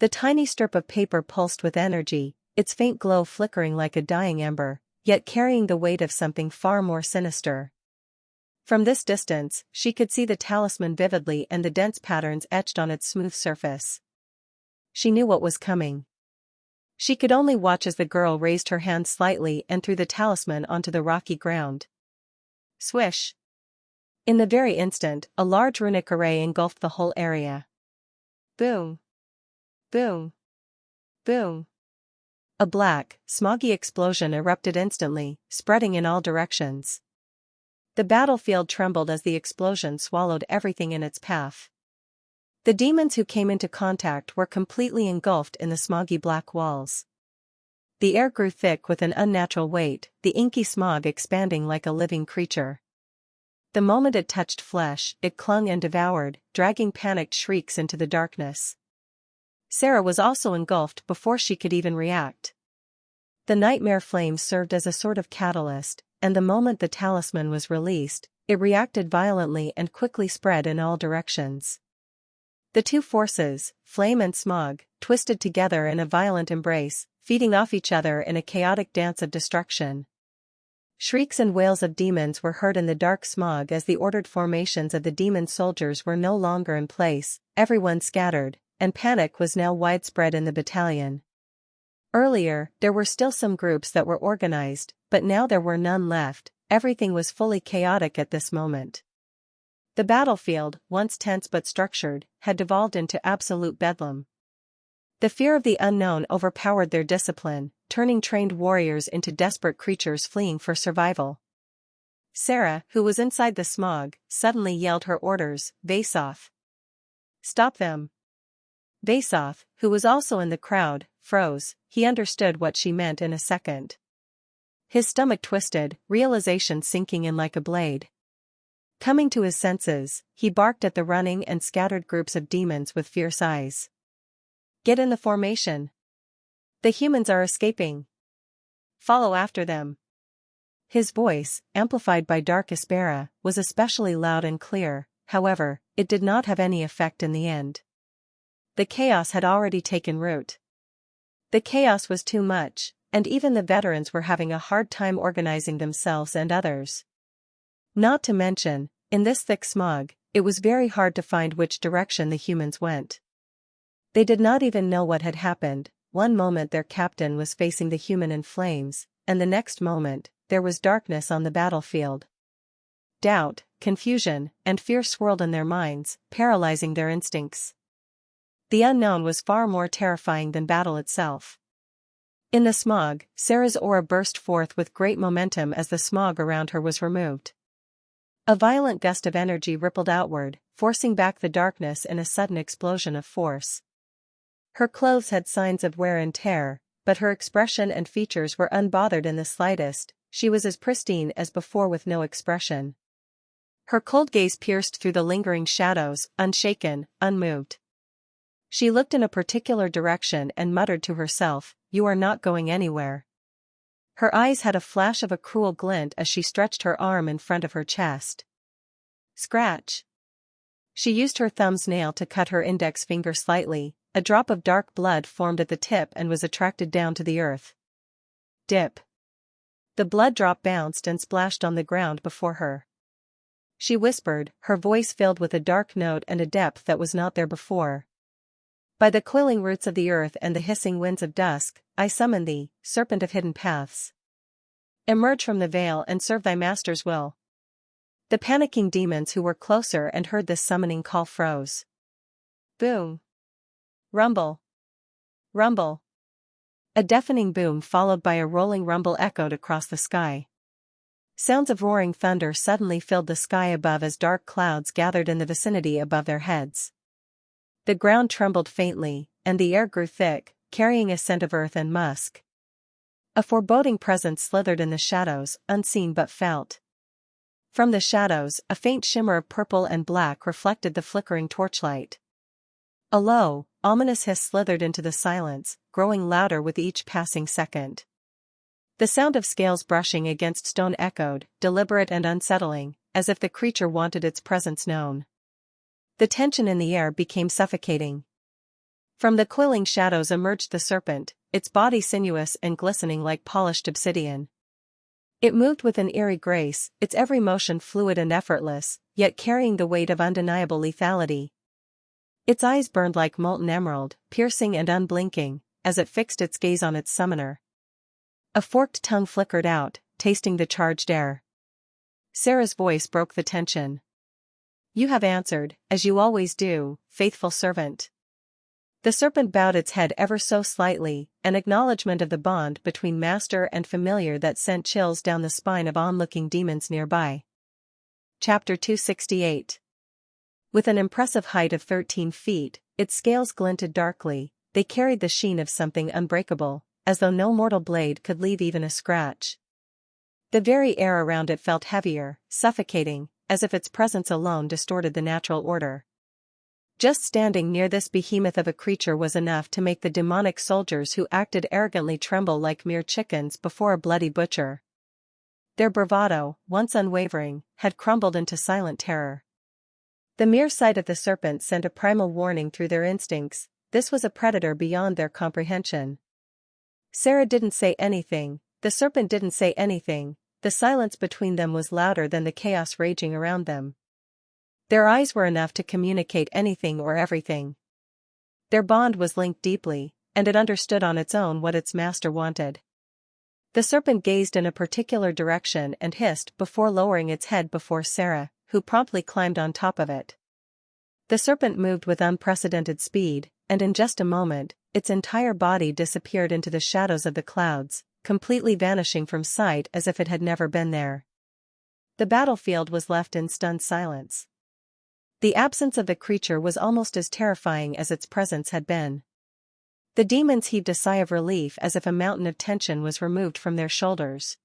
The tiny strip of paper pulsed with energy, its faint glow flickering like a dying ember, yet carrying the weight of something far more sinister. From this distance, she could see the talisman vividly and the dense patterns etched on its smooth surface. She knew what was coming. She could only watch as the girl raised her hand slightly and threw the talisman onto the rocky ground. Swish! In the very instant, a large runic array engulfed the whole area. Boom! Boom! Boom! A black, smoggy explosion erupted instantly, spreading in all directions. The battlefield trembled as the explosion swallowed everything in its path. The demons who came into contact were completely engulfed in the smoggy black walls. The air grew thick with an unnatural weight, the inky smog expanding like a living creature. The moment it touched flesh, it clung and devoured, dragging panicked shrieks into the darkness. Sarah was also engulfed before she could even react. The nightmare flame served as a sort of catalyst, and the moment the talisman was released, it reacted violently and quickly spread in all directions. The two forces, flame and smog, twisted together in a violent embrace, feeding off each other in a chaotic dance of destruction. Shrieks and wails of demons were heard in the dark smog as the ordered formations of the demon soldiers were no longer in place, everyone scattered, and panic was now widespread in the battalion. Earlier, there were still some groups that were organized, but now there were none left. Everything was fully chaotic at this moment. The battlefield, once tense but structured, had devolved into absolute bedlam. The fear of the unknown overpowered their discipline, turning trained warriors into desperate creatures fleeing for survival. Sarah, who was inside the smog, suddenly yelled her orders, "Vasoth! Stop them!" Vasoth, who was also in the crowd, froze. He understood what she meant in a second. His stomach twisted, realization sinking in like a blade. Coming to his senses, he barked at the running and scattered groups of demons with fierce eyes. "Get in the formation! The humans are escaping! Follow after them!" His voice, amplified by dark Aspera, was especially loud and clear. However, it did not have any effect in the end. The chaos had already taken root. The chaos was too much, and even the veterans were having a hard time organizing themselves and others. Not to mention, in this thick smog, it was very hard to find which direction the humans went. They did not even know what had happened. One moment their captain was facing the human in flames, and the next moment, there was darkness on the battlefield. Doubt, confusion, and fear swirled in their minds, paralyzing their instincts. The unknown was far more terrifying than battle itself. In the smog, Sarah's aura burst forth with great momentum as the smog around her was removed. A violent gust of energy rippled outward, forcing back the darkness in a sudden explosion of force. Her clothes had signs of wear and tear, but her expression and features were unbothered in the slightest. She was as pristine as before with no expression. Her cold gaze pierced through the lingering shadows, unshaken, unmoved. She looked in a particular direction and muttered to herself, "You are not going anywhere." Her eyes had a flash of a cruel glint as she stretched her arm in front of her chest. Scratch. She used her thumb's nail to cut her index finger slightly. A drop of dark blood formed at the tip and was attracted down to the earth. Dip. The blood drop bounced and splashed on the ground before her. She whispered, her voice filled with a dark note and a depth that was not there before. "By the coiling roots of the earth and the hissing winds of dusk, I summon thee, serpent of hidden paths. Emerge from the veil and serve thy master's will." The panicking demons who were closer and heard this summoning call froze. Boom. Rumble. Rumble. A deafening boom followed by a rolling rumble echoed across the sky. Sounds of roaring thunder suddenly filled the sky above as dark clouds gathered in the vicinity above their heads. The ground trembled faintly, and the air grew thick, carrying a scent of earth and musk. A foreboding presence slithered in the shadows, unseen but felt. From the shadows, a faint shimmer of purple and black reflected the flickering torchlight. A low, ominous hiss slithered into the silence, growing louder with each passing second. The sound of scales brushing against stone echoed, deliberate and unsettling, as if the creature wanted its presence known. The tension in the air became suffocating. From the coiling shadows emerged the serpent, its body sinuous and glistening like polished obsidian. It moved with an eerie grace, its every motion fluid and effortless, yet carrying the weight of undeniable lethality. Its eyes burned like molten emerald, piercing and unblinking, as it fixed its gaze on its summoner. A forked tongue flickered out, tasting the charged air. Sarah's voice broke the tension. "You have answered, as you always do, faithful servant." The serpent bowed its head ever so slightly, an acknowledgement of the bond between master and familiar that sent chills down the spine of onlooking demons nearby. Chapter 268. With an impressive height of 13 feet, its scales glinted darkly. They carried the sheen of something unbreakable, as though no mortal blade could leave even a scratch. The very air around it felt heavier, suffocating, as if its presence alone distorted the natural order. Just standing near this behemoth of a creature was enough to make the demonic soldiers who acted arrogantly tremble like mere chickens before a bloody butcher. Their bravado, once unwavering, had crumbled into silent terror. The mere sight of the serpent sent a primal warning through their instincts. This was a predator beyond their comprehension. Sarah didn't say anything, the serpent didn't say anything, the silence between them was louder than the chaos raging around them. Their eyes were enough to communicate anything or everything. Their bond was linked deeply, and it understood on its own what its master wanted. The serpent gazed in a particular direction and hissed before lowering its head before Sarah, who promptly climbed on top of it. The serpent moved with unprecedented speed, and in just a moment, its entire body disappeared into the shadows of the clouds, completely vanishing from sight as if it had never been there. The battlefield was left in stunned silence. The absence of the creature was almost as terrifying as its presence had been. The demons heaved a sigh of relief as if a mountain of tension was removed from their shoulders.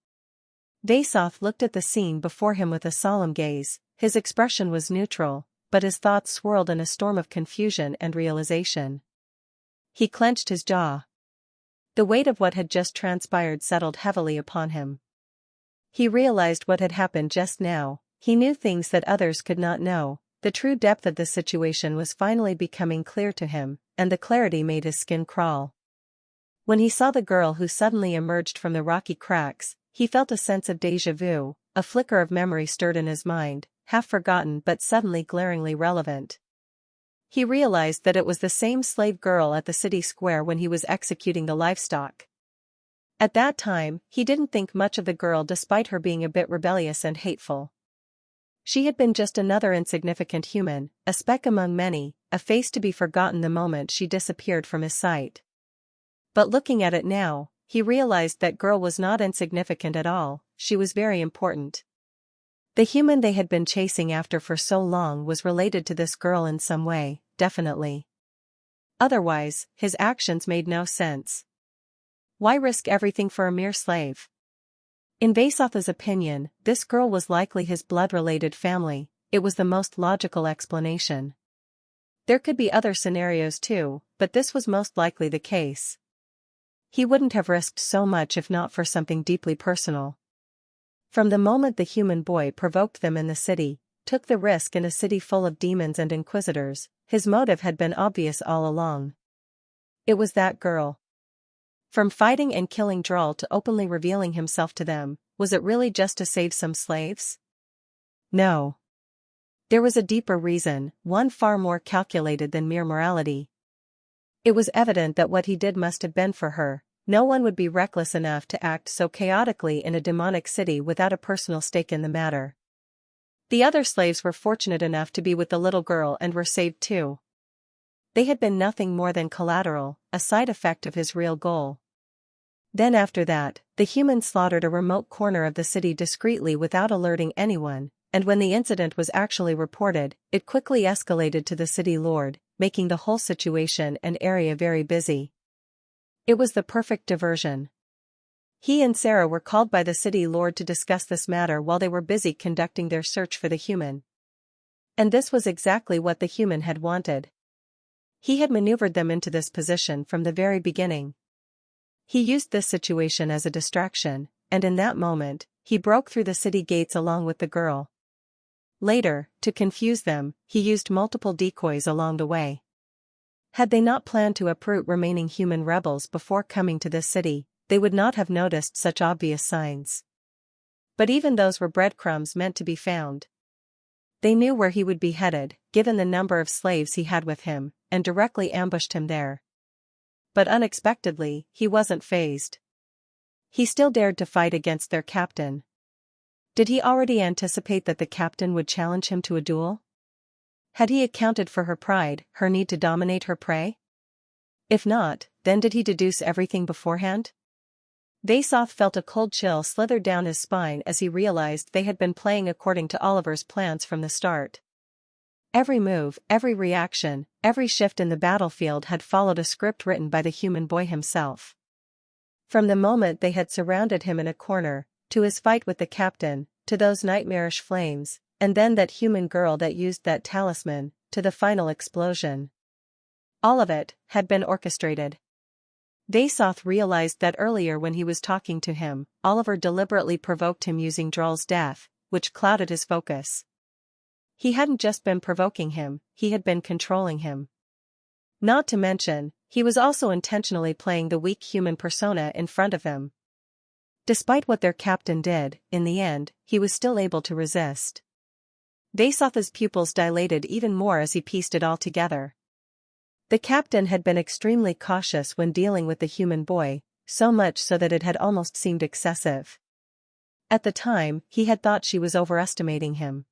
Vasoth looked at the scene before him with a solemn gaze. His expression was neutral, but his thoughts swirled in a storm of confusion and realization. He clenched his jaw. The weight of what had just transpired settled heavily upon him. He realized what had happened just now. He knew things that others could not know. The true depth of the situation was finally becoming clear to him, and the clarity made his skin crawl. When he saw the girl who suddenly emerged from the rocky cracks, he felt a sense of déjà vu. A flicker of memory stirred in his mind, half forgotten but suddenly glaringly relevant. He realized that it was the same slave girl at the city square when he was executing the livestock. At that time, he didn't think much of the girl despite her being a bit rebellious and hateful. She had been just another insignificant human, a speck among many, a face to be forgotten the moment she disappeared from his sight. But looking at it now, he realized that girl was not insignificant at all, she was very important. The human they had been chasing after for so long was related to this girl in some way, definitely. Otherwise, his actions made no sense. Why risk everything for a mere slave? In Vasoth's opinion, this girl was likely his blood-related family. It was the most logical explanation. There could be other scenarios too, but this was most likely the case. He wouldn't have risked so much if not for something deeply personal. From the moment the human boy provoked them in the city, took the risk in a city full of demons and inquisitors, his motive had been obvious all along. It was that girl. From fighting and killing Droll to openly revealing himself to them, was it really just to save some slaves? No. There was a deeper reason, one far more calculated than mere morality. It was evident that what he did must have been for her. No one would be reckless enough to act so chaotically in a demonic city without a personal stake in the matter. The other slaves were fortunate enough to be with the little girl and were saved too. They had been nothing more than collateral, a side effect of his real goal. Then after that, the humans slaughtered a remote corner of the city discreetly without alerting anyone, and when the incident was actually reported, it quickly escalated to the city lord, making the whole situation and area very busy. It was the perfect diversion. He and Sarah were called by the city lord to discuss this matter while they were busy conducting their search for the human. And this was exactly what the human had wanted. He had maneuvered them into this position from the very beginning. He used this situation as a distraction, and in that moment, he broke through the city gates along with the girl. Later, to confuse them, he used multiple decoys along the way. Had they not planned to uproot remaining human rebels before coming to this city, they would not have noticed such obvious signs. But even those were breadcrumbs meant to be found. They knew where he would be headed, given the number of slaves he had with him, and directly ambushed him there. But unexpectedly, he wasn't fazed. He still dared to fight against their captain. Did he already anticipate that the captain would challenge him to a duel? Had he accounted for her pride, her need to dominate her prey? If not, then did he deduce everything beforehand? Vasoth felt a cold chill slither down his spine as he realized they had been playing according to Oliver's plans from the start. Every move, every reaction, every shift in the battlefield had followed a script written by the human boy himself. From the moment they had surrounded him in a corner, to his fight with the captain, to those nightmarish flames, and then that human girl that used that talisman, to the final explosion. All of it had been orchestrated. Vasoth realized that earlier when he was talking to him, Oliver deliberately provoked him using Droll's death, which clouded his focus. He hadn't just been provoking him, he had been controlling him. Not to mention, he was also intentionally playing the weak human persona in front of him. Despite what their captain did, in the end, he was still able to resist. Vasoth's pupils dilated even more as he pieced it all together. The captain had been extremely cautious when dealing with the human boy, so much so that it had almost seemed excessive. At the time, he had thought she was overestimating him.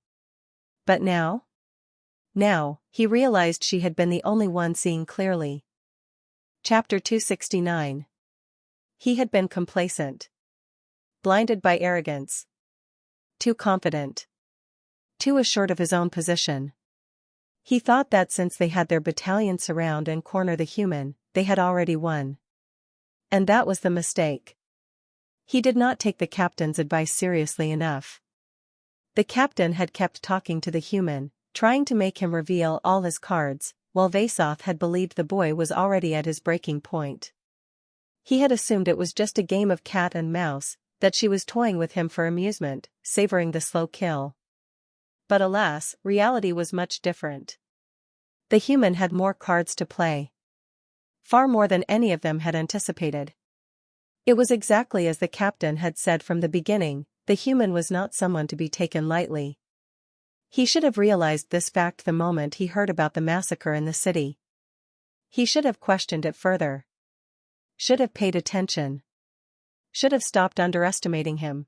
But now? Now, he realized she had been the only one seeing clearly. Chapter 269. He had been complacent. Blinded by arrogance. Too confident. Too assured of his own position. He thought that since they had their battalion surround and corner the human, they had already won. And that was the mistake. He did not take the captain's advice seriously enough. The captain had kept talking to the human, trying to make him reveal all his cards, while Vasoth had believed the boy was already at his breaking point. He had assumed it was just a game of cat and mouse, that she was toying with him for amusement, savoring the slow kill. But alas, reality was much different. The human had more cards to play. Far more than any of them had anticipated. It was exactly as the captain had said from the beginning, the human was not someone to be taken lightly. He should have realized this fact the moment he heard about the massacre in the city. He should have questioned it further. Should have paid attention. Should have stopped underestimating him.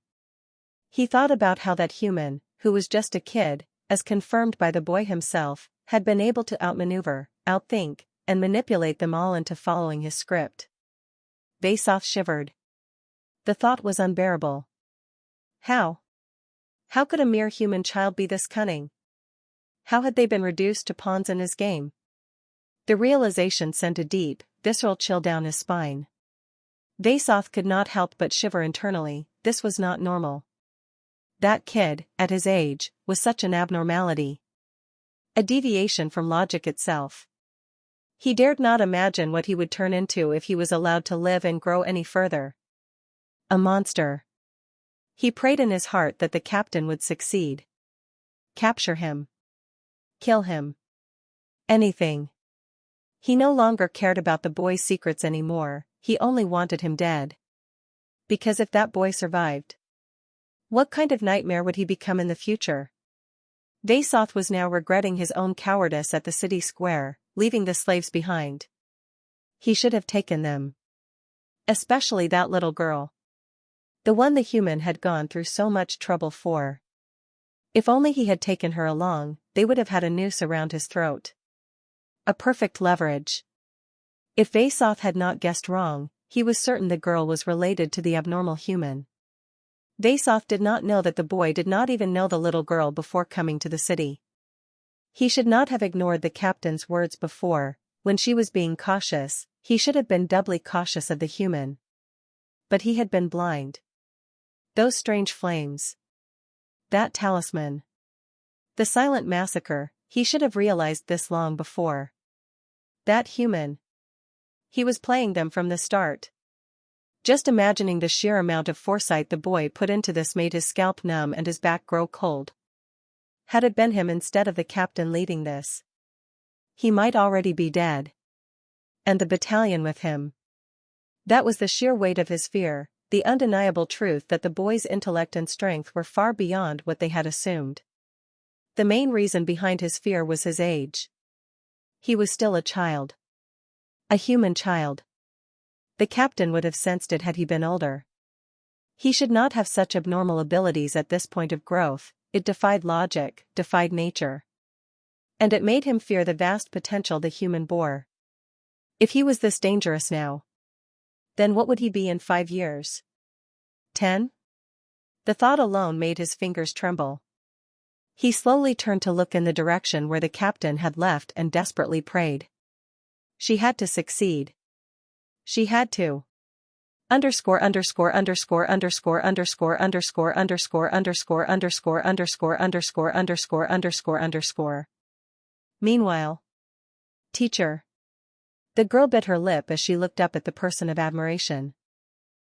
He thought about how that human, who was just a kid, as confirmed by the boy himself, had been able to outmaneuver, outthink, and manipulate them all into following his script. Vasoth shivered. The thought was unbearable. How? How could a mere human child be this cunning? How had they been reduced to pawns in his game? The realization sent a deep, visceral chill down his spine. Vasoth could not help but shiver internally. This was not normal. That kid, at his age, was such an abnormality. A deviation from logic itself. He dared not imagine what he would turn into if he was allowed to live and grow any further. A monster. He prayed in his heart that the captain would succeed. Capture him. Kill him. Anything. He no longer cared about the boy's secrets anymore, he only wanted him dead. Because if that boy survived, what kind of nightmare would he become in the future? Vasoth was now regretting his own cowardice at the city square, leaving the slaves behind. He should have taken them. Especially that little girl. The one the human had gone through so much trouble for. If only he had taken her along, they would have had a noose around his throat. A perfect leverage. If Vasoth had not guessed wrong, he was certain the girl was related to the abnormal human. Vasoth did not know that the boy did not even know the little girl before coming to the city. He should not have ignored the captain's words before. When she was being cautious, he should have been doubly cautious of the human. But he had been blind. Those strange flames. That talisman. The silent massacre, he should have realized this long before. That human. He was playing them from the start. Just imagining the sheer amount of foresight the boy put into this made his scalp numb and his back grow cold. Had it been him instead of the captain leading this, he might already be dead. And the battalion with him. That was the sheer weight of his fear, the undeniable truth that the boy's intellect and strength were far beyond what they had assumed. The main reason behind his fear was his age. He was still a child. A human child. The captain would have sensed it had he been older. He should not have such abnormal abilities at this point of growth. It defied logic, defied nature. And it made him fear the vast potential the human bore. If he was this dangerous now, then what would he be in 5 years? 10? The thought alone made his fingers tremble. He slowly turned to look in the direction where the captain had left and desperately prayed. She had to succeed. She had to. Underscore underscore underscore underscore underscore underscore underscore underscore underscore underscore underscore underscore underscore underscore. Meanwhile. Teacher. The girl bit her lip as she looked up at the person of admiration.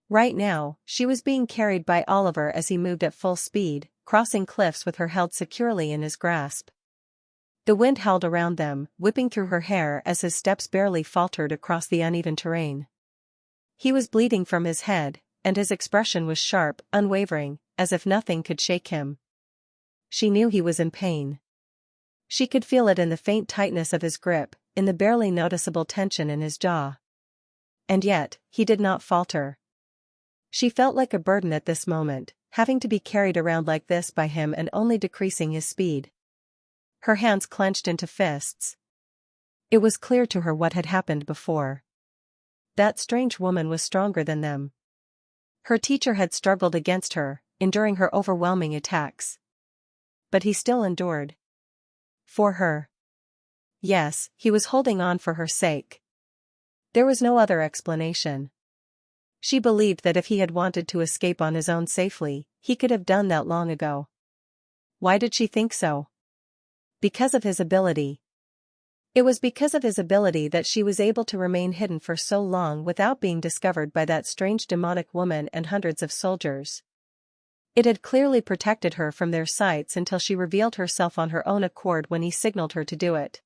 Right now, she was being carried by Oliver as he moved at full speed, crossing cliffs with her held securely in his grasp. The wind howled around them, whipping through her hair as his steps barely faltered across the uneven terrain. He was bleeding from his head, and his expression was sharp, unwavering, as if nothing could shake him. She knew he was in pain. She could feel it in the faint tightness of his grip, in the barely noticeable tension in his jaw. And yet, he did not falter. She felt like a burden at this moment, having to be carried around like this by him and only decreasing his speed. Her hands clenched into fists. It was clear to her what had happened before. That strange woman was stronger than them. Her teacher had struggled against her, enduring her overwhelming attacks. But he still endured. For her. Yes, he was holding on for her sake. There was no other explanation. She believed that if he had wanted to escape on his own safely, he could have done that long ago. Why did she think so? Because of his ability. It was because of his ability that she was able to remain hidden for so long without being discovered by that strange demonic woman and hundreds of soldiers. It had clearly protected her from their sights until she revealed herself on her own accord when he signaled her to do it.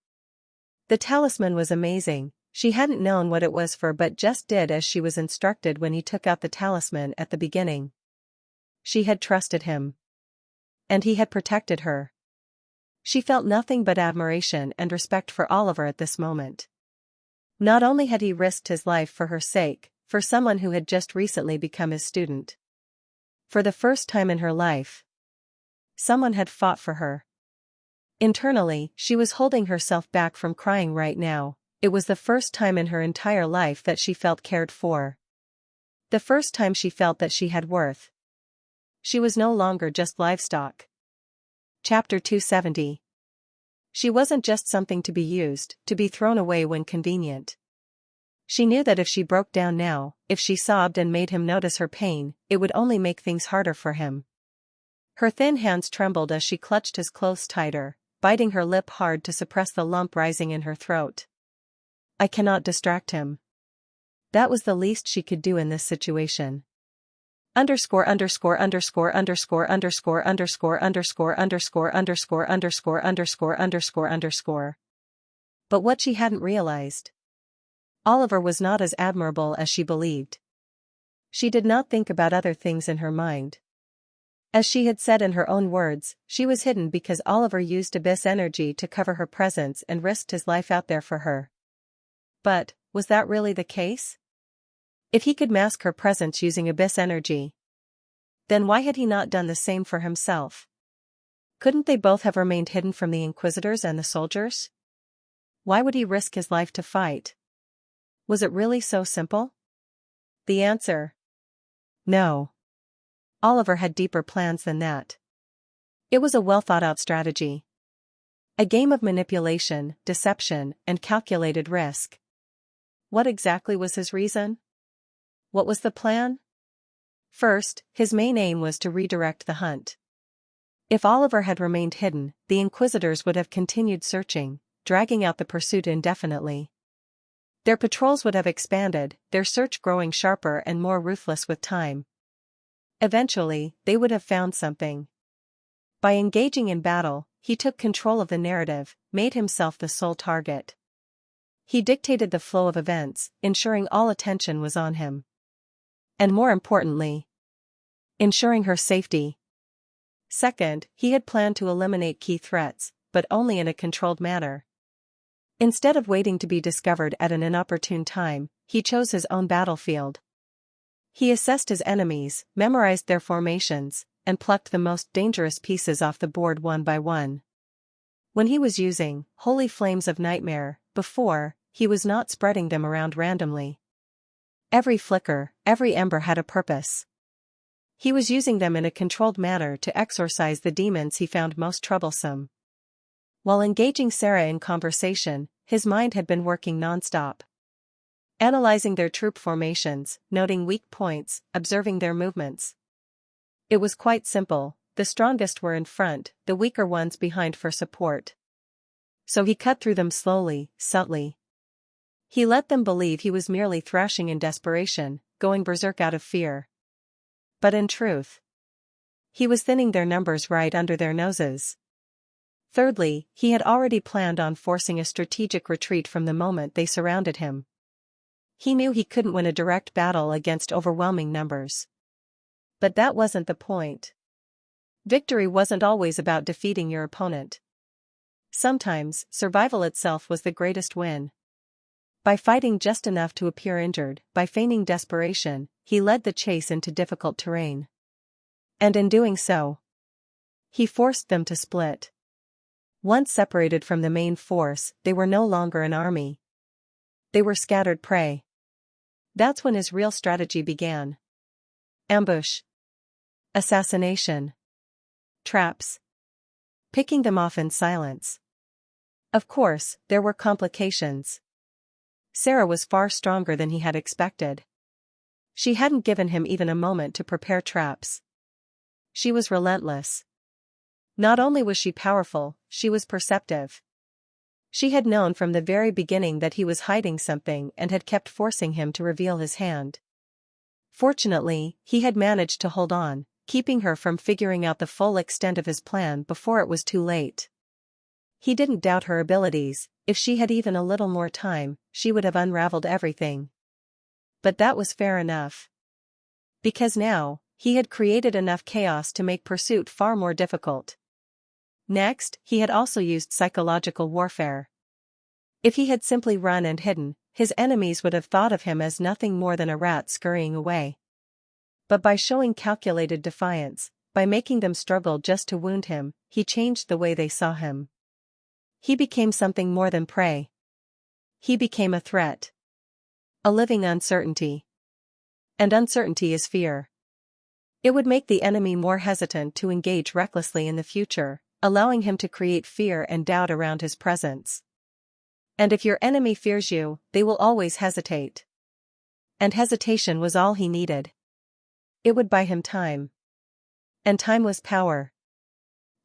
The talisman was amazing. She hadn't known what it was for but just did as she was instructed when he took out the talisman at the beginning. She had trusted him. And he had protected her. She felt nothing but admiration and respect for Oliver at this moment. Not only had he risked his life for her sake, for someone who had just recently become his student. For the first time in her life, someone had fought for her. Internally, she was holding herself back from crying right now. It was the first time in her entire life that she felt cared for. The first time she felt that she had worth. She was no longer just livestock. Chapter 270. She wasn't just something to be used, to be thrown away when convenient. She knew that if she broke down now, if she sobbed and made him notice her pain, it would only make things harder for him. Her thin hands trembled as she clutched his clothes tighter, biting her lip hard to suppress the lump rising in her throat. I cannot distract him. That was the least she could do in this situation. Underscore underscore underscore underscore underscore underscore underscore underscore underscore underscore underscore underscore underscore. But what she hadn't realized. Oliver was not as admirable as she believed. She did not think about other things in her mind. As she had said in her own words, she was hidden because Oliver used abyss energy to cover her presence and risked his life out there for her. But, was that really the case? If he could mask her presence using abyss energy, then why had he not done the same for himself? Couldn't they both have remained hidden from the Inquisitors and the soldiers? Why would he risk his life to fight? Was it really so simple? The answer: no. Oliver had deeper plans than that. It was a well-thought-out strategy. A game of manipulation, deception, and calculated risk. What exactly was his reason? What was the plan? First, his main aim was to redirect the hunt. If Oliver had remained hidden, the Inquisitors would have continued searching, dragging out the pursuit indefinitely. Their patrols would have expanded, their search growing sharper and more ruthless with time. Eventually, they would have found something. By engaging in battle, he took control of the narrative, made himself the sole target. He dictated the flow of events, ensuring all attention was on him. And more importantly, ensuring her safety. Second, he had planned to eliminate key threats, but only in a controlled manner. Instead of waiting to be discovered at an inopportune time, he chose his own battlefield. He assessed his enemies, memorized their formations, and plucked the most dangerous pieces off the board one by one. When he was using holy flames of nightmare, before, he was not spreading them around randomly. Every flicker, every ember had a purpose. He was using them in a controlled manner to exorcise the demons he found most troublesome. While engaging Sarah in conversation, his mind had been working non-stop. Analyzing their troop formations, noting weak points, observing their movements. It was quite simple: the strongest were in front, the weaker ones behind for support. So he cut through them slowly, subtly. He let them believe he was merely thrashing in desperation, going berserk out of fear. But in truth, he was thinning their numbers right under their noses. Thirdly, he had already planned on forcing a strategic retreat from the moment they surrounded him. He knew he couldn't win a direct battle against overwhelming numbers. But that wasn't the point. Victory wasn't always about defeating your opponent. Sometimes, survival itself was the greatest win. By fighting just enough to appear injured, by feigning desperation, he led the chase into difficult terrain. And in doing so, he forced them to split. Once separated from the main force, they were no longer an army. They were scattered prey. That's when his real strategy began. Ambush. Assassination. Traps. Picking them off in silence. Of course, there were complications. Sarah was far stronger than he had expected. She hadn't given him even a moment to prepare traps. She was relentless. Not only was she powerful, she was perceptive. She had known from the very beginning that he was hiding something and had kept forcing him to reveal his hand. Fortunately, he had managed to hold on, keeping her from figuring out the full extent of his plan before it was too late. He didn't doubt her abilities. If she had even a little more time, she would have unraveled everything. But that was fair enough. Because now, he had created enough chaos to make pursuit far more difficult. Next, he had also used psychological warfare. If he had simply run and hidden, his enemies would have thought of him as nothing more than a rat scurrying away. But by showing calculated defiance, by making them struggle just to wound him, he changed the way they saw him. He became something more than prey. He became a threat. A living uncertainty. And uncertainty is fear. It would make the enemy more hesitant to engage recklessly in the future, allowing him to create fear and doubt around his presence. And if your enemy fears you, they will always hesitate. And hesitation was all he needed. It would buy him time. And time was power.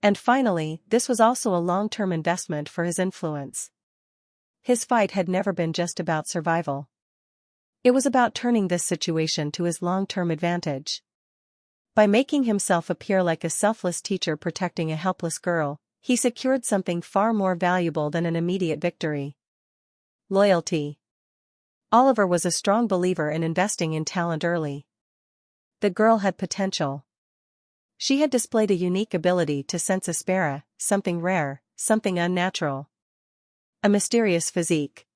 And finally, this was also a long-term investment for his influence. His fight had never been just about survival. It was about turning this situation to his long-term advantage. By making himself appear like a selfless teacher protecting a helpless girl, he secured something far more valuable than an immediate victory. Loyalty. Oliver was a strong believer in investing in talent early. The girl had potential. She had displayed a unique ability to sense aspera, something rare, something unnatural. A mysterious physique.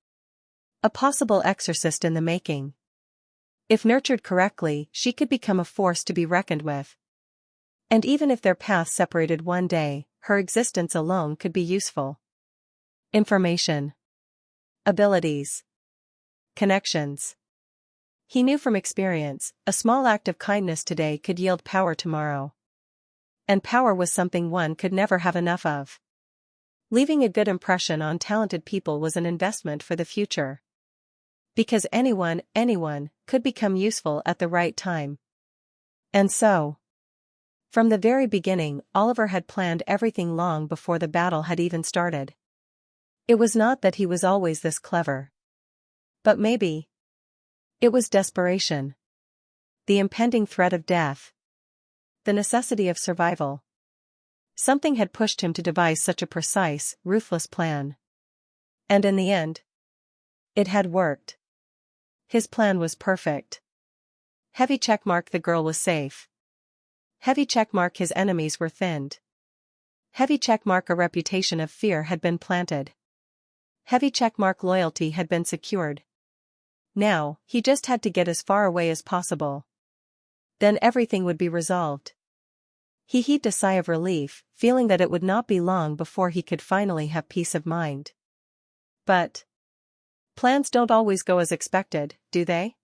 A possible exorcist in the making. If nurtured correctly, she could become a force to be reckoned with. And even if their paths separated one day, her existence alone could be useful. Information. Abilities. Connections. He knew from experience, a small act of kindness today could yield power tomorrow. And power was something one could never have enough of. Leaving a good impression on talented people was an investment for the future. Because anyone could become useful at the right time. And so, from the very beginning, Oliver had planned everything long before the battle had even started. It was not that he was always this clever. But maybe it was desperation. The impending threat of death. The necessity of survival. Something had pushed him to devise such a precise, ruthless plan. And in the end, it had worked. His plan was perfect. Heavy checkmark, the girl was safe. Heavy checkmark, his enemies were thinned. Heavy checkmark, a reputation of fear had been planted. Heavy checkmark, loyalty had been secured. Now, he just had to get as far away as possible. Then everything would be resolved. He heaved a sigh of relief, feeling that it would not be long before he could finally have peace of mind. But plans don't always go as expected, do they?